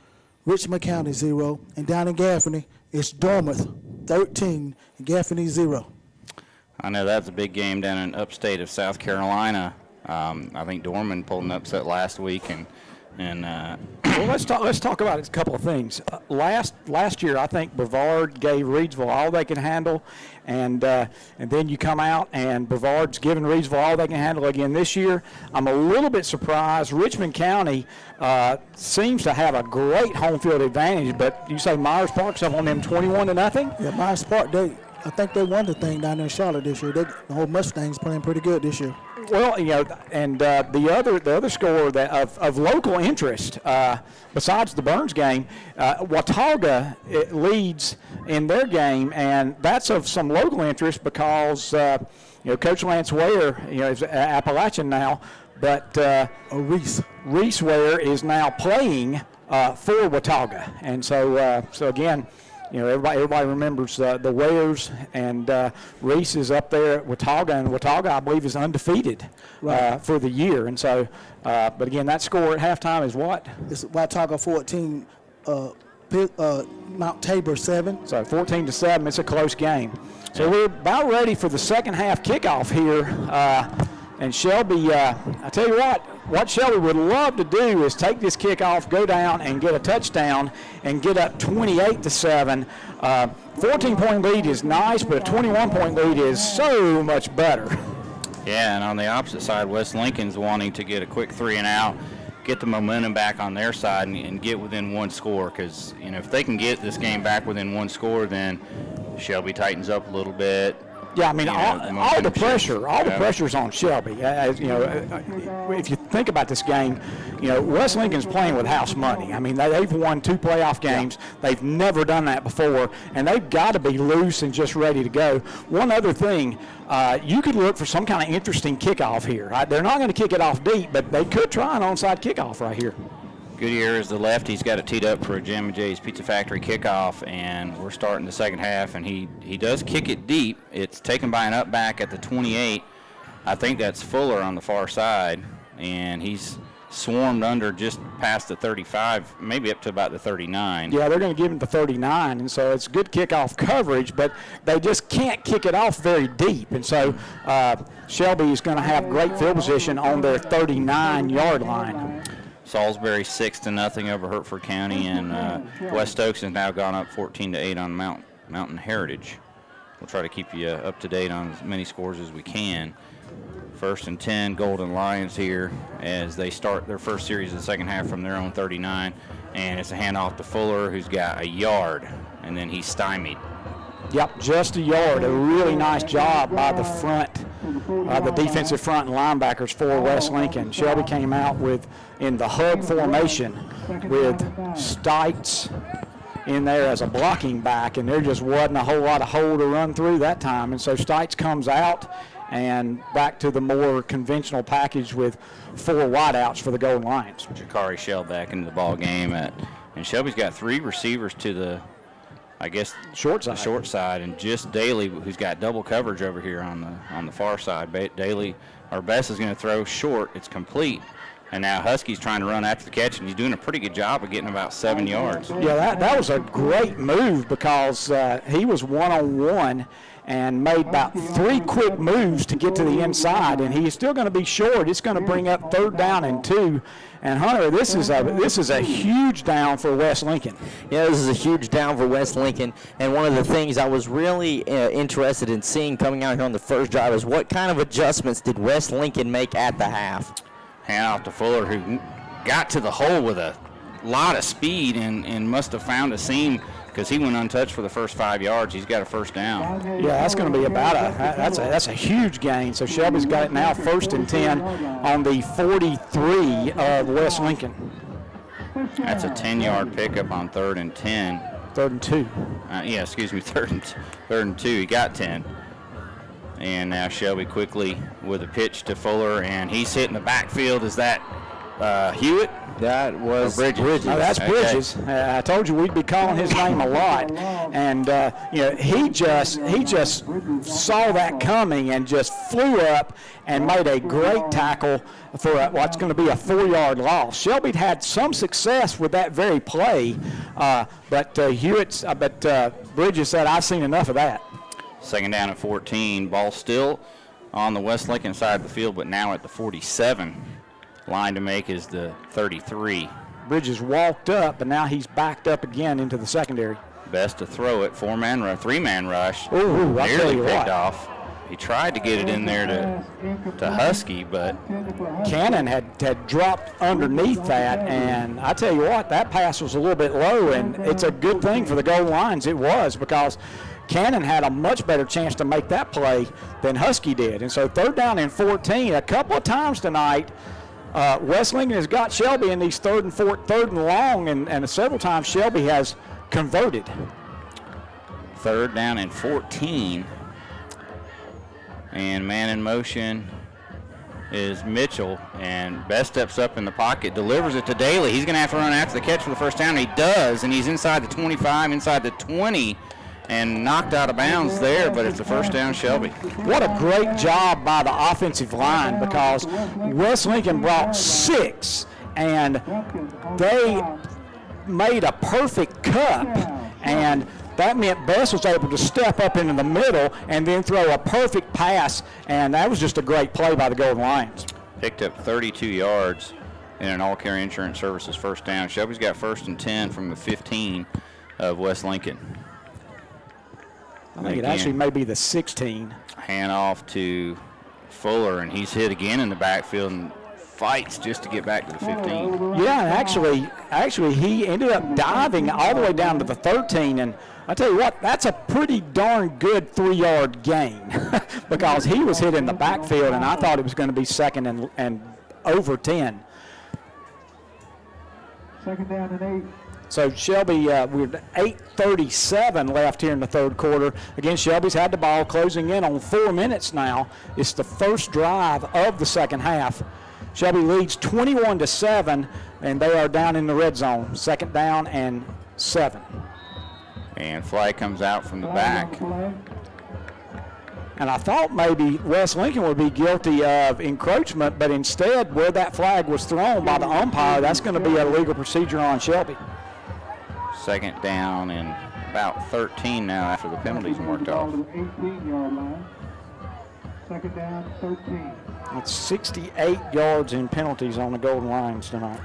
Speaker 20: Richmond County 0. And down in Gaffney, it's Dormont 13, Gaffney 0.
Speaker 5: I know that's a big game down in upstate of South Carolina. I think Dorman pulled an upset last week, and
Speaker 6: well, let's talk about a couple of things. Last year, I think Brevard gave Reedsville all they can handle, and then you come out and Brevard's giving Reedsville all they can handle again this year. I'm a little bit surprised. Richmond County seems to have a great home field advantage, but you say Myers Park's up on them 21-0.
Speaker 20: Yeah, Myers Park, I think they won the thing down there in Charlotte this year. The whole Mustangs playing pretty good this year.
Speaker 6: Well, and the other score of local interest, besides the Burns game, Watauga leads in their game, and that's of some local interest because Coach Lance Ware, is Appalachian now, but Reese Ware is now playing for Watauga, and so again. Everybody remembers the Wares, and Reese is up there at Watauga, and Watauga, I believe, is undefeated for the year. And so, but again, that score at halftime is what?
Speaker 20: It's Watauga 14, Mount Tabor 7.
Speaker 6: So 14-7. It's a close game. So we're about ready for the second half kickoff here. And Shelby, I tell you what Shelby would love to do is take this kickoff, go down and get a touchdown and get up 28-7. 14-point lead is nice, but a 21-point lead is so much better.
Speaker 5: Yeah, and on the opposite side, West Lincoln's wanting to get a quick 3 and out, get the momentum back on their side and get within one score, because if they can get this game back within one score, then Shelby tightens up a little bit.
Speaker 6: Yeah, I mean, all the pressure's on Shelby. If you think about this game, West Lincoln's playing with house money. I mean, they've won 2 playoff games. Yeah. They've never done that before, and they've got to be loose and just ready to go. One other thing, you could look for some kind of interesting kickoff here. They're not going to kick it off deep, but they could try an onside kickoff right here.
Speaker 5: Goodyear is the left. He's got it teed up for a Jim and Jay's Pizza Factory kickoff, and we're starting the second half, and he does kick it deep. It's taken by an up back at the 28. I think that's Fuller on the far side, and he's swarmed under just past the 35, maybe up to about the 39.
Speaker 6: Yeah, they're going to give him the 39, and so it's good kickoff coverage, but they just can't kick it off very deep, and so Shelby is going to have great field position on their 39-yard line.
Speaker 5: Salisbury 6-0 over Hertford County, and West Oaks has now gone up 14-8 on Mountain Heritage. We'll try to keep you up to date on as many scores as we can. 1st and 10, Golden Lions here as they start their first series of the second half from their own 39, and it's a handoff to Fuller, who's got a yard, and then he's stymied.
Speaker 6: Yep, just a yard. A really nice job by the front, the defensive front and linebackers for West Lincoln. Shelby came out in the hug formation with Stites in there as a blocking back, and there just wasn't a whole lot of hole to run through that time. And so Stites comes out and back to the more conventional package with 4 wideouts for the Golden Lions.
Speaker 5: Jakari Shell back into the ball game, and Shelby's got 3 receivers to the, I guess,
Speaker 6: short
Speaker 5: side, and just Daly, who's got double coverage over here on the far side. Daly, our best is going to throw short. It's complete And now Husky's trying to run after the catch, and he's doing a pretty good job of getting about 7 yards.
Speaker 6: Yeah, that was a great move because he was one-on-one and made about 3 quick moves to get to the inside, and he's still going to be short. It's going to bring up 3rd down and 2. And Hunter, this is a huge down for West Lincoln.
Speaker 7: Yeah, this is a huge down for West Lincoln. And one of the things I was really interested in seeing coming out here on the first drive is what kind of adjustments did West Lincoln make at the half?
Speaker 5: Hand off to Fuller, who got to the hole with a lot of speed and must have found a seam because he went untouched for the first 5 yards. He's got a 1st down.
Speaker 6: Yeah, that's going to be about that's a huge gain. So Shelby's got it now 1st and 10 on the 43 of West Lincoln.
Speaker 5: That's a 10-yard pickup on 3rd and 10.
Speaker 6: 3rd and 2.
Speaker 5: Yeah, excuse me, 3rd and 2. He got 10. And now Shelby quickly with a pitch to Fuller, and he's hitting the backfield. Is that Hewitt?
Speaker 7: That was
Speaker 5: Bridges.
Speaker 6: No, that's Bridges. I told you we'd be calling his name a lot, and he just saw that coming and just flew up and made a great tackle for what's going to be a 4-yard loss. Shelby'd had some success with that very play, but Bridges said, "I've seen enough of that."
Speaker 5: 2nd down and 14. Ball still on the West Lincoln side of the field, but now at the 47. Line to make is the 33.
Speaker 6: Bridges walked up, but now he's backed up again into the secondary.
Speaker 5: Best to throw it. 3-man rush.
Speaker 6: Ooh, I tell
Speaker 5: nearly
Speaker 6: you
Speaker 5: picked
Speaker 6: what.
Speaker 5: off. He tried to get it in there to Husky, but
Speaker 6: Cannon had dropped underneath that, and I tell you what, that pass was a little bit low, and it's a good thing for the goal lines. It was, because Cannon had a much better chance to make that play than Husky did. And so 3rd down and 14, a couple of times tonight, West Lincoln has got Shelby in these 3rd and long, and several times Shelby has converted.
Speaker 5: 3rd down and 14. And man in motion is Mitchell, and Best steps up in the pocket, delivers it to Daly. He's going to have to run after the catch for the 1st down. He does, and he's inside the 25, inside the 20, and knocked out of bounds there, but it's the 1st down Shelby.
Speaker 6: What a great job by the offensive line, because West Lincoln brought 6, and they made a perfect cup, and that meant Best was able to step up into the middle and then throw a perfect pass, and that was just a great play by the Golden Lions.
Speaker 5: Picked up 32 yards in an all-carry insurance services 1st down. Shelby's got 1st and 10 from the 15 of West Lincoln.
Speaker 6: I think it actually may be the 16.
Speaker 5: Hand off to Fuller, and he's hit again in the backfield and fights just to get back to the 15.
Speaker 6: Yeah, and actually he ended up diving all the way down to the 13, and I tell you what, that's a pretty darn good 3-yard gain because he was hit in the backfield, and I thought it was going to be 2nd and over 10.
Speaker 16: 2nd down and 8.
Speaker 6: So Shelby, we're 8:37 left here in the 3rd quarter. Again, Shelby's had the ball, closing in on 4 minutes now. It's the 1st drive of the 2nd half. Shelby leads 21-7, and they are down in the red zone. 2nd down and 7.
Speaker 5: And flag comes out from the back.
Speaker 6: And I thought maybe West Lincoln would be guilty of encroachment, but instead, where that flag was thrown by the umpire, that's going to be a legal procedure on Shelby.
Speaker 5: 2nd down and about 13 now after the penalties marked off.
Speaker 16: 18-yard line. 2nd down, 13.
Speaker 6: It's 68 yards in penalties on the Golden Lions tonight.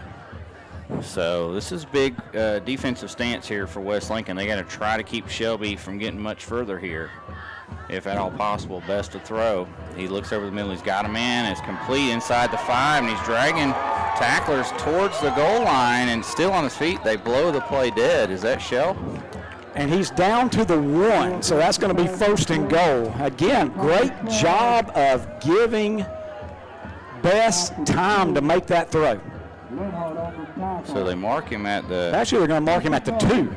Speaker 5: So this is big defensive stance here for West Lincoln. They got to try to keep Shelby from getting much further here, if at all possible. Best to throw. He looks over the middle. He's got a man. It's complete inside the 5, and he's dragging tacklers towards the goal line, and still on his feet. They blow the play dead. Is that Shell?
Speaker 6: And he's down to the 1, so that's going to be 1st and goal. Again, great job of giving Best time to make that throw.
Speaker 5: So they mark him at the...
Speaker 6: Actually, they're going to mark him at the 2.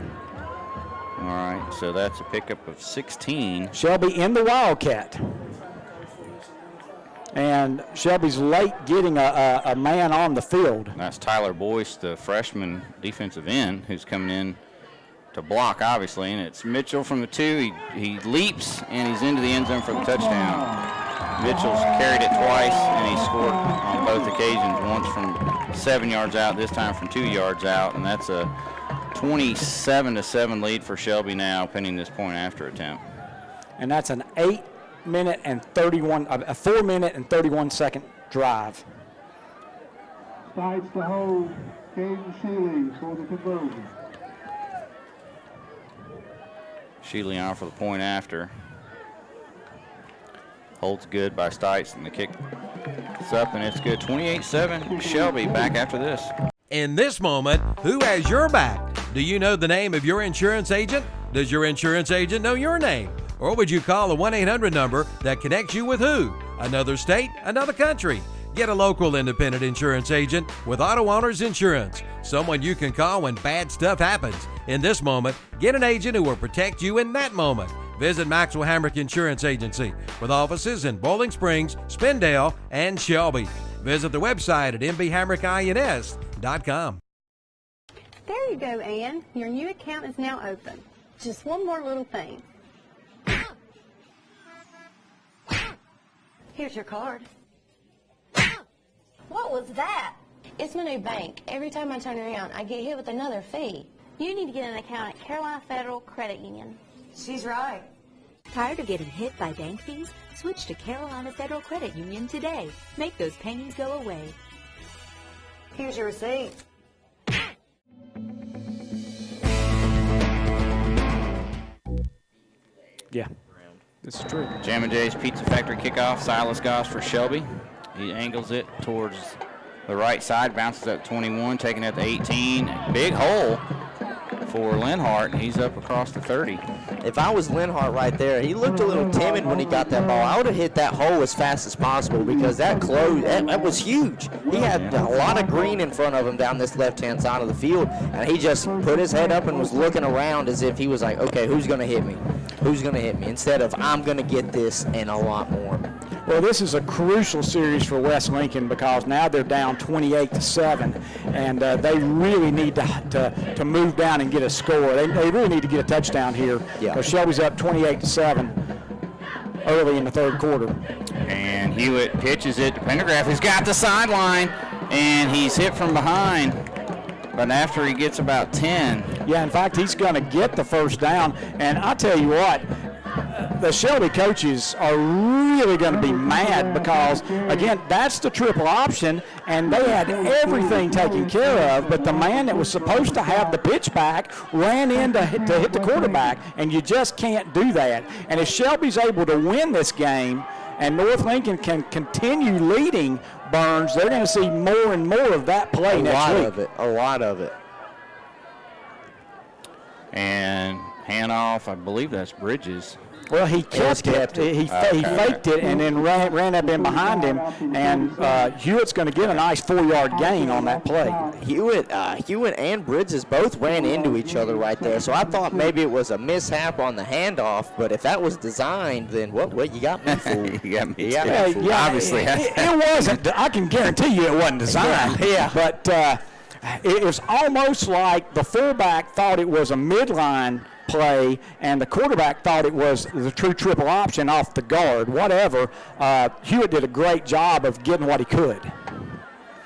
Speaker 5: All right, so that's a pickup of 16.
Speaker 6: Shelby in the Wildcat. And Shelby's late getting a man on the field.
Speaker 5: That's Tyler Boyce, the freshman defensive end, who's coming in to block, obviously. And it's Mitchell from the 2. He leaps, and he's into the end zone for the touchdown. Mitchell's carried it twice, and he scored on both occasions, once from 7 yards out, this time from 2 yards out, and that's a 27-7 lead for Shelby now, pending this point after attempt.
Speaker 6: And that's an 4-minute and 31 second drive.
Speaker 16: Sides to hold. Caden Sheely for the conversion.
Speaker 5: Sheely on for the point after. Holds good by Stites, and the kick is up, and it's good. 28-7, Shelby back after this.
Speaker 1: In this moment, who has your back? Do you know the name of your insurance agent? Does your insurance agent know your name? Or would you call the 1-800 number that connects you with who? Another state, another country. Get a local independent insurance agent with Auto Owners Insurance, someone you can call when bad stuff happens. In this moment, get an agent who will protect you in that moment. Visit Maxwell Hamrick Insurance Agency with offices in Bowling Springs, Spindale, and Shelby. Visit the website at mbhamrickins.com.
Speaker 17: There you go, Ann. Your new account is now open. Just one more little thing.
Speaker 14: Here's your card. What was that? It's my new bank. Every time I turn around, I get hit with another fee. You need to get an account at Carolina Federal Credit Union.
Speaker 15: She's right. Tired of getting hit by bank fees? Switch to Carolina Federal Credit Union today. Make those pains go away.
Speaker 14: Here's your receipt.
Speaker 6: Yeah, this is true.
Speaker 5: Jammin' Jay's Pizza Factory kickoff. Silas Goss for Shelby. He angles it towards the right side, bounces up 21, taking it to 18. Big hole for Linhart. He's up across the 30.
Speaker 7: If I was Linhart right there, he looked a little timid when he got that ball. I would have hit that hole as fast as possible because that was huge. He had a lot of green in front of him down this left-hand side of the field, and he just put his head up and was looking around as if he was like, okay, who's going to hit me? Who's going to hit me? Instead of, I'm going to get this and a lot more.
Speaker 6: Well, this is a crucial series for West Lincoln because now they're down 28-7, and they really need to move down and get a score. They really need to get a touchdown here because Shelby's up 28-7 early in the third quarter.
Speaker 5: And Hewitt pitches it to Pendergraft. He's got the sideline, and he's hit from behind. But after he gets about 10.
Speaker 6: Yeah, in fact, he's going to get the first down. And I tell you what, the Shelby coaches are really going to be mad because, again, that's the triple option, and they had everything taken care of, but the man that was supposed to have the pitch back ran in to hit the quarterback, and you just can't do that. And if Shelby's able to win this game and North Lincoln can continue leading Burns, they're going to see more and more of that play next week.
Speaker 7: A lot of it.
Speaker 5: And handoff, I believe that's Bridges.
Speaker 6: Well, he kept it. He faked it and then ran up in behind him, and Hewitt's going to get a nice 4-yard gain on that play.
Speaker 7: Hewitt and Bridges both ran into each other right there, so I thought maybe it was a mishap on the handoff, but if that was designed, then what you got me fooled.
Speaker 5: You got me
Speaker 7: fooled.
Speaker 6: Yeah,
Speaker 5: obviously.
Speaker 6: It wasn't. I can guarantee you it wasn't designed.
Speaker 7: Yeah.
Speaker 6: But it was almost like the fullback thought it was a midline play, and the quarterback thought it was the true triple option off the guard. Whatever, Hewitt did a great job of getting what he could.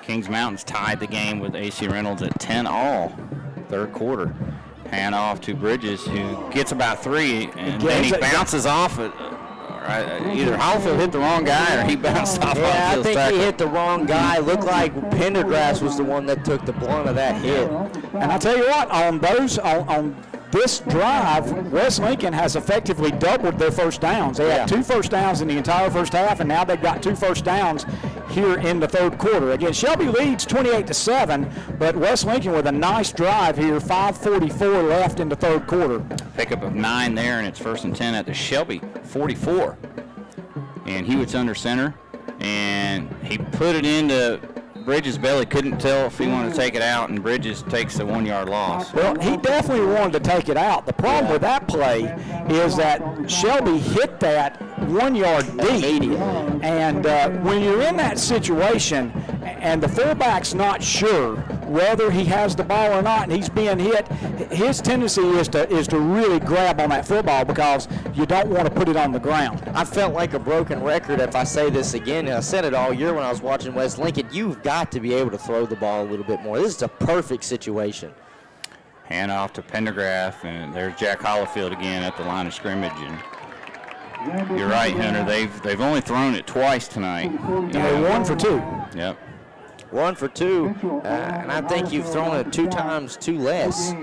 Speaker 5: Kings Mountains tied the game with AC Reynolds at 10-all, third quarter. Hand off to Bridges, who gets about 3, and then he bounces off it. Either Hallfield hit the wrong guy or he bounced off.
Speaker 7: Yeah, I think he hit the wrong guy. Looked like Pendergrass was the one that took the blunt of that hit.
Speaker 6: And I tell you what, on this drive, West Lincoln has effectively doubled their first downs. They had 2 first downs in the entire first half, and now they've got 2 first downs here in the third quarter. Again, Shelby leads 28-7, but West Lincoln with a nice drive here, 5:44 left in the third quarter.
Speaker 5: Pickup of 9 there, and it's 1st and 10 at the Shelby 44. And Hewitt's under center, and he put it into Bridges' belly. Couldn't tell if he wanted to take it out, and Bridges takes the 1-yard loss.
Speaker 6: Well, he definitely wanted to take it out. The problem with that play is that Shelby hit that 1 yard deep. And when you're in that situation and the fullback's not sure whether he has the ball or not and he's being hit, his tendency is to really grab on that football because you don't want to put it on the ground.
Speaker 7: I felt like a broken record if I say this again, and I said it all year when I was watching West Lincoln. You've got to be able to throw the ball a little bit more. This is a perfect situation.
Speaker 5: Hand off to Pendergraft, and there's Jack Hollifield again at the line of scrimmage. And you're right, Hunter. They've only thrown it twice tonight.
Speaker 6: And they're 1 for 2.
Speaker 5: Yep.
Speaker 7: 1 for 2, and I think you've thrown it 2 times too less.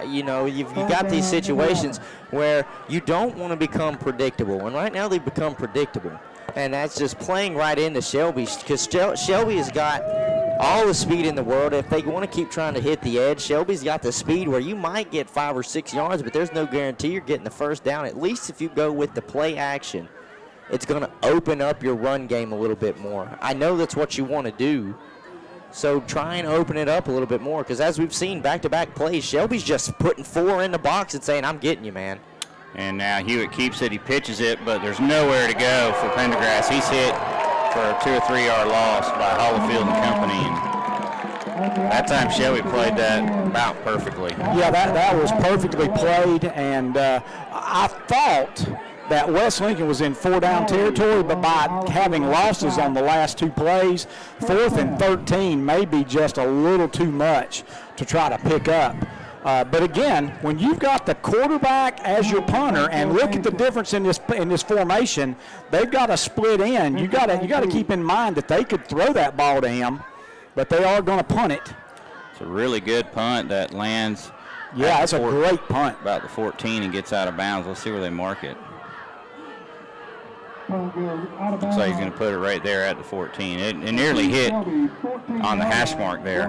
Speaker 7: You've got these situations where you don't want to become predictable, and right now they've become predictable. And that's just playing right into Shelby, because Shelby has got all the speed in the world. If they want to keep trying to hit the edge, Shelby's got the speed where you might get 5 or 6 yards, but there's no guarantee you're getting the first down. At least if you go with the play action, it's going to open up your run game a little bit more. I know that's what you want to do, so try and open it up a little bit more, because as we've seen back-to-back plays, Shelby's just putting 4 in the box and saying, I'm getting you, man.
Speaker 5: And now Hewitt keeps it, he pitches it, but there's nowhere to go for Pendergrass. He's hit for a 2 or 3 yard loss by Hollifield and company. And that time Shelby played that about perfectly.
Speaker 6: Yeah, that was perfectly played, and I thought that West Lincoln was in 4-down territory, but by having losses on the last 2 plays, 4th and 13 may be just a little too much to try to pick up. But again, when you've got the quarterback as your punter, and look at the difference in this formation, they've got a split end. You got to keep in mind that they could throw that ball to him, but they are going to punt it.
Speaker 5: It's a really good punt that lands.
Speaker 6: Yeah, it's a great punt.
Speaker 5: About the 14 and gets out of bounds. Let's see where they mark it. Looks like he's going to put it right there at the 14. It nearly hit on the hash mark there.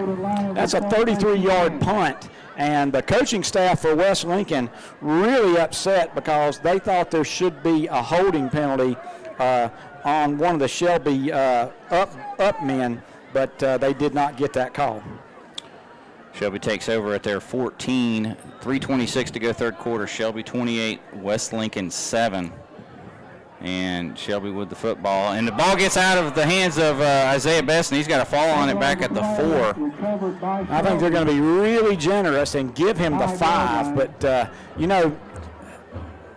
Speaker 6: That's a 33-yard punt, and the coaching staff for West Lincoln really upset because they thought there should be a holding penalty on one of the Shelby up men, but they did not get that call.
Speaker 5: Shelby takes over at their 14, 3:26 to go third quarter. Shelby 28, West Lincoln 7. And Shelby with the football. And the ball gets out of the hands of Isaiah Best, and he's got to fall on it back at the 4.
Speaker 6: I think they're going to be really generous and give him the 5. But,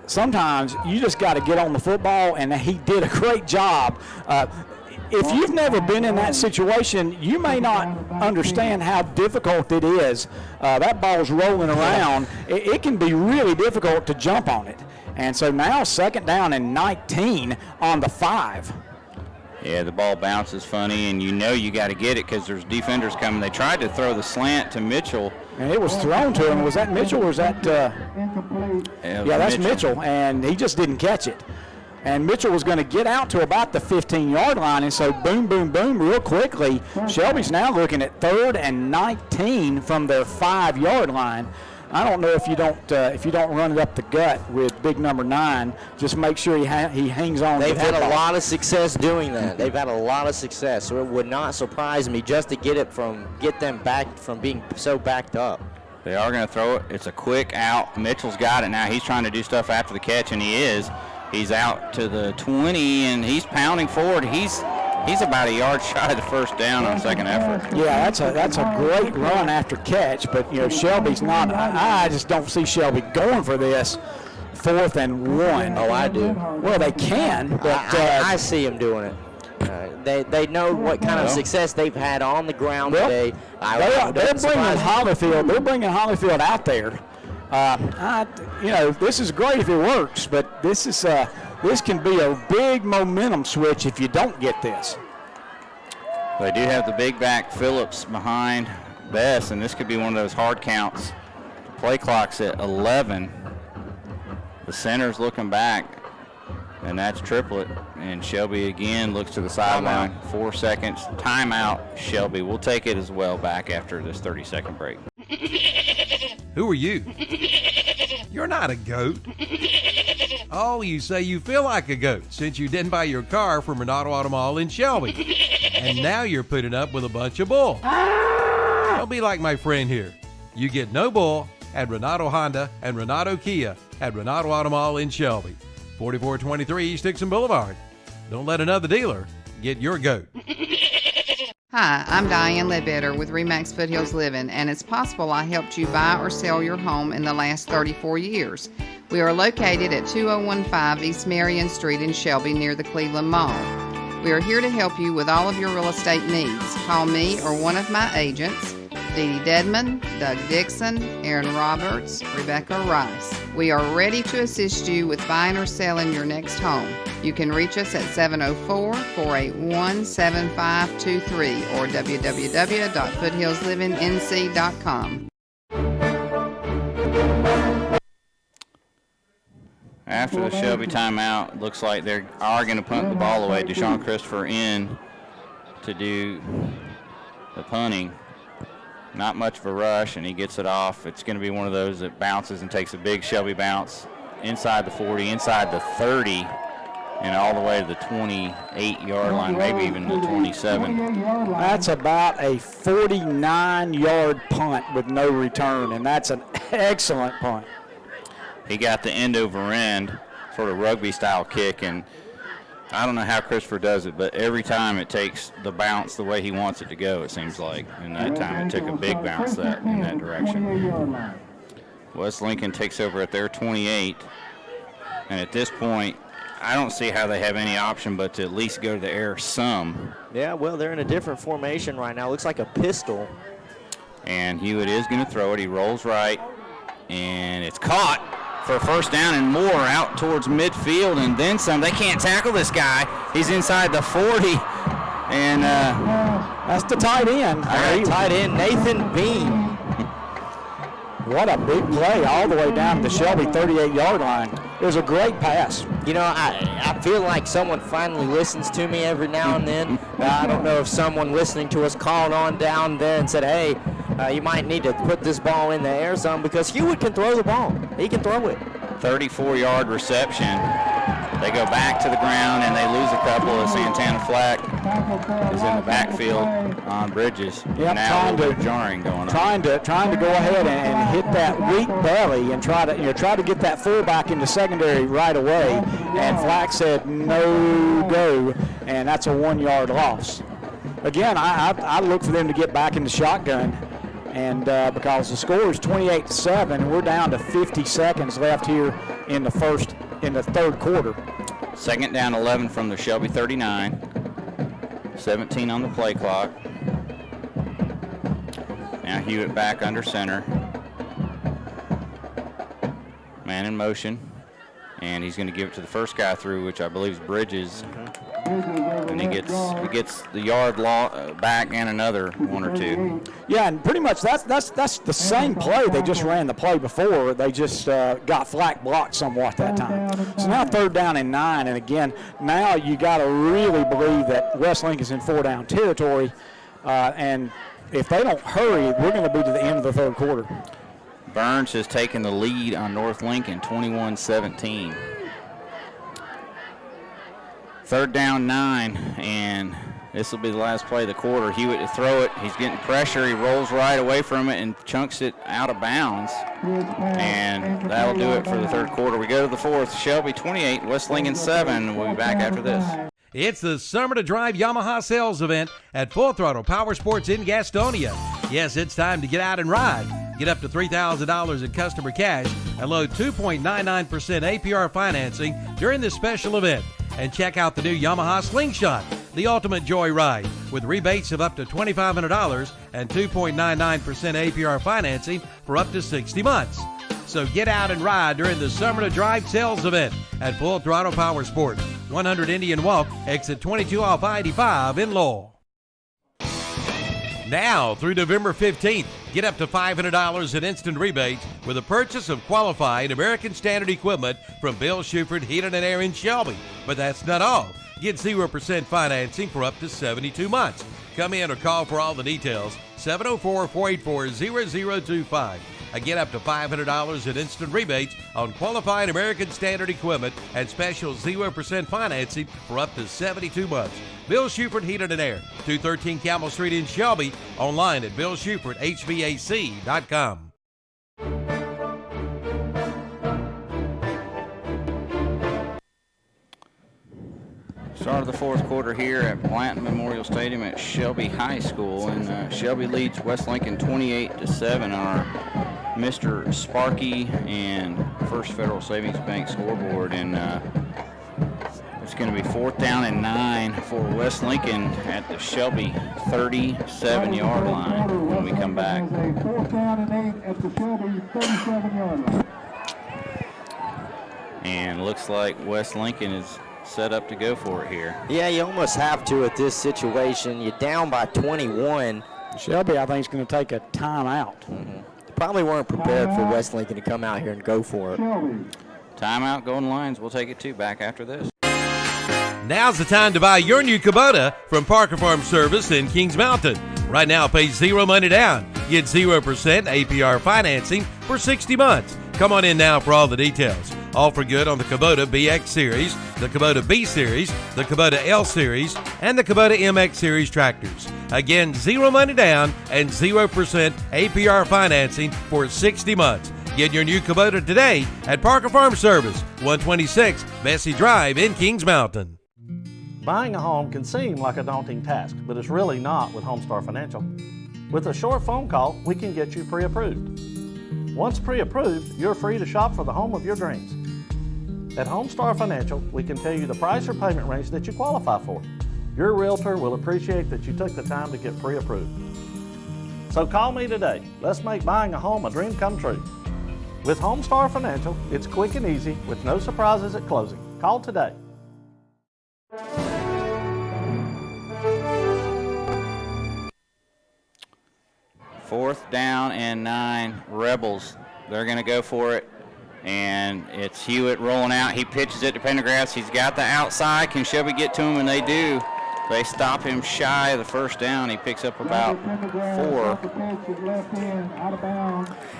Speaker 6: sometimes you just got to get on the football, and he did a great job. If you've never been in that situation, you may not understand how difficult it is. That ball's rolling around. It can be really difficult to jump on it. And so now 2nd down and 19 on the 5.
Speaker 5: Yeah, the ball bounces funny, and you got to get it because there's defenders coming. They tried to throw the slant to Mitchell.
Speaker 6: And it was thrown to him. Was that Mitchell or was that? Yeah, that's Mitchell, and he just didn't catch it. And Mitchell was going to get out to about the 15-yard line, and so boom, boom, boom, real quickly. Shelby's now looking at 3rd and 19 from their 5-yard line. I don't know if you don't run it up the gut with big number 9. Just make sure he hangs on.
Speaker 7: They've had a lot of success doing that. They've had a lot of success, so it would not surprise me just to get them back from being so backed up.
Speaker 5: They are going to throw it. It's a quick out. Mitchell's got it now. He's trying to do stuff after the catch, and he is. He's out to the 20, and he's pounding forward. He's about a yard shy of the first down on second effort.
Speaker 6: Yeah, that's a great run after catch, but Shelby's not. I just don't see Shelby going for this 4th and 1.
Speaker 7: Oh, I do.
Speaker 6: Well, they can, but
Speaker 7: I see him doing it. They know what kind of success they've had on the ground today.
Speaker 6: They're bringing Hollifield out there. This is great if it works, but this can be a big momentum switch if you don't get this.
Speaker 5: They do have the big back Phillips behind Bess, and this could be one of those hard counts. The play clock's at 11. The center's looking back, and that's Triplett. And Shelby again looks to the sideline. 4 seconds. Timeout, Shelby. We'll take it as well back after this 30-second break.
Speaker 1: Who are you? You're not a goat. Oh, you say you feel like a goat since you didn't buy your car from Renato Auto Mall in Shelby. And now you're putting up with a bunch of bull. Don't be like my friend here. You get no bull at Renato Honda and Renato Kia at Renato Auto Mall in Shelby. 4423 East Dixon Boulevard. Don't let another dealer get your goat.
Speaker 2: Hi, I'm Diane Ledbetter with Remax Foothills Living, and it's possible I helped you buy or sell your home in the last 34 years. We are located at 2015 East Marion Street in Shelby near the Cleveland Mall. We are here to help you with all of your real estate needs. Call me or one of my agents, Dee Dee Dedman, Doug Dixon, Aaron Roberts, Rebecca Rice. We are ready to assist you with buying or selling your next home. You can reach us at 704-481-7523 or www.foothillslivingnc.com.
Speaker 5: After the Shelby timeout, looks like they are going to punt the ball away. Deshaun Christopher in to do the punting. Not much of a rush, and he gets it off. It's going to be one of those that bounces and takes a big Shelby bounce inside the 40, inside the 30, and all the way to the 28-yard line, maybe even the 27.
Speaker 6: That's about a 49-yard punt with no return, and that's an excellent punt.
Speaker 5: He got the end over end, sort of rugby-style kick, and I don't know how Christopher does it, but every time it takes the bounce the way he wants it to go, it seems like. And that time it took a big bounce in that direction. West Lincoln takes over at their 28, and at this point, I don't see how they have any option but to at least go to the air some.
Speaker 7: Yeah, well, they're in a different formation right now. Looks like a pistol.
Speaker 5: And Hewitt is going to throw it. He rolls right, and it's caught for a first down and more out towards midfield, and then some. They can't tackle this guy. He's inside the 40, and
Speaker 6: that's the tight end.
Speaker 7: Tight end Nathan Bean.
Speaker 6: What a big play all the way down to the Shelby 38-yard line. It was a great pass.
Speaker 7: You know, I feel like someone finally listens to me every now and then. I don't know if someone listening to us called on down there and said, hey, you might need to put this ball in the air some, because Hewitt can throw the ball. He can throw it.
Speaker 5: 34-yard reception. They go back to the ground, and they lose a couple as Santana Flack is in the backfield on Bridges.
Speaker 6: Yep,
Speaker 5: now a little bit jarring going on.
Speaker 6: Trying to go ahead and hit that weak belly and try to get that fullback into secondary right away. And Flack said no go, and that's a 1-yard loss. Again, I look for them to get back in the shotgun, and because the score is 28-7, we're down to 50 seconds left here in the third quarter.
Speaker 5: Second down 11 from the Shelby 39. 17 on the play clock. Now Hewitt back under center. Man in motion. And he's going to give it to the first guy through, which I believe is Bridges. And he gets the yard back and another one or two.
Speaker 6: Yeah, and pretty much that's the same play. They just ran the play before. They just got Flack blocked somewhat that time. So now third down and 9, and again, now you got to really believe that West Lincoln's in 4-down territory, and if they don't hurry, we're going to be to the end of the third quarter.
Speaker 5: Burns has taken the lead on North Lincoln, 21-17. Third down 9, and this will be the last play of the quarter. Hewitt to throw it. He's getting pressure. He rolls right away from it and chunks it out of bounds. And that'll do it for the third quarter. We go to the fourth. Shelby 28, West Lincoln 7. We'll be back after this.
Speaker 1: It's the Summer to Drive Yamaha sales event at Full Throttle Power Sports in Gastonia. Yes, it's time to get out and ride. Get up to $3,000 in customer cash and load 2.99% APR financing during this special event. And check out the new Yamaha Slingshot, the ultimate joy ride, with rebates of up to $2,500 and 2.99% APR financing for up to 60 months. So get out and ride during the Summer to Drive sales event at Full Throttle Power Sports, 100 Indian Walk, exit 22 off I-85 in Lowell. Now through November 15th, get up to $500 in instant rebates with a purchase of qualified American Standard equipment from Bill Shuford Heating and Air in Shelby. But that's not all. Get 0% financing for up to 72 months. Come in or call for all the details, 704-484-0025. Again, up to $500 in instant rebates on qualified American Standard equipment and special 0% financing for up to 72 months. Bill Shuford Heating and Air, 213 Camel Street in Shelby. Online at BillShufordHVAC.com.
Speaker 5: Start of the fourth quarter here at Blanton Memorial Stadium at Shelby High School, and Shelby leads West Lincoln 28-7 on our Mr. Sparky and First Federal Savings Bank scoreboard, and it's going to be 4th down and 9 for West Lincoln at the Shelby 37-yard line when we come back.
Speaker 16: 4th down and 8 at the Shelby 37-yard line.
Speaker 5: And looks like West Lincoln is set up to go for it here.
Speaker 7: Yeah, you almost have to at this situation. You're down by 21.
Speaker 6: Shelby, I think, is going to take a timeout.
Speaker 7: They probably weren't prepared for West Lincoln to come out here and go for it.
Speaker 5: Timeout, Golden Lions. We'll take it too. Back after this.
Speaker 1: Now's the time to buy your new Kubota from Parker Farm Service in Kings Mountain. Right now, pay zero money down. Get 0% APR financing for 60 months. Come on in now for all the details. All for good on the Kubota BX Series, the Kubota B Series, the Kubota L Series, and the Kubota MX Series tractors. Again, 0 money down and 0% APR financing for 60 months. Get your new Kubota today at Parker Farm Service, 126 Bessie Drive in Kings Mountain.
Speaker 11: Buying a home can seem like a daunting task, but it's really not with Homestar Financial. With a short phone call, we can get you pre-approved. Once pre-approved, you're free to shop for the home of your dreams. At Homestar Financial, we can tell you the price or payment range that you qualify for. Your realtor will appreciate that you took the time to get pre-approved. So call me today. Let's make buying a home a dream come true. With Homestar Financial, it's quick and easy with no surprises at closing. Call today.
Speaker 5: Fourth down and 9, Rebels. They're going to go for it, and it's Hewitt rolling out. He pitches it to Pendergrass. He's got the outside. Can Shelby get to him? And they do. They stop him shy of the first down. He picks up about 4.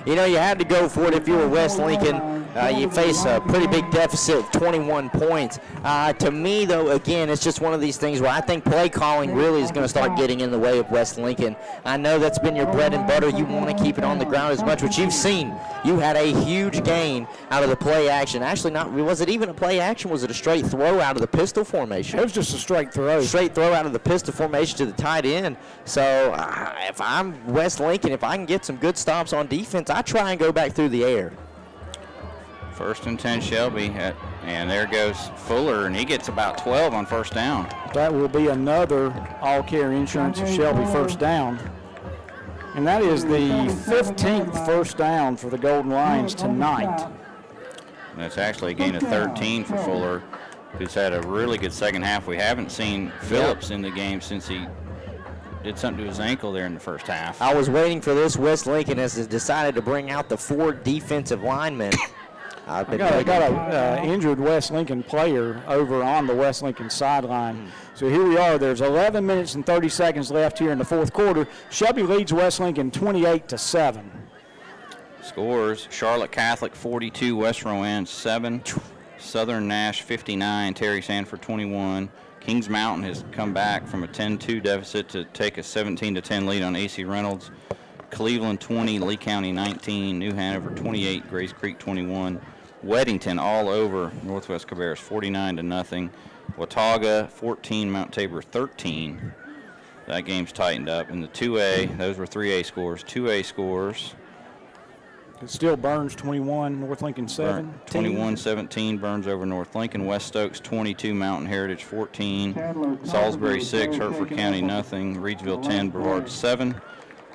Speaker 7: You know, you had to go for it if you were West Lincoln. You face a pretty big deficit of 21 points. To me, though, again, it's just one of these things where I think play calling really is going to start getting in the way of West Lincoln. I know that's been your bread and butter. You want to keep it on the ground as much, which you've seen. You had a huge gain out of the play action. Actually, was it even a play action? Was it a straight throw out of the pistol formation?
Speaker 6: It was just a straight throw.
Speaker 7: Straight throw out of the pistol formation to the tight end. So if I'm West Lincoln, if I can get some good stops on defense, I try and go back through the air.
Speaker 5: 1st and 10 Shelby, and there goes Fuller, and he gets about 12 on first down.
Speaker 6: That will be another all-care insurance of Shelby first down. And that is the 15th first down for the Golden Lions tonight.
Speaker 5: And that's actually a gain of 13 for Fuller, who's had a really good second half. We haven't seen Phillips in the game since he did something to his ankle there in the first half.
Speaker 7: I was waiting for this. West Lincoln has decided to bring out the 4 defensive linemen.
Speaker 6: I got an injured West Lincoln player over on the West Lincoln sideline. So here we are. There's 11 minutes and 30 seconds left here in the fourth quarter. Shelby leads West Lincoln 28-7.
Speaker 5: Scores: Charlotte Catholic 42, West Rowan 7, Southern Nash 59, Terry Sanford 21. Kings Mountain has come back from a 10-2 deficit to take a 17-10 lead on AC Reynolds. Cleveland 20, Lee County 19, New Hanover 28, Grace Creek 21. Weddington all over Northwest Cabarrus 49-0. Watauga 14, Mount Tabor 13. That game's tightened up. In the 2A, those were 3A scores. 2A scores.
Speaker 6: It still Burns 21, North Lincoln 7.
Speaker 5: 21-17, Burns over North Lincoln. West Stokes 22, Mountain Heritage 14. Salisbury 6, Hertford County nothing. Reedsville 10, Brevard 7.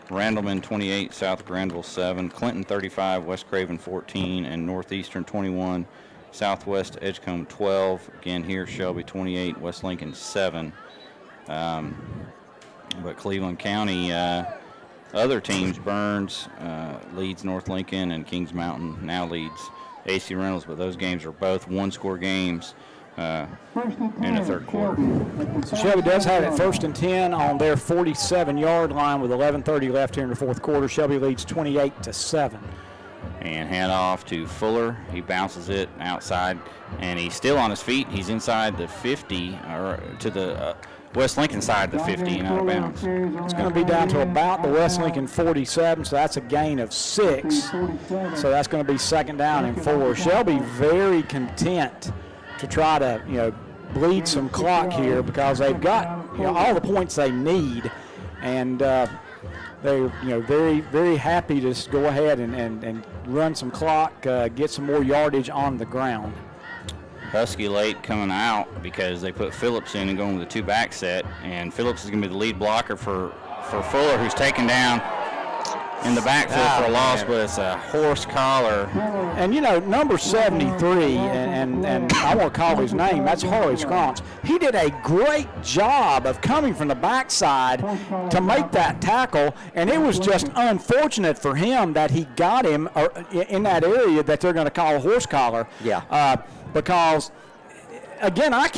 Speaker 5: Randleman 28, South Granville 7, Clinton 35, West Craven 14, and Northeastern 21, Southwest Edgecombe 12. Again here, Shelby 28, West Lincoln 7. But Cleveland County, other teams, Burns leads North Lincoln, and Kings Mountain now leads AC Reynolds, but those games are both one-score games in the third quarter.
Speaker 6: So Shelby does have it 1st and 10 on their 47-yard line with 11:30 left here in the fourth quarter. Shelby leads 28-7.
Speaker 5: And hand off to Fuller. He bounces it outside, and he's still on his feet. He's inside the 50, or to the West Lincoln side of the 50 and out of bounds.
Speaker 6: It's going to be down to about the West Lincoln 47, so that's a gain of 6. So that's going to be 2nd down and 4. Shelby very content to try to, bleed some clock here because they've got all the points they need, and they're very, very happy to just go ahead and run some clock, get some more yardage on the ground.
Speaker 5: Husky late coming out because they put Phillips in and going with a 2-back set, and Phillips is going to be the lead blocker for Fuller, who's taken down in the backfield for a loss, but it's a horse collar.
Speaker 6: And number 73, and I won't call his name, that's Harley Scronce. He did a great job of coming from the backside to make that tackle, and it was just unfortunate for him that he got him in that area that they're going to call a horse collar.
Speaker 7: Yeah.
Speaker 6: Because again, I'm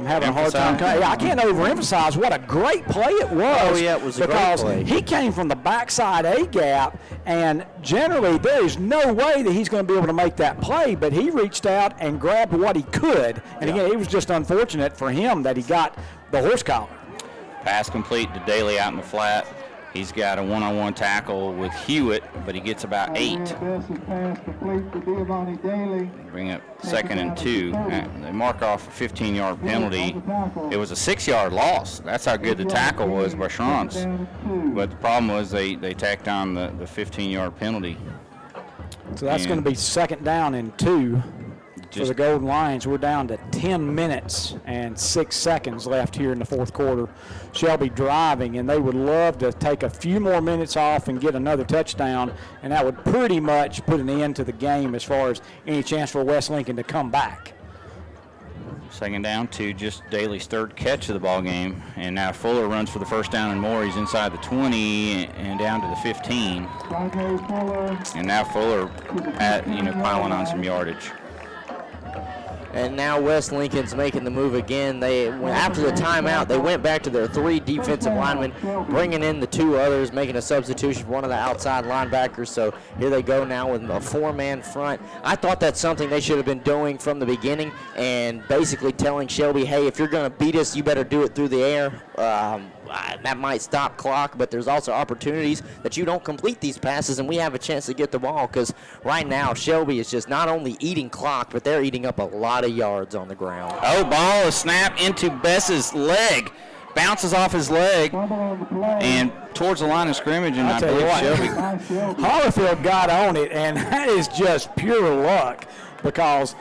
Speaker 6: having a hard time. I can't overemphasize what a great play it was.
Speaker 7: Oh, yeah, it was a great play.
Speaker 6: He came from the backside A-gap, and generally there is no way that he's going to be able to make that play, but he reached out and grabbed what he could. And again, it was just unfortunate for him that he got the horse collar.
Speaker 5: Pass complete to Daly out in the flat. He's got a one-on-one tackle with Hewitt, but he gets about 8. Bring up 2nd and 2. They mark off a 15-yard penalty. It was a 6-yard loss. That's how good the tackle was by Schrantz. But the problem was they tacked on the 15-yard penalty.
Speaker 6: So that's going to be 2nd down and 2 for the Golden Lions. We're down to 10 minutes and 6 seconds left here in the fourth quarter. Shelby driving, and they would love to take a few more minutes off and get another touchdown, and that would pretty much put an end to the game as far as any chance for West Lincoln to come back.
Speaker 5: 2nd down to just Daly's 3rd catch of the ball game, and now Fuller runs for the first down and more. He's inside the 20 and down to the 15, and now Fuller piling on some yardage.
Speaker 7: And now West Lincoln's making the move again. After the timeout, they went back to their 3 defensive linemen, bringing in the 2 others, making a substitution for one of the outside linebackers. So here they go now with a 4-man front. I thought that's something they should have been doing from the beginning, and basically telling Shelby, hey, if you're going to beat us, you better do it through the air. That might stop clock, but there's also opportunities that you don't complete these passes, and we have a chance to get the ball, because right now Shelby is just not only eating clock, but they're eating up a lot of yards on the ground.
Speaker 5: Oh, ball is snapped into Bess's leg. Bounces off his leg and towards the line of scrimmage, and I believe Shelby.
Speaker 6: Hollifield got on it, and that is just pure luck, because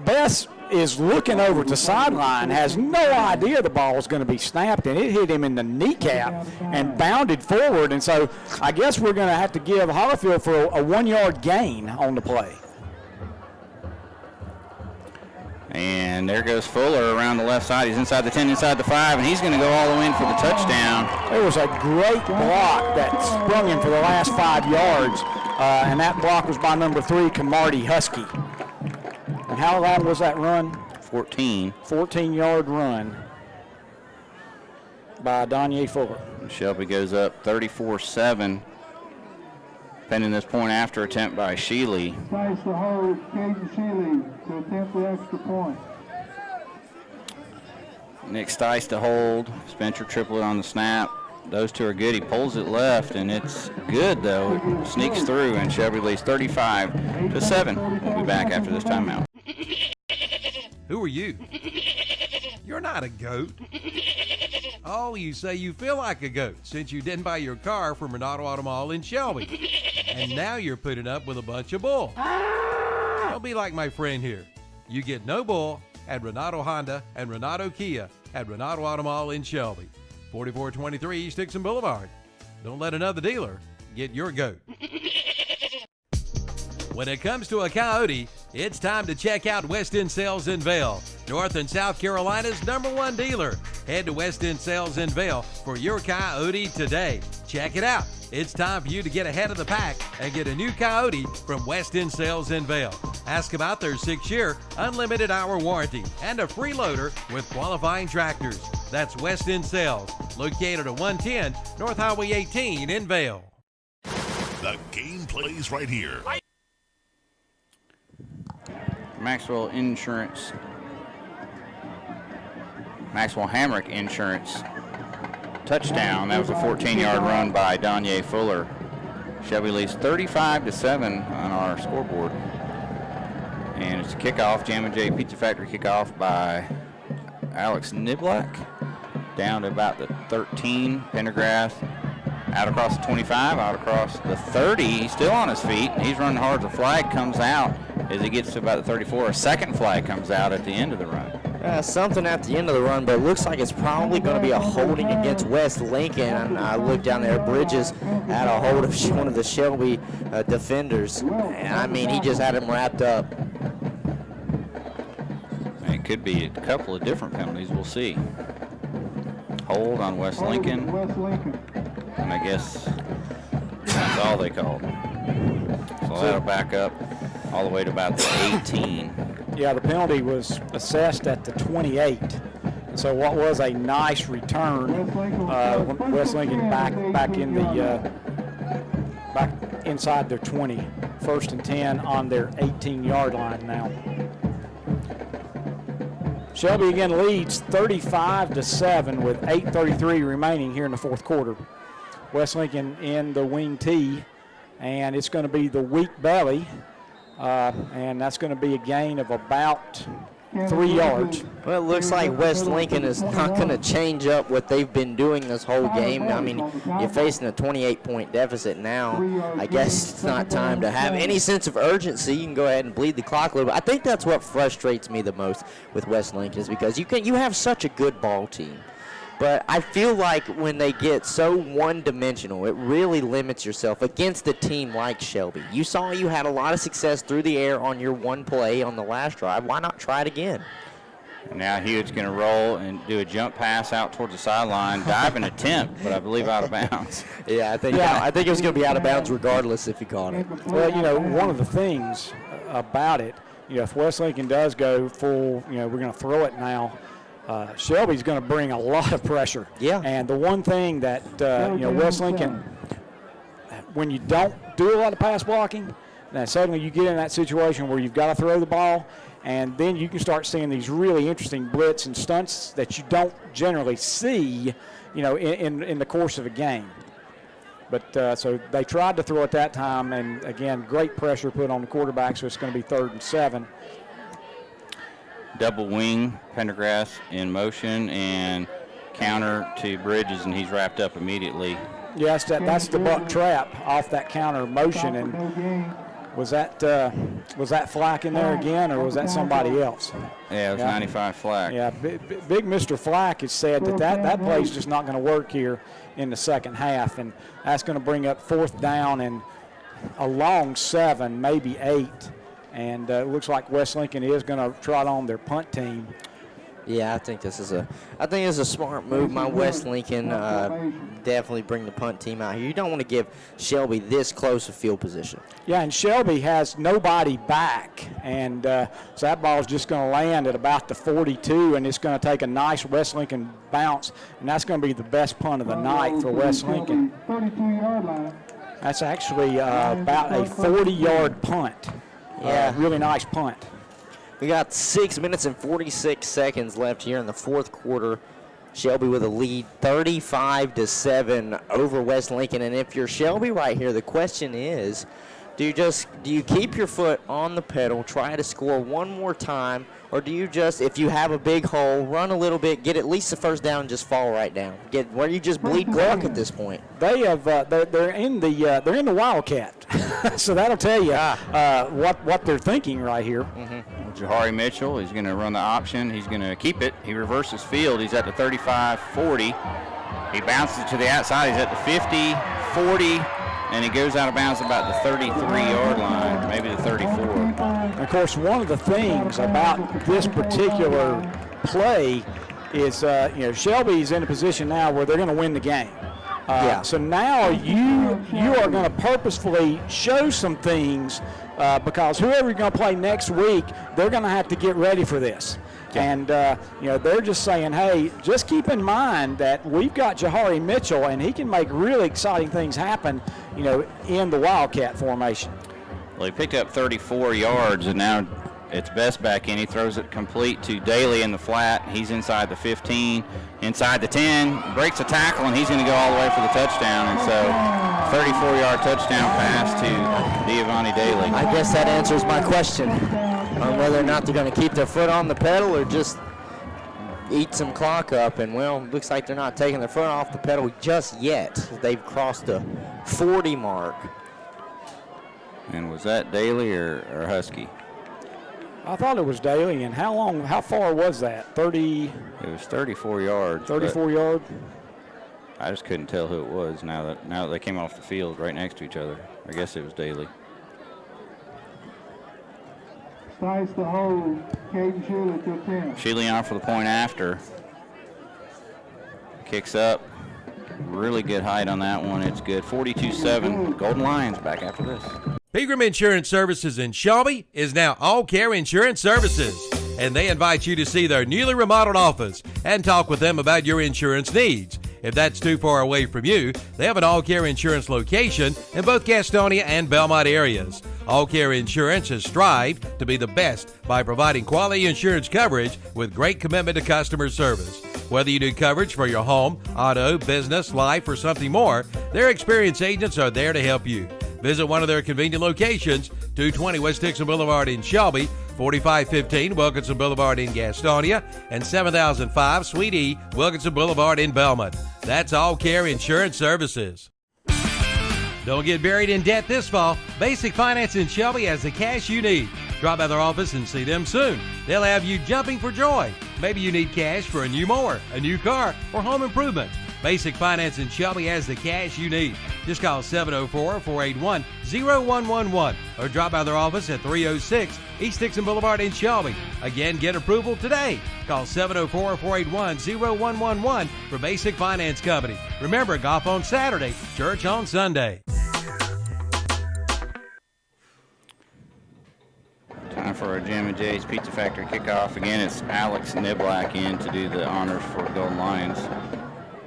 Speaker 6: Bess is looking over to sideline, has no idea the ball was going to be snapped, and it hit him in the kneecap and bounded forward. And so I guess we're going to have to give Hollifield for a 1-yard gain on the play.
Speaker 5: And there goes Fuller around the left side. He's inside the 10, inside the 5, and he's going to go all the way in for the touchdown.
Speaker 6: There was a great block that sprung him for the last 5 yards, and that block was by number 3, Camardi Husky. And how long was that run?
Speaker 5: 14.
Speaker 6: 14-yard run by Donye Fuller.
Speaker 5: And Shelby goes up 34-7, pending this point after attempt by Sheely.
Speaker 16: Tries to hold Caden Sheely to attempt the extra point.
Speaker 5: Nick Stice to hold. Spencer Triplett on the snap. Those 2 are good. He pulls it left, and it's good, though. It sneaks through, and Shelby leads 35-7. We'll be back after this timeout.
Speaker 1: Who are you? You're not a goat. Oh, you say you feel like a goat since you didn't buy your car from Renato Auto Mall in Shelby. And now you're putting up with a bunch of bull. Don't be like my friend here. You get no bull at Renato Honda and Renato Kia at Renato Auto Mall in Shelby. 4423 East Dixon Boulevard. Don't let another dealer get your goat. When it comes to a coyote, it's time to check out West End Sales in Vail, North and South Carolina's #1 dealer. Head to West End Sales in Vail for your coyote today. Check it out. It's time for you to get ahead of the pack and get a new coyote from West End Sales in Vail. Ask about their 6-year unlimited hour warranty and a free loader with qualifying tractors. That's West End Sales, located at 110 North Highway 18 in Vail.
Speaker 18: The game plays right here.
Speaker 5: Maxwell Hamrick Insurance touchdown. That was a 14-yard run by Donye Fuller. Shelby leads 35-7 on our scoreboard. And it's a kickoff, Jam & J Pizza Factory kickoff by Alex Niblack. Down to about the 13. Pendergrass out across the 25, out across the 30. He's still on his feet. He's running hard. The flag comes out as he gets to about the 34. A second flag comes out at the end of the run.
Speaker 7: Something at the end of the run, but it looks like it's probably going to be a holding against West Lincoln. And I look down there, Bridges had a hold of one of the Shelby defenders. And I mean, he just had him wrapped up.
Speaker 5: It could be a couple of different penalties. We'll see. Hold on West Lincoln. And I guess that's all they called. So that'll back up all the way to about the 18.
Speaker 6: Yeah, the penalty was assessed at the 28. So what was a nice return, West Lincoln back in the back inside their 20, 1st and 10 on their 18-yard line now. Shelby again leads 35-7 with 8:33 remaining here in the 4th quarter. West Lincoln in the wing T, and it's going to be the weak belly, and that's going to be a gain of about 3 yards.
Speaker 7: Well, it looks like West Lincoln is not going to change up what they've been doing this whole game. I mean, you're facing a 28-point deficit now. I guess it's not time to have any sense of urgency. You can go ahead and bleed the clock a little bit. I think that's what frustrates me the most with West Lincoln, is because you have such a good ball team. But I feel like when they get so one-dimensional, it really limits yourself against a team like Shelby. You saw you had a lot of success through the air on your one play on the last drive. Why not try it again?
Speaker 5: And now Hewitt's going to roll and do a jump pass out towards the sideline, diving attempt, but I believe out of bounds.
Speaker 7: I think it was going to be out of bounds regardless if he caught it.
Speaker 6: Well, one of the things about it, if West Lincoln does go full, we're going to throw it now. Shelby's going to bring a lot of pressure.
Speaker 7: Yeah.
Speaker 6: And the one thing that, West Lincoln, when you don't do a lot of pass blocking, then suddenly you get in that situation where you've got to throw the ball, and then you can start seeing these really interesting blitz and stunts that you don't generally see, in the course of a game. But so they tried to throw it that time, and again, great pressure put on the quarterback, so it's going to be 3rd and 7.
Speaker 5: Double wing, Pendergrass in motion, and counter to Bridges, and he's wrapped up immediately.
Speaker 6: Yes, that's the buck trap off that counter motion. And was that Flack in there again, or was that somebody else?
Speaker 5: Yeah, it was 95 Flack.
Speaker 6: Yeah, big Mr. Flack has said that play's just not going to work here in the second half, and that's going to bring up 4th down and a long 7, maybe 8. And it looks like West Lincoln is going to trot on their punt team.
Speaker 7: Yeah, I think this is a smart move. My West Lincoln definitely bring the punt team out here. You don't want to give Shelby this close a field position.
Speaker 6: Yeah, and Shelby has nobody back, and so that ball is just going to land at about the 42, and it's going to take a nice West Lincoln bounce, and that's going to be the best punt of the night for West Lincoln.
Speaker 16: 32-yard line.
Speaker 6: That's actually about a 40-yard punt.
Speaker 7: Yeah.
Speaker 6: Really nice punt.
Speaker 7: We got 6 minutes and 46 seconds left here in the 4th quarter. Shelby with a lead 35-7 over West Lincoln. And if you're Shelby right here, the question is, do you keep your foot on the pedal, try to score one more time, or do you just, if you have a big hole, run a little bit, get at least the 1st down, and just fall right down? Get where you just bleed clock at this point.
Speaker 6: They have they're in the Wildcat, so that'll tell you what they're thinking right here.
Speaker 5: Mm-hmm. Jahari Mitchell, he's going to run the option. He's going to keep it. He reverses field. He's at the 35-40. He bounces to the outside. He's at the 50, 40. And he goes out of bounds about the 33-yard line, maybe the 34.
Speaker 6: And of course, one of the things about this particular play is, Shelby's in a position now where they're going to win the game. So now you are going to purposefully show some things because whoever you're going to play next week, they're going to have to get ready for this. And, they're just saying, hey, just keep in mind that we've got Jahari Mitchell, and he can make really exciting things happen, in the Wildcat formation.
Speaker 5: Well, he picked up 34 yards, and now It's Best back in. He throws it complete to Daly in the flat. He's inside the 15, inside the 10, breaks a tackle, and he's going to go all the way for the touchdown. And so 34-yard touchdown pass to Giovanni Daly.
Speaker 7: I guess that answers my question on whether or not they're going to keep their foot on the pedal or just eat some clock up. And, well, looks like they're not taking their foot off the pedal just yet. They've crossed the 40 mark.
Speaker 5: And was that Daly or Husky?
Speaker 6: I thought it was Daly. And how far was that? 30?
Speaker 5: It was 34 yards.
Speaker 6: 34 yards?
Speaker 5: I just couldn't tell who it was now that they came off the field right next to each other. I guess it was Daly.
Speaker 16: Starts the hold. Caden Shealy to 10.
Speaker 5: Shealy on for the point after. Kicks up. Really good height on that one. It's good. 42-7. Golden Lions back after this.
Speaker 1: Pegram Insurance Services in Shelby is now All Care Insurance Services, and they invite you to see their newly remodeled office and talk with them about your insurance needs. If that's too far away from you, they have an All Care Insurance location in both Gastonia and Belmont areas. All Care Insurance has strived to be the best by providing quality insurance coverage with great commitment to customer service. Whether you need coverage for your home, auto, business, life, or something more, their experienced agents are there to help you. Visit one of their convenient locations, 220 West Dixon Boulevard in Shelby, 4515 Wilkinson Boulevard in Gastonia, and 7005 Suite E Wilkinson Boulevard in Belmont. That's All Care Insurance Services. Don't get buried in debt this fall. Basic Finance in Shelby has the cash you need. Drop by their office and see them soon. They'll have you jumping for joy. Maybe you need cash for a new mower, a new car, or home improvement. Basic Finance in Shelby has the cash you need. Just call 704-481-0111 or drop by their office at 306 East Dixon Boulevard in Shelby. Again, get approval today. Call 704-481-0111 for Basic Finance Company. Remember, golf on Saturday, church on Sunday.
Speaker 5: Time for our Jim and Jay's Pizza Factory kickoff. Again, it's Alex Niblack in to do the honors for the Golden Lions.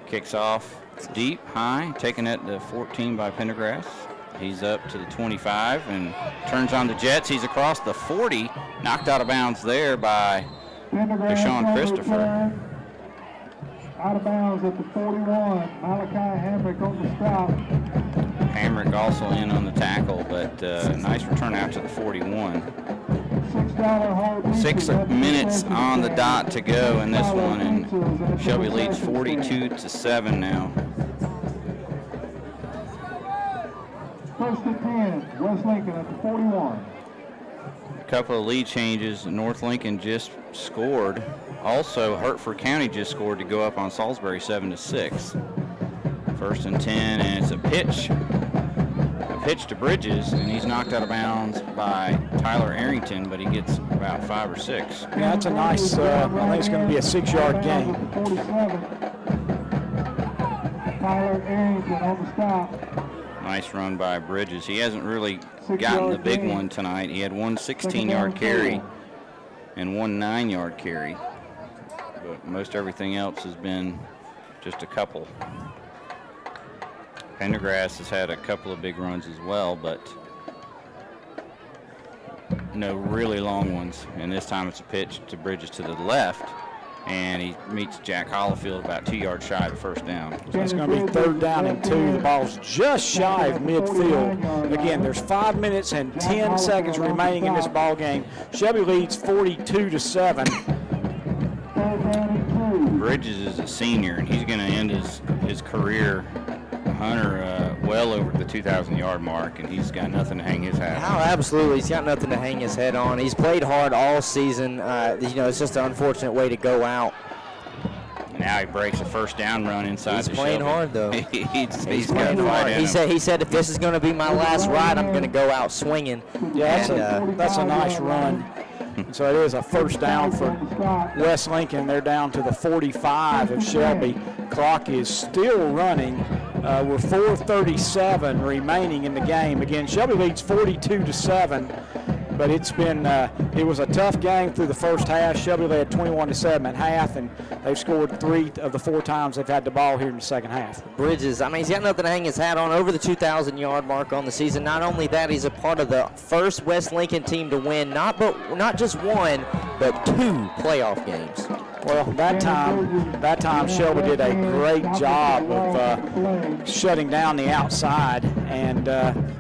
Speaker 5: Kicks off deep, high, taking it to 14 by Pendergrass. He's up to the 25 and turns on the Jets. He's across the 40, knocked out of bounds there by Deshaun Christopher.
Speaker 16: Out of bounds at the 41. Malachi Hamrick on the stop.
Speaker 5: Hamrick also in on the tackle, but nice return out to the 41. 6 minutes on the dot to go in this one, and Shelby leads 42-7 now.
Speaker 16: First and 10, West Lincoln at the 41.
Speaker 5: A couple of lead changes. North Lincoln just scored. Also, Hertford County just scored to go up on Salisbury 7-6. First and 10, and it's a pitch to Bridges, and he's knocked out of bounds by Tyler Arrington, but he gets about 5 or 6.
Speaker 6: Yeah, that's a nice, I think it's going to be a 6-yard gain.
Speaker 16: 47. Tyler Arrington on the stop.
Speaker 5: Nice run by Bridges. He hasn't really gotten the big one tonight. He had one 16-yard carry and one 9-yard carry, but most everything else has been just a couple. Pendergrass has had a couple of big runs as well, but no really long ones. And this time it's a pitch to Bridges to the left, and he meets Jack Hollifield about 2 yards shy of the first down.
Speaker 6: So it's going to be 3rd down and 2. The ball's just shy of midfield. Again, there's 5 minutes and 10 seconds remaining in this ball game. Shelby leads 42-7.
Speaker 5: Bridges is a senior, and he's going to end his career, Hunter, well over the 2,000-yard mark, and he's got nothing to hang his hat on.
Speaker 7: Oh, absolutely. He's got nothing to hang his head on. He's played hard all season. It's just an unfortunate way to go out.
Speaker 5: Now he breaks a first down run inside
Speaker 7: he's
Speaker 5: the
Speaker 7: playing
Speaker 5: Shelby.
Speaker 7: hard, though.
Speaker 5: he's got to fight in
Speaker 7: He said, if this is going to be my last ride, I'm going to go out swinging.
Speaker 6: Yeah, that's a nice run. So it is a first down for West Lincoln. They're down to the 45 of Shelby. Clock is still running. We're 4:37 remaining in the game. Again, Shelby leads 42-7. but it's been it was a tough game through the first half. Shelby led 21-7 at half, and they've scored 3 of the 4 times they've had the ball here in the second half.
Speaker 7: Bridges, I mean, he's got nothing to hang his hat on, over the 2,000-yard mark on the season. Not only that, he's a part of the first West Lincoln team to win not just 1, but 2 playoff games.
Speaker 6: Well, that time Shelby did a great job of shutting down the outside, and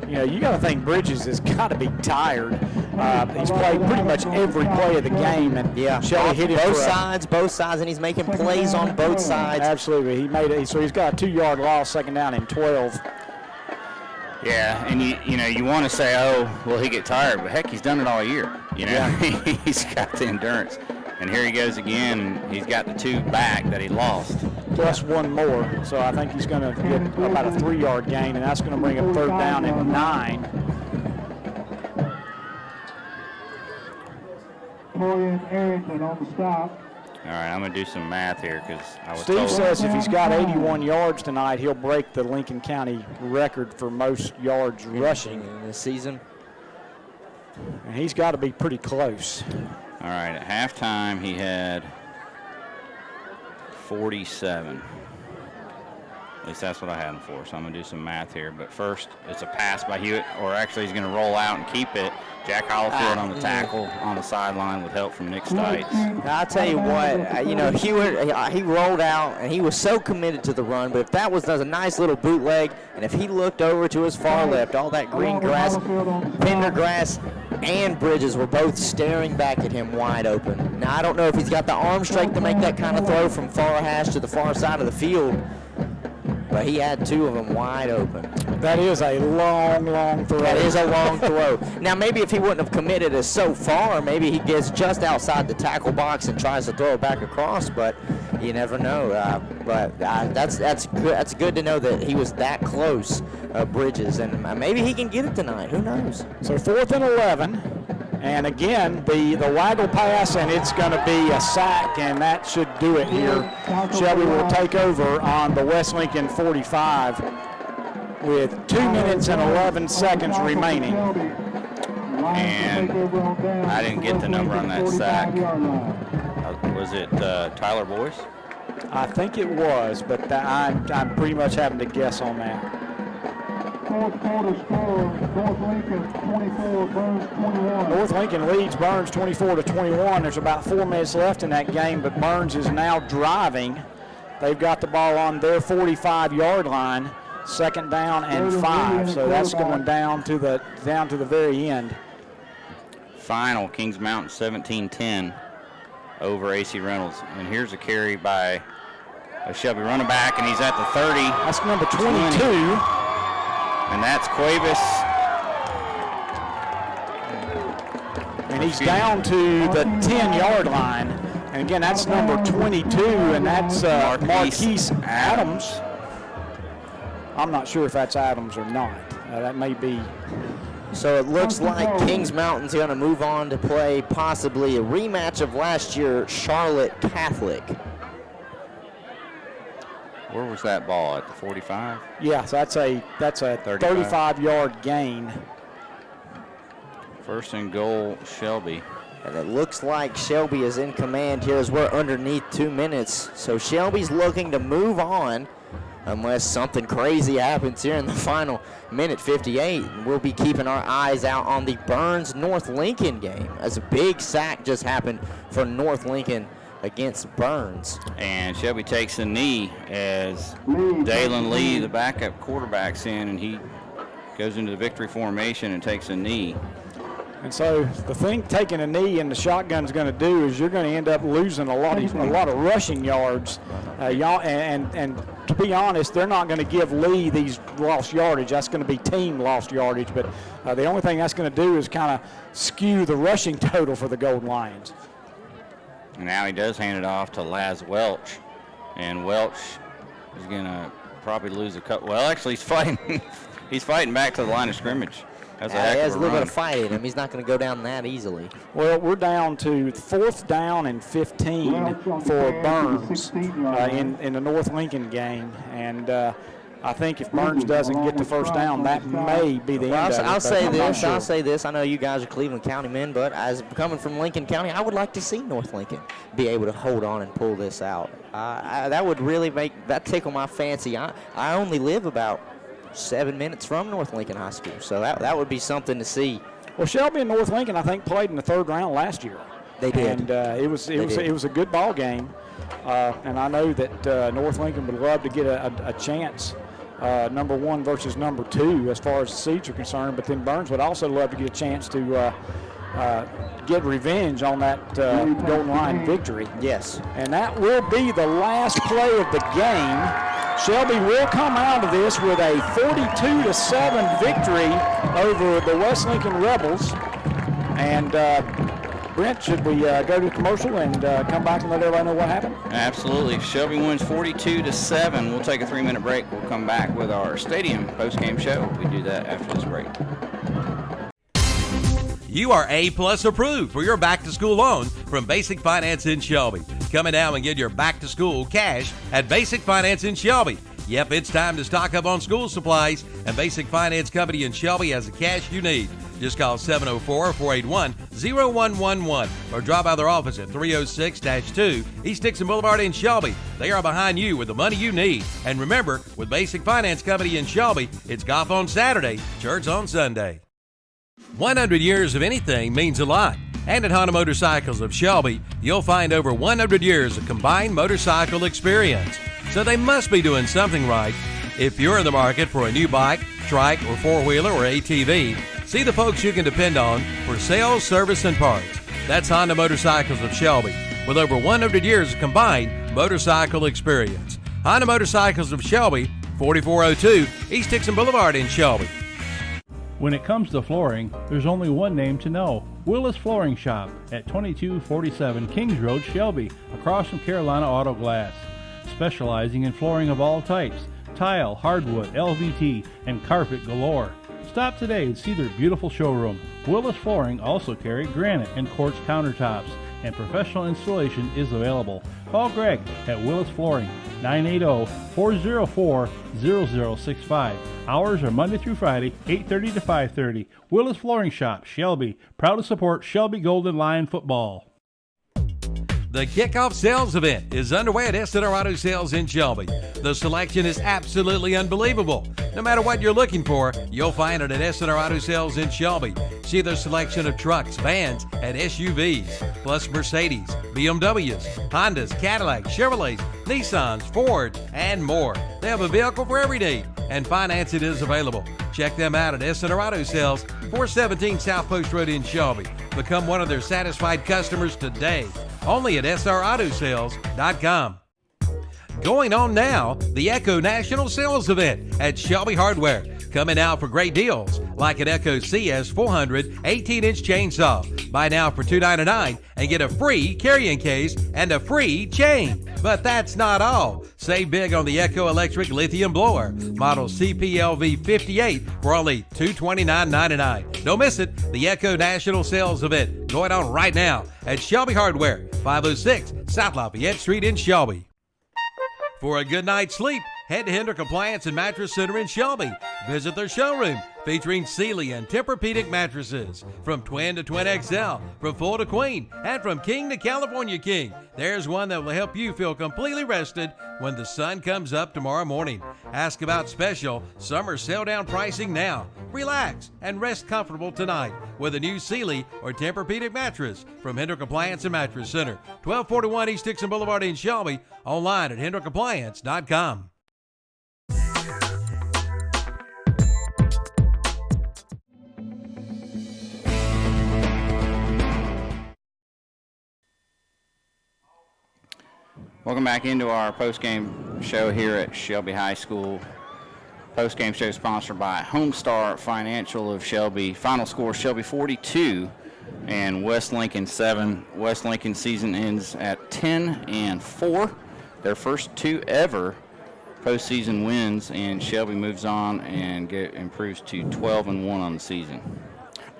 Speaker 6: you got to think Bridges has got to be tired. He's played pretty much every play of the game, and Shelby hit it
Speaker 7: both sides, and he's making plays on both sides.
Speaker 6: Absolutely, so he's got a 2-yard loss, second down and 12.
Speaker 5: Yeah, and you want to say, oh, will he get tired? But heck, he's done it all year. He's got the endurance. And here he goes again. He's got the 2 back that he lost.
Speaker 6: Plus 1 more. So I think he's going to get about a 3-yard gain, and that's going to bring him 3rd down and 9.
Speaker 16: Torian Arrington on the stop.
Speaker 5: All right, I'm going to do some math here because I was
Speaker 6: Steve
Speaker 5: told.
Speaker 6: says if he's got 81 yards tonight, he'll break the Lincoln County record for most yards rushing
Speaker 7: in the season.
Speaker 6: And he's got to be pretty close.
Speaker 5: All right, at halftime he had 47. At least that's what I had him for, so I'm going to do some math here. But first, it's a pass by Hewitt, or actually he's going to roll out and keep it. Jack Hollifield on the tackle on the sideline with help from Nick Stites.
Speaker 7: Now, I'll tell you what, Hewitt, he rolled out, and he was so committed to the run, but if that was a nice little bootleg, and if he looked over to his far left, all that green grass, Pendergrass and Bridges were both staring back at him wide open. Now, I don't know if he's got the arm strength to make that kind of throw from far hash to the far side of the field, but he had 2 of them wide open.
Speaker 6: That is a long, long throw.
Speaker 7: That is a long throw. Now, maybe if he wouldn't have committed it so far, maybe he gets just outside the tackle box and tries to throw it back across, but you never know. That's good. That's good to know that he was that close, Bridges, and maybe he can get it tonight. Who knows?
Speaker 6: So 4th and 11. And again, the waggle pass, and it's going to be a sack, and that should do it here. Shelby will take over on the West Lincoln 45 with 2 minutes and 11 seconds remaining.
Speaker 5: And I didn't get the number on that sack. Was it Tyler Boyce?
Speaker 6: I think it was, but I'm pretty much having to guess on that.
Speaker 16: 4th quarter score, North Lincoln 24, Burns 21.
Speaker 6: North Lincoln leads Burns 24-21. There's about 4 minutes left in that game, but Burns is now driving. They've got the ball on their 45-yard line, 2nd down and 5. So that's going down to the very end.
Speaker 5: Final, Kings Mountain 17-10 over AC Reynolds. And here's a carry by a Shelby running back, and he's at the 30.
Speaker 6: That's number 22.
Speaker 5: And that's Cuevas.
Speaker 6: And he's down to the 10-yard line. And again, that's number 22, and that's Marquise Adams. I'm not sure if that's Adams or not. That may be.
Speaker 7: So it looks like Kings Mountain's going to move on to play possibly a rematch of last year, Charlotte Catholic.
Speaker 5: Where was that ball, at the 45?
Speaker 6: Yeah, so that's a 35-yard gain.
Speaker 5: 1st and goal, Shelby.
Speaker 7: And it looks like Shelby is in command here as we're underneath 2 minutes. So Shelby's looking to move on unless something crazy happens here in the final minute 58. And we'll be keeping our eyes out on the Burns-North Lincoln game as a big sack just happened for North Lincoln against Burns.
Speaker 5: And Shelby takes a knee as Dalen Lee, the backup quarterback's in, and he goes into the victory formation and takes a knee.
Speaker 6: And so the thing taking a knee in the shotgun's going to do is you're going to end up losing a lot of rushing yards. And to be honest, they're not going to give Lee these lost yardage. That's going to be team lost yardage. But the only thing that's going to do is kind of skew the rushing total for the Golden Lions.
Speaker 5: And now he does hand it off to Laz Welch. And Welch is going to probably lose a couple. Well, actually, he's fighting. He's fighting back to the line of scrimmage.
Speaker 7: He has a little bit of fight in him. He's not going to go down that easily.
Speaker 6: Well, we're down to 4th down and 15 for Burns in the North Lincoln game. And I think if Burns doesn't get the first down, that may be the end of it.
Speaker 7: I'll say
Speaker 6: but I'm not
Speaker 7: this.
Speaker 6: sure.
Speaker 7: I'll say this. I know you guys are Cleveland County men, but as coming from Lincoln County, I would like to see North Lincoln be able to hold on and pull this out. That would really tickle my fancy. I only live about 7 minutes from North Lincoln High School, so that would be something to see.
Speaker 6: Well, Shelby and North Lincoln, I think, played in the third round last year.
Speaker 7: They did.
Speaker 6: And it was a good ball game. And I know that North Lincoln would love to get a chance, number 1 versus number 2, as far as the seeds are concerned. But then Burns would also love to get a chance to get revenge on that Golden Lion victory.
Speaker 7: Yes.
Speaker 6: And that will be the last play of the game. Shelby will come out of this with a 42-7 victory over the West Lincoln Rebels. And Brent, should we go to commercial and come back and let everybody know what happened?
Speaker 5: Absolutely. Shelby wins 42-7. We'll take a 3-minute break. We'll come back with our stadium post-game show. We do that after this break.
Speaker 1: You are A-plus approved for your back-to-school loan from Basic Finance in Shelby. Come in now and get your back-to-school cash at Basic Finance in Shelby. Yep, it's time to stock up on school supplies, and Basic Finance Company in Shelby has the cash you need. Just call 704-481-0111 or drop by their office at 306-2 East Dixon Boulevard in Shelby. They are behind you with the money you need. And remember, with Basic Finance Company in Shelby, it's golf on Saturday, church on Sunday. 100 years of anything means a lot. And at Honda Motorcycles of Shelby, you'll find over 100 years of combined motorcycle experience. So they must be doing something right. If you're in the market for a new bike, trike, or four-wheeler or ATV, see the folks you can depend on for sales, service, and parts. That's Honda Motorcycles of Shelby, with over 100 years of combined motorcycle experience. Honda Motorcycles of Shelby, 4402 East Dixon Boulevard in Shelby.
Speaker 8: When it comes to flooring, there's only one name to know. Willis Flooring Shop at 2247 Kings Road, Shelby, across from Carolina Auto Glass. Specializing in flooring of all types, tile, hardwood, LVT, and carpet galore. Stop today and see their beautiful showroom. Willis Flooring also carry granite and quartz countertops, and professional installation is available. Call Greg at Willis Flooring, 980-404-0065. Hours are Monday through Friday, 8:30 to 5:30. Willis Flooring Shop, Shelby, proud to support Shelby Golden Lion football.
Speaker 1: The kickoff sales event is underway at S&R Auto Sales in Shelby. The selection is absolutely unbelievable. No matter what you're looking for, you'll find it at S&R Auto Sales in Shelby. See their selection of trucks, vans, and SUVs, plus Mercedes, BMWs, Hondas, Cadillacs, Chevrolets, Nissans, Ford, and more. They have a vehicle for every need, and financing is available. Check them out at S&R Auto Sales, 417 South Post Road in Shelby. Become one of their satisfied customers today. Only at srautosales.com. Going on now, the Echo National Sales Event at Shelby Hardware. Coming out for great deals, like an Echo CS 400 18-inch chainsaw. Buy now for $299 and get a free carrying case and a free chain. But that's not all. Save big on the Echo Electric Lithium Blower, model CPLV 58 for only $229.99. Don't miss it, the Echo National Sales Event going on right now at Shelby Hardware, 506 South Lafayette Street in Shelby. For a good night's sleep, head to Hendrick Appliance and Mattress Center in Shelby. Visit their showroom featuring Sealy and Tempur-Pedic mattresses. From twin to twin XL, from full to queen, and from king to California king. There's one that will help you feel completely rested when the sun comes up tomorrow morning. Ask about special summer sale-down pricing now. Relax and rest comfortable tonight with a new Sealy or Tempur-Pedic mattress from Hendrick Appliance and Mattress Center, 1241 East Dixon Boulevard in Shelby. Online at hendrickappliance.com.
Speaker 5: Welcome back into our post-game show here at Shelby High School. Post-game show sponsored by Homestar Financial of Shelby. Final score, Shelby 42 and West Lincoln 7. West Lincoln season ends at 10-4. Their first two ever postseason wins, and Shelby moves on and improves to 12-1 on the season.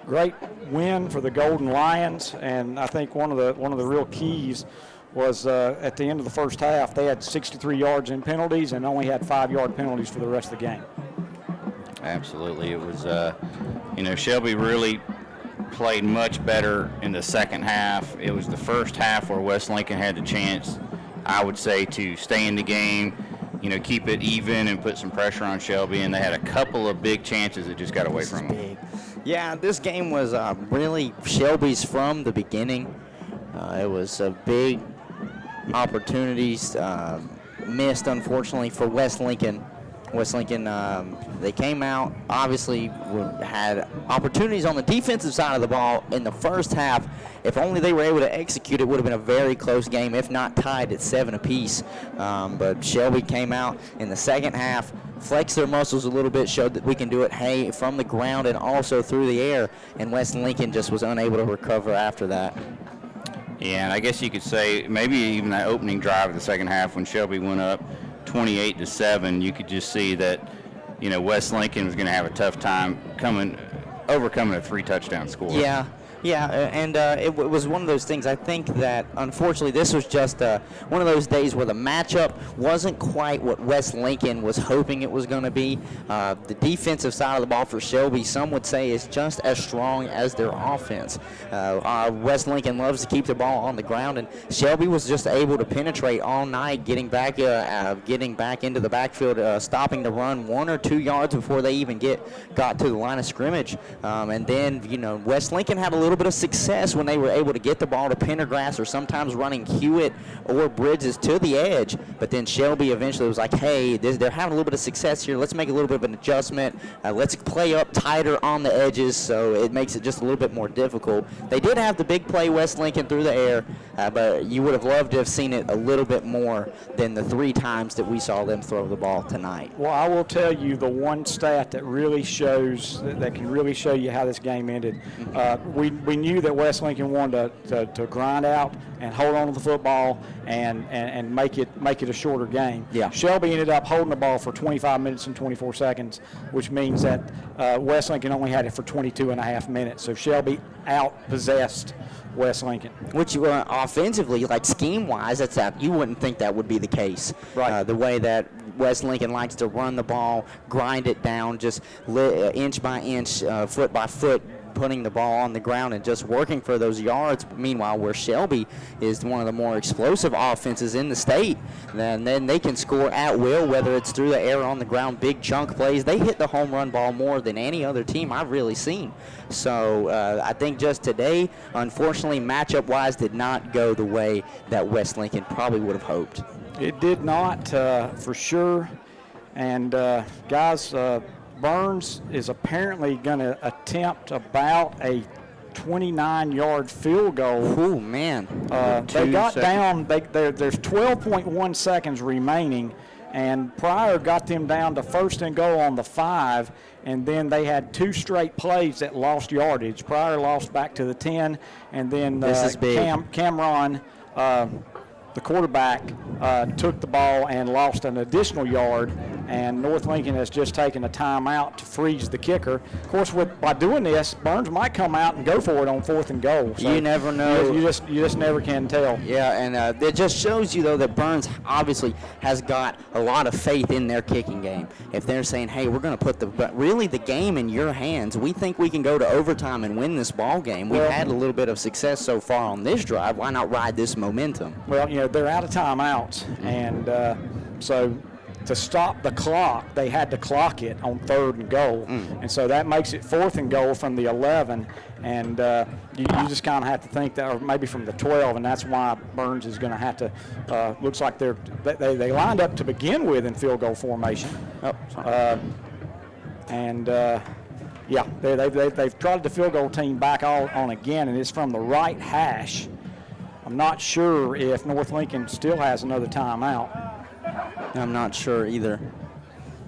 Speaker 6: Great win for the Golden Lions, and I think one of the real keys was at the end of the first half, they had 63 yards in penalties and only had 5-yard penalties for the rest of the game.
Speaker 5: Absolutely. It was, Shelby really played much better in the second half. It was the first half where West Lincoln had the chance, I would say, to stay in the game, keep it even and put some pressure on Shelby, and they had a couple of big chances that just got away from them.
Speaker 7: Yeah, this game was really Shelby's from the beginning. It was big opportunities missed, unfortunately, for West Lincoln. West Lincoln, they came out, obviously had opportunities on the defensive side of the ball in the first half. If only they were able to execute, it would have been a very close game, if not tied at 7 apiece. But Shelby came out in the second half, flexed their muscles a little bit, showed that we can do it from the ground and also through the air, and West Lincoln just was unable to recover after that.
Speaker 5: Yeah, and I guess you could say maybe even that opening drive of the second half when Shelby went up 28-7, you could just see that, West Lincoln was going to have a tough time overcoming a 3-touchdown score.
Speaker 7: Yeah, and it was one of those things. I think that, unfortunately, this was just one of those days where the matchup wasn't quite what West Lincoln was hoping it was going to be. The defensive side of the ball for Shelby, some would say, is just as strong as their offense. West Lincoln loves to keep the ball on the ground, and Shelby was just able to penetrate all night, getting back into the backfield, stopping the run 1 or 2 yards before they even got to the line of scrimmage. And then, West Lincoln had a little bit of success when they were able to get the ball to Pendergrass or sometimes running Hewitt or Bridges to the edge. But then Shelby eventually was like, hey, they're having a little bit of success here. Let's make a little bit of an adjustment. Let's play up tighter on the edges, so it makes it just a little bit more difficult. They did have the big play, West Lincoln, through the air, but you would have loved to have seen it a little bit more than the 3 times that we saw them throw the ball tonight.
Speaker 6: Well, I will tell you the one stat that really shows, that can really show you how this game ended. We knew that West Lincoln wanted to grind out and hold on to the football and make it a shorter game.
Speaker 7: Yeah.
Speaker 6: Shelby ended up holding the ball for 25 minutes and 24 seconds, which means that West Lincoln only had it for 22 and a half minutes. So Shelby out-possessed West Lincoln.
Speaker 7: Which offensively, like scheme-wise, you wouldn't think that would be the case.
Speaker 6: Right.
Speaker 7: The way that West Lincoln likes to run the ball, grind it down, just inch by inch, foot by foot, putting the ball on the ground and just working for those yards. Meanwhile, where Shelby is one of the more explosive offenses in the state, then they can score at will, whether it's through the air or on the ground, big chunk plays. They hit the home run ball more than any other team I've really seen. So I think just today, unfortunately, matchup-wise, did not go the way that West Lincoln probably would have hoped.
Speaker 6: It did not, for sure. And, guys, Burns is apparently going to attempt about a 29-yard field goal.
Speaker 7: Oh, man.
Speaker 6: They got down. There's 12.1 seconds remaining, and Pryor got them down to 1st and goal on the 5, and then they had 2 straight plays that lost yardage. Pryor lost back to the 10, and then Cameron, the quarterback, took the ball and lost an additional yard, and North Lincoln has just taken a timeout to freeze the kicker. Of course, by doing this, Burns might come out and go for it on 4th and goal. So
Speaker 7: you never know.
Speaker 6: You just never can tell.
Speaker 7: Yeah, and it just shows you, though, that Burns obviously has got a lot of faith in their kicking game. If they're saying, hey, we're going to put the game in your hands, we think we can go to overtime and win this ball game. We've had a little bit of success so far on this drive. Why not ride this momentum?
Speaker 6: Well, they're out of timeouts, and so to stop the clock, they had to clock it on 3rd and goal, and so that makes it 4th and goal from the 11, and you just kind of have to think that, or maybe from the 12, and that's why Burns is going to have to. Looks like they lined up to begin with in field goal formation, yeah, they've trotted the field goal team back on again, and it's from the right hash. I'm not sure if North Lincoln still has another timeout.
Speaker 7: I'm not sure either.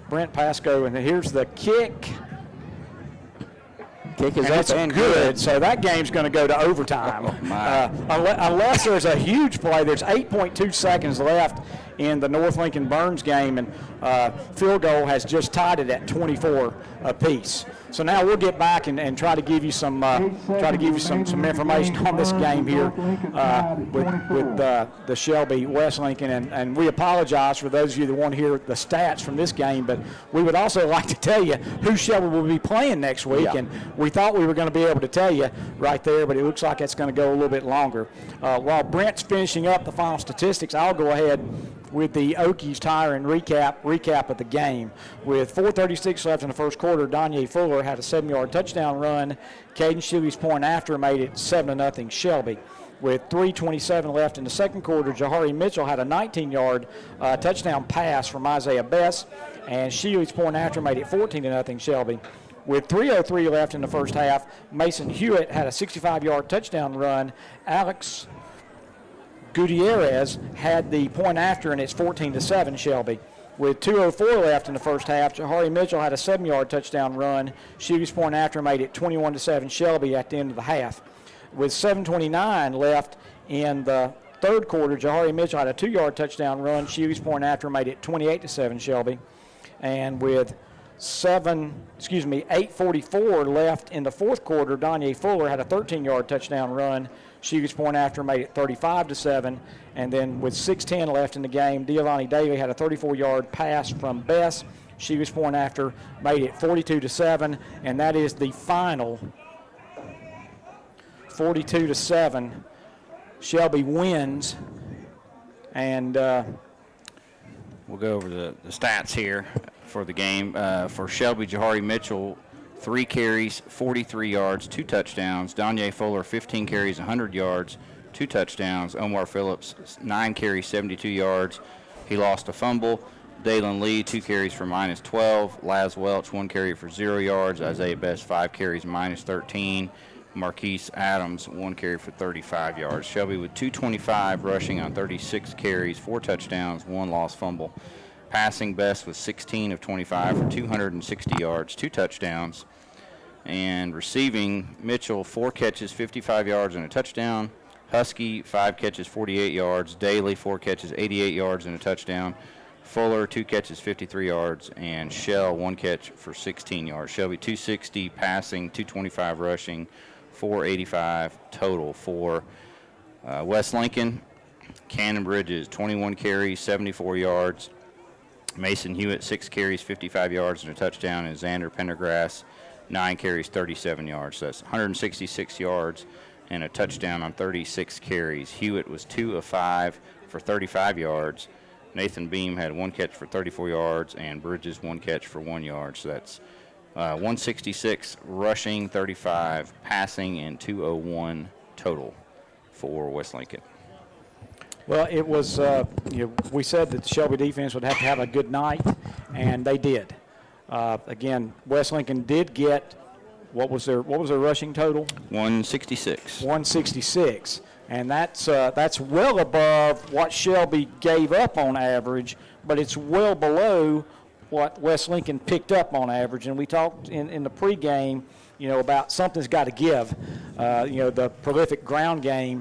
Speaker 6: Brent Pasco, and here's the kick.
Speaker 7: Kick is up and
Speaker 6: good. So that game's going to go to overtime.
Speaker 7: Oh, my.
Speaker 6: Unless there's a huge play. There's 8.2 seconds left in the North Lincoln Burns game, and field goal has just tied it at 24 apiece. So now we'll get back and try to give you some some information on this game here with the Shelby West Lincoln, and we apologize for those of you that want to hear the stats from this game, but we would also like to tell you who Shelby will be playing next week, and we thought we were going to be able to tell you right there, but it looks like it's going to go a little bit longer. While Brent's finishing up the final statistics, I'll go ahead with the Okies Tire and recap of the game. With 4:36 left in the first quarter, Donye Fuller had a 7-yard touchdown run. Caden Shelby's point after made it 7-0 Shelby. With 3:27 left in the second quarter, Jahari Mitchell had a 19-yard touchdown pass from Isaiah Best, and Shelby's point after made it 14-0 Shelby. With 3:03 left in the first half, Mason Hewitt had a 65-yard touchdown run. Alex Gutierrez had the point after, and it's 14-7 Shelby. With 2:04 left in the first half, Jahari Mitchell had a 7-yard touchdown run. Shelby's point after made it 21-7 Shelby at the end of the half. With 7:29 left in the third quarter, Jahari Mitchell had a 2-yard touchdown run. Shelby's point after made it 28-7 Shelby. And with 8:44 left in the fourth quarter, Donye Fuller had a 13-yard touchdown run. Shelby's point after made it 35-7. And then with 6:10 left in the game, Dealani Daly had a 34-yard pass from Bess. Shelby's point after made it 42-7, and that is the final. 42-7. Shelby wins, and
Speaker 5: we'll go over the stats here for the game. For Shelby, Jahari Mitchell, 3 carries, 43 yards, 2 touchdowns. Donye Fuller, 15 carries, 100 yards, 2 touchdowns. Omar Phillips, 9 carries, 72 yards. He lost a fumble. Dalen Lee, 2 carries for -12. Laz Welch, 1 carry for 0 yards. Isaiah Best, 5 carries, -13. Marquise Adams, 1 carry for 35 yards. Shelby with 225 rushing on 36 carries, 4 touchdowns, 1 lost fumble. Passing, Best with 16 of 25 for 260 yards, 2 touchdowns. And receiving, Mitchell, 4 catches, 55 yards and a touchdown. Husky, 5 catches, 48 yards. Daly, 4 catches, 88 yards and a touchdown. Fuller, 2 catches, 53 yards. And Shell, 1 catch for 16 yards. Shelby, 260 passing, 225 rushing, 485 total for West Lincoln. Cannon Bridges, 21 carries, 74 yards. Mason Hewitt, 6 carries, 55 yards and a touchdown. And Xander Pendergrass, 9 carries, 37 yards. So that's 166 yards and a touchdown on 36 carries. Hewitt was 2 of 5 for 35 yards. Nathan Beam had 1 catch for 34 yards, and Bridges 1 catch for 1 yard. So that's 166 rushing, 35 passing, and 201 total for West Lincoln.
Speaker 6: Well, it was, we said that the Shelby defense would have to have a good night, and they did. Again, West Lincoln did get, what was their rushing total?
Speaker 5: 166.
Speaker 6: 166. And that's well above what Shelby gave up on average, but it's well below what West Lincoln picked up on average. And we talked in the pregame, about something's got to give. The prolific ground game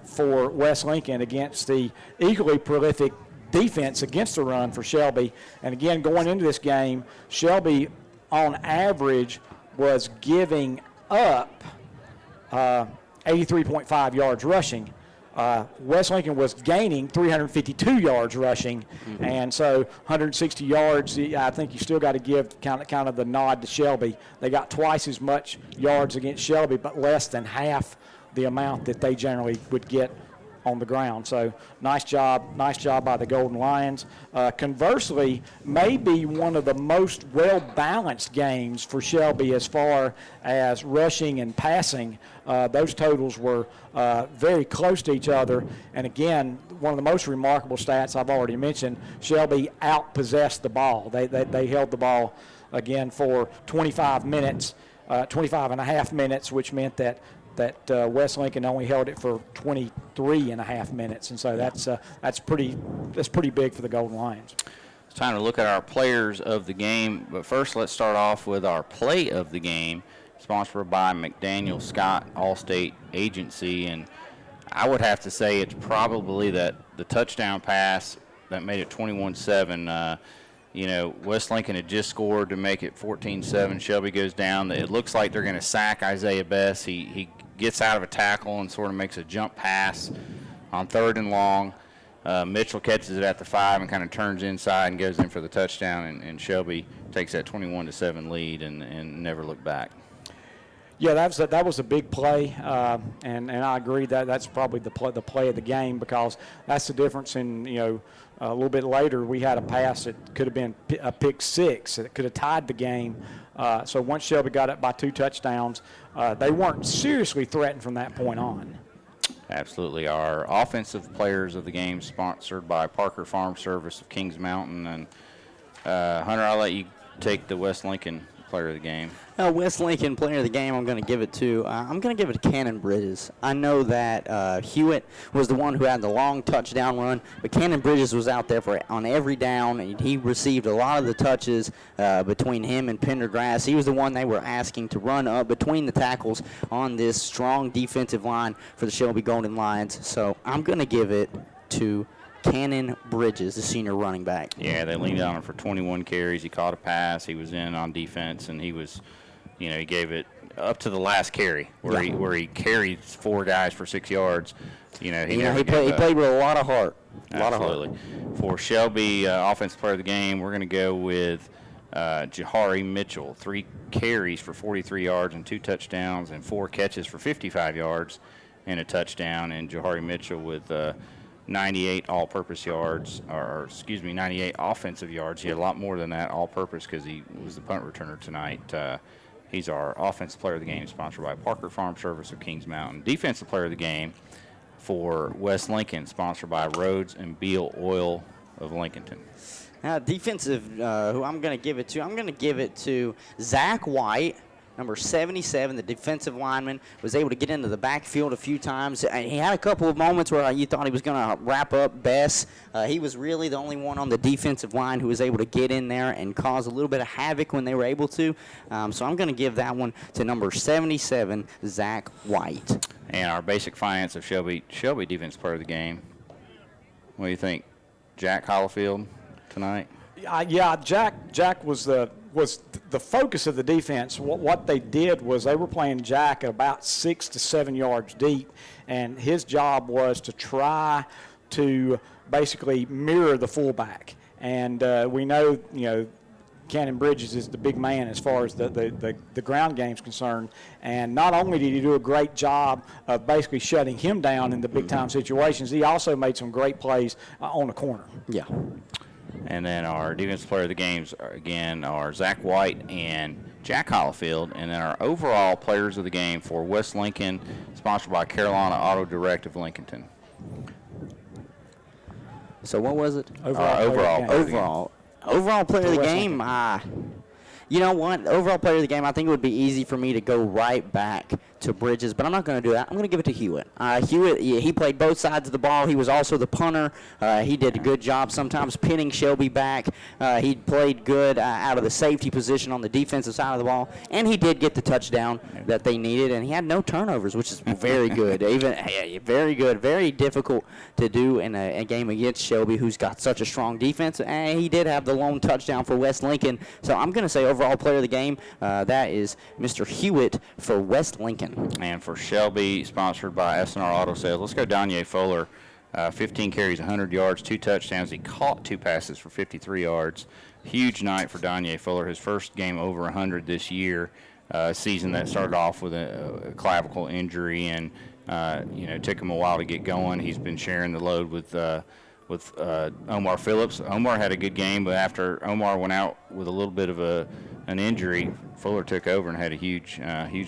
Speaker 6: for West Lincoln against the equally prolific defense against the run for Shelby. And again, going into this game, Shelby on average was giving up 83.5 yards rushing. West Lincoln was gaining 352 yards rushing, and so 160 yards. I think you still got to give kind of the nod to Shelby. They got twice as much yards against Shelby, but less than half the amount that they generally would get on the ground. So nice job by the Golden Lions. Conversely, maybe one of the most well-balanced games for Shelby as far as rushing and passing. Those totals were very close to each other. And again, one of the most remarkable stats I've already mentioned, Shelby outpossessed the ball. They held the ball again for 25 minutes, 25 and a half minutes, which meant that West Lincoln only held it for 23 and a half minutes, and so that's pretty big for the Golden Lions.
Speaker 5: It's time to look at our players of the game, but first let's start off with our play of the game, sponsored by McDaniel Scott Allstate Agency, and I would have to say it's probably that the touchdown pass that made it 21-7. West Lincoln had just scored to make it 14-7. Shelby goes down. It looks like they're going to sack Isaiah Best. He gets out of a tackle and sort of makes a jump pass on 3rd and long. Mitchell catches it at the 5 and kind of turns inside and goes in for the touchdown, and Shelby takes that 21-7 lead and never looked back.
Speaker 6: Yeah, that was a big play, and I agree that that's probably the play of the game, because that's the difference in, a little bit later we had a pass that could have been a pick 6 that could have tied the game. So once Shelby got up by 2 touchdowns, they weren't seriously threatened from that point on.
Speaker 5: Absolutely. Our offensive players of the game sponsored by Parker Farm Service of Kings Mountain. And Hunter, I'll let you take the West Lincoln player of the game.
Speaker 7: West Lincoln player of the game, I'm going to give it to Cannon Bridges. I know that Hewitt was the one who had the long touchdown run, but Cannon Bridges was out there on every down, and he received a lot of the touches between him and Pendergrass. He was the one they were asking to run up between the tackles on this strong defensive line for the Shelby Golden Lions. So I'm going to give it to Cannon Bridges, the senior running back.
Speaker 5: Yeah, they leaned on him for 21 carries. He caught a pass. He was in on defense, and he was, he gave it up to the last carry where he carried 4 guys for 6 yards. He played with a lot of heart. Absolutely. For Shelby, offensive player of the game, we're going to go with Jahari Mitchell. 3 carries for 43 yards and 2 touchdowns, and 4 catches for 55 yards and a touchdown. And Jahari Mitchell with 98 all-purpose yards, 98 offensive yards. He had a lot more than that all-purpose because he was the punt returner tonight. He's our offensive player of the game, sponsored by Parker Farm Service of Kings Mountain. Defensive player of the game for West Lincoln, sponsored by Rhodes and Beal Oil of Lincolnton.
Speaker 7: Now, defensive, who I'm going to give it to Zach White. Number 77, the defensive lineman, was able to get into the backfield a few times. He had a couple of moments where you thought he was going to wrap up Bess. He was really the only one on the defensive line who was able to get in there and cause a little bit of havoc when they were able to. So I'm going to give that one to number 77, Zach White.
Speaker 5: And our basic finance of Shelby defense player of the game. What do you think? Jack Hollifield tonight?
Speaker 6: Jack was the focus of the defense. What they did was they were playing Jack at about 6 to 7 yards deep, and his job was to try to basically mirror the fullback. And we know, Cannon Bridges is the big man as far as the ground game's concerned. And not only did he do a great job of basically shutting him down in the big-time situations, he also made some great plays on the corner.
Speaker 7: Yeah.
Speaker 5: And then our defensive player of the games, again, are Zach White and Jack Hollifield. And then our overall players of the game for West Lincoln, sponsored by Carolina Auto Direct of Lincolnton.
Speaker 7: So what was it?
Speaker 5: Overall
Speaker 7: player of the game. You know what? Overall player of the game, I think it would be easy for me to go right back to Bridges, but I'm not going to do that. I'm going to give it to Hewitt. Hewitt, he played both sides of the ball. He was also the punter. He did a good job sometimes pinning Shelby back. He played good out of the safety position on the defensive side of the ball, and he did get the touchdown that they needed, and he had no turnovers, which is very good. Very good, very difficult to do in a game against Shelby, who's got such a strong defense, and he did have the lone touchdown for West Lincoln. So I'm going to say overall player of the game, that is Mr. Hewitt for West Lincoln.
Speaker 5: And for Shelby, sponsored by S&R Auto Sales, let's go Danye Fuller. 15 carries, 100 yards, 2 touchdowns. He caught 2 passes for 53 yards. Huge night for Danye Fuller, his first game over 100 this year. Season that started off with a clavicle injury and, took him a while to get going. He's been sharing the load with Omar Phillips. Omar had a good game, but after Omar went out with a little bit of an injury, Fuller took over and had a huge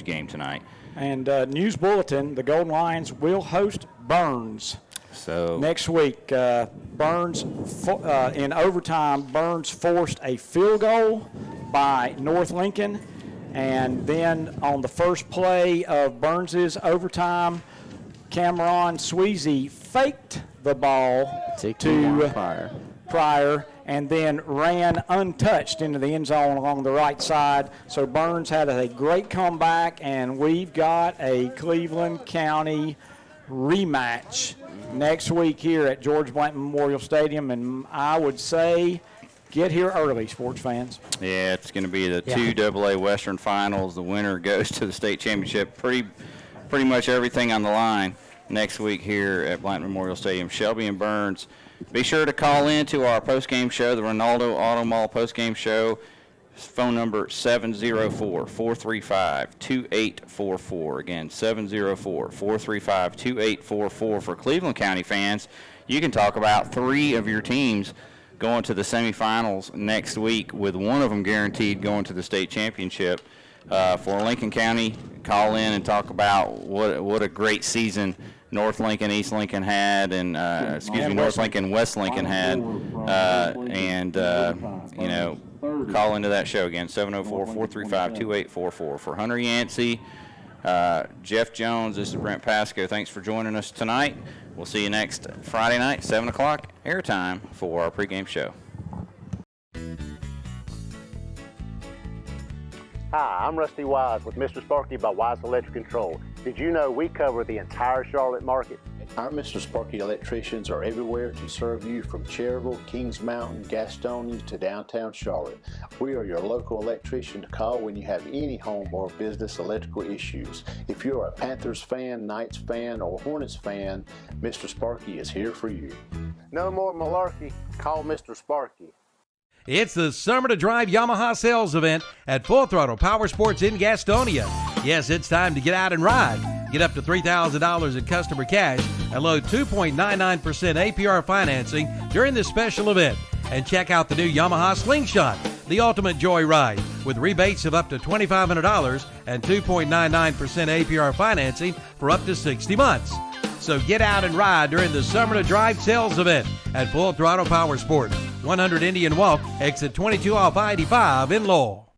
Speaker 5: game tonight.
Speaker 6: And news bulletin, the Golden Lions will host Burns next week. Burns, in overtime, Burns forced a field goal by North Lincoln. And then on the first play of Burns's overtime, Cameron Sweezy faked the ball to Pryor and then ran untouched into the end zone along the right side. So Burns had a great comeback, and we've got a Cleveland County rematch next week here at George Blanton Memorial Stadium, and I would say get here early, sports fans.
Speaker 5: Yeah, it's going to be the two AA Western Finals. The winner goes to the state championship. Pretty much everything on the line next week here at Blanton Memorial Stadium. Shelby and Burns. Be sure to call in to our postgame show, the Ronaldo Auto Mall postgame show. Phone number 704-435-2844. Again, 704-435-2844 for Cleveland County fans. You can talk about 3 of your teams going to the semifinals next week, with one of them guaranteed going to the state championship. For Lincoln County, call in and talk about what a great season North Lincoln, East Lincoln had, and North Lincoln, West Lincoln had, call into that show again, 704-435-2844. For Hunter Yancey, Jeff Jones, this is Brent Pasco. Thanks for joining us tonight. We'll see you next Friday night, 7 o'clock, airtime for our pregame show.
Speaker 12: Hi, I'm Rusty Wise with Mr. Sparky by Wise Electric Control. Did you know we cover the entire Charlotte market?
Speaker 13: Our Mr. Sparky electricians are everywhere to serve you from Cherryville, Kings Mountain, Gastonia to downtown Charlotte. We are your local electrician to call when you have any home or business electrical issues. If you're a Panthers fan, Knights fan, or Hornets fan, Mr. Sparky is here for you.
Speaker 12: No more malarkey. Call Mr. Sparky.
Speaker 1: It's the Summer to Drive Yamaha sales event at Full Throttle Power Sports in Gastonia. Yes, it's time to get out and ride. Get up to $3,000 in customer cash and load 2.99% APR financing during this special event. And check out the new Yamaha Slingshot, the ultimate joy ride, with rebates of up to $2,500 and 2.99% APR financing for up to 60 months. So get out and ride during the Summer to Drive sales event at Full Throttle Power Sports, 100 Indian Walk, exit 22 off I-85 in Lowell.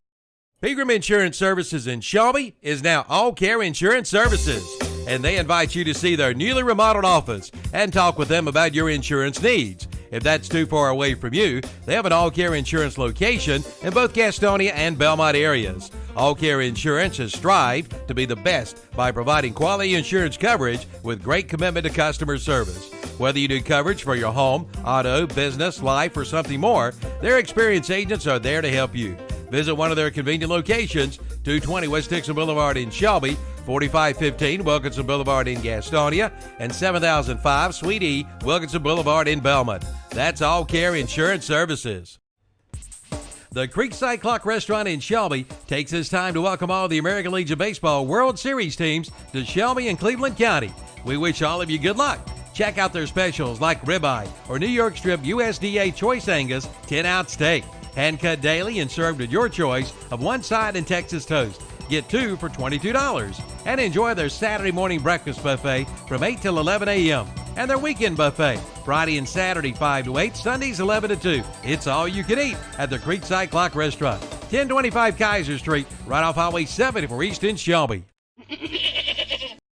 Speaker 1: Pegram Insurance Services in Shelby is now All Care Insurance Services, and they invite you to see their newly remodeled office and talk with them about your insurance needs. If that's too far away from you, they have an All Care Insurance location in both Gastonia and Belmont areas. All Care Insurance has strived to be the best by providing quality insurance coverage with great commitment to customer service. Whether you do coverage for your home, auto, business, life, or something more, their experienced agents are there to help you. Visit one of their convenient locations, 220 West Dixon Boulevard in Shelby, 4515 Wilkinson Boulevard in Gastonia, and 7005 Suite E Wilkinson Boulevard in Belmont. That's All Care Insurance Services. The Creekside Clock Restaurant in Shelby takes this time to welcome all the American Legion Baseball World Series teams to Shelby and Cleveland County. We wish all of you good luck. Check out their specials like ribeye or New York Strip USDA Choice Angus 10-ounce steak. Hand cut daily and served at your choice of one side and Texas toast. Get 2 for $22. And enjoy their Saturday morning breakfast buffet from 8 till 11 a.m. And their weekend buffet, Friday and Saturday 5 to 8, Sundays 11 to 2. It's all you can eat at the Creekside Clock Restaurant, 1025 Kaiser Street, right off Highway 74 East in Shelby.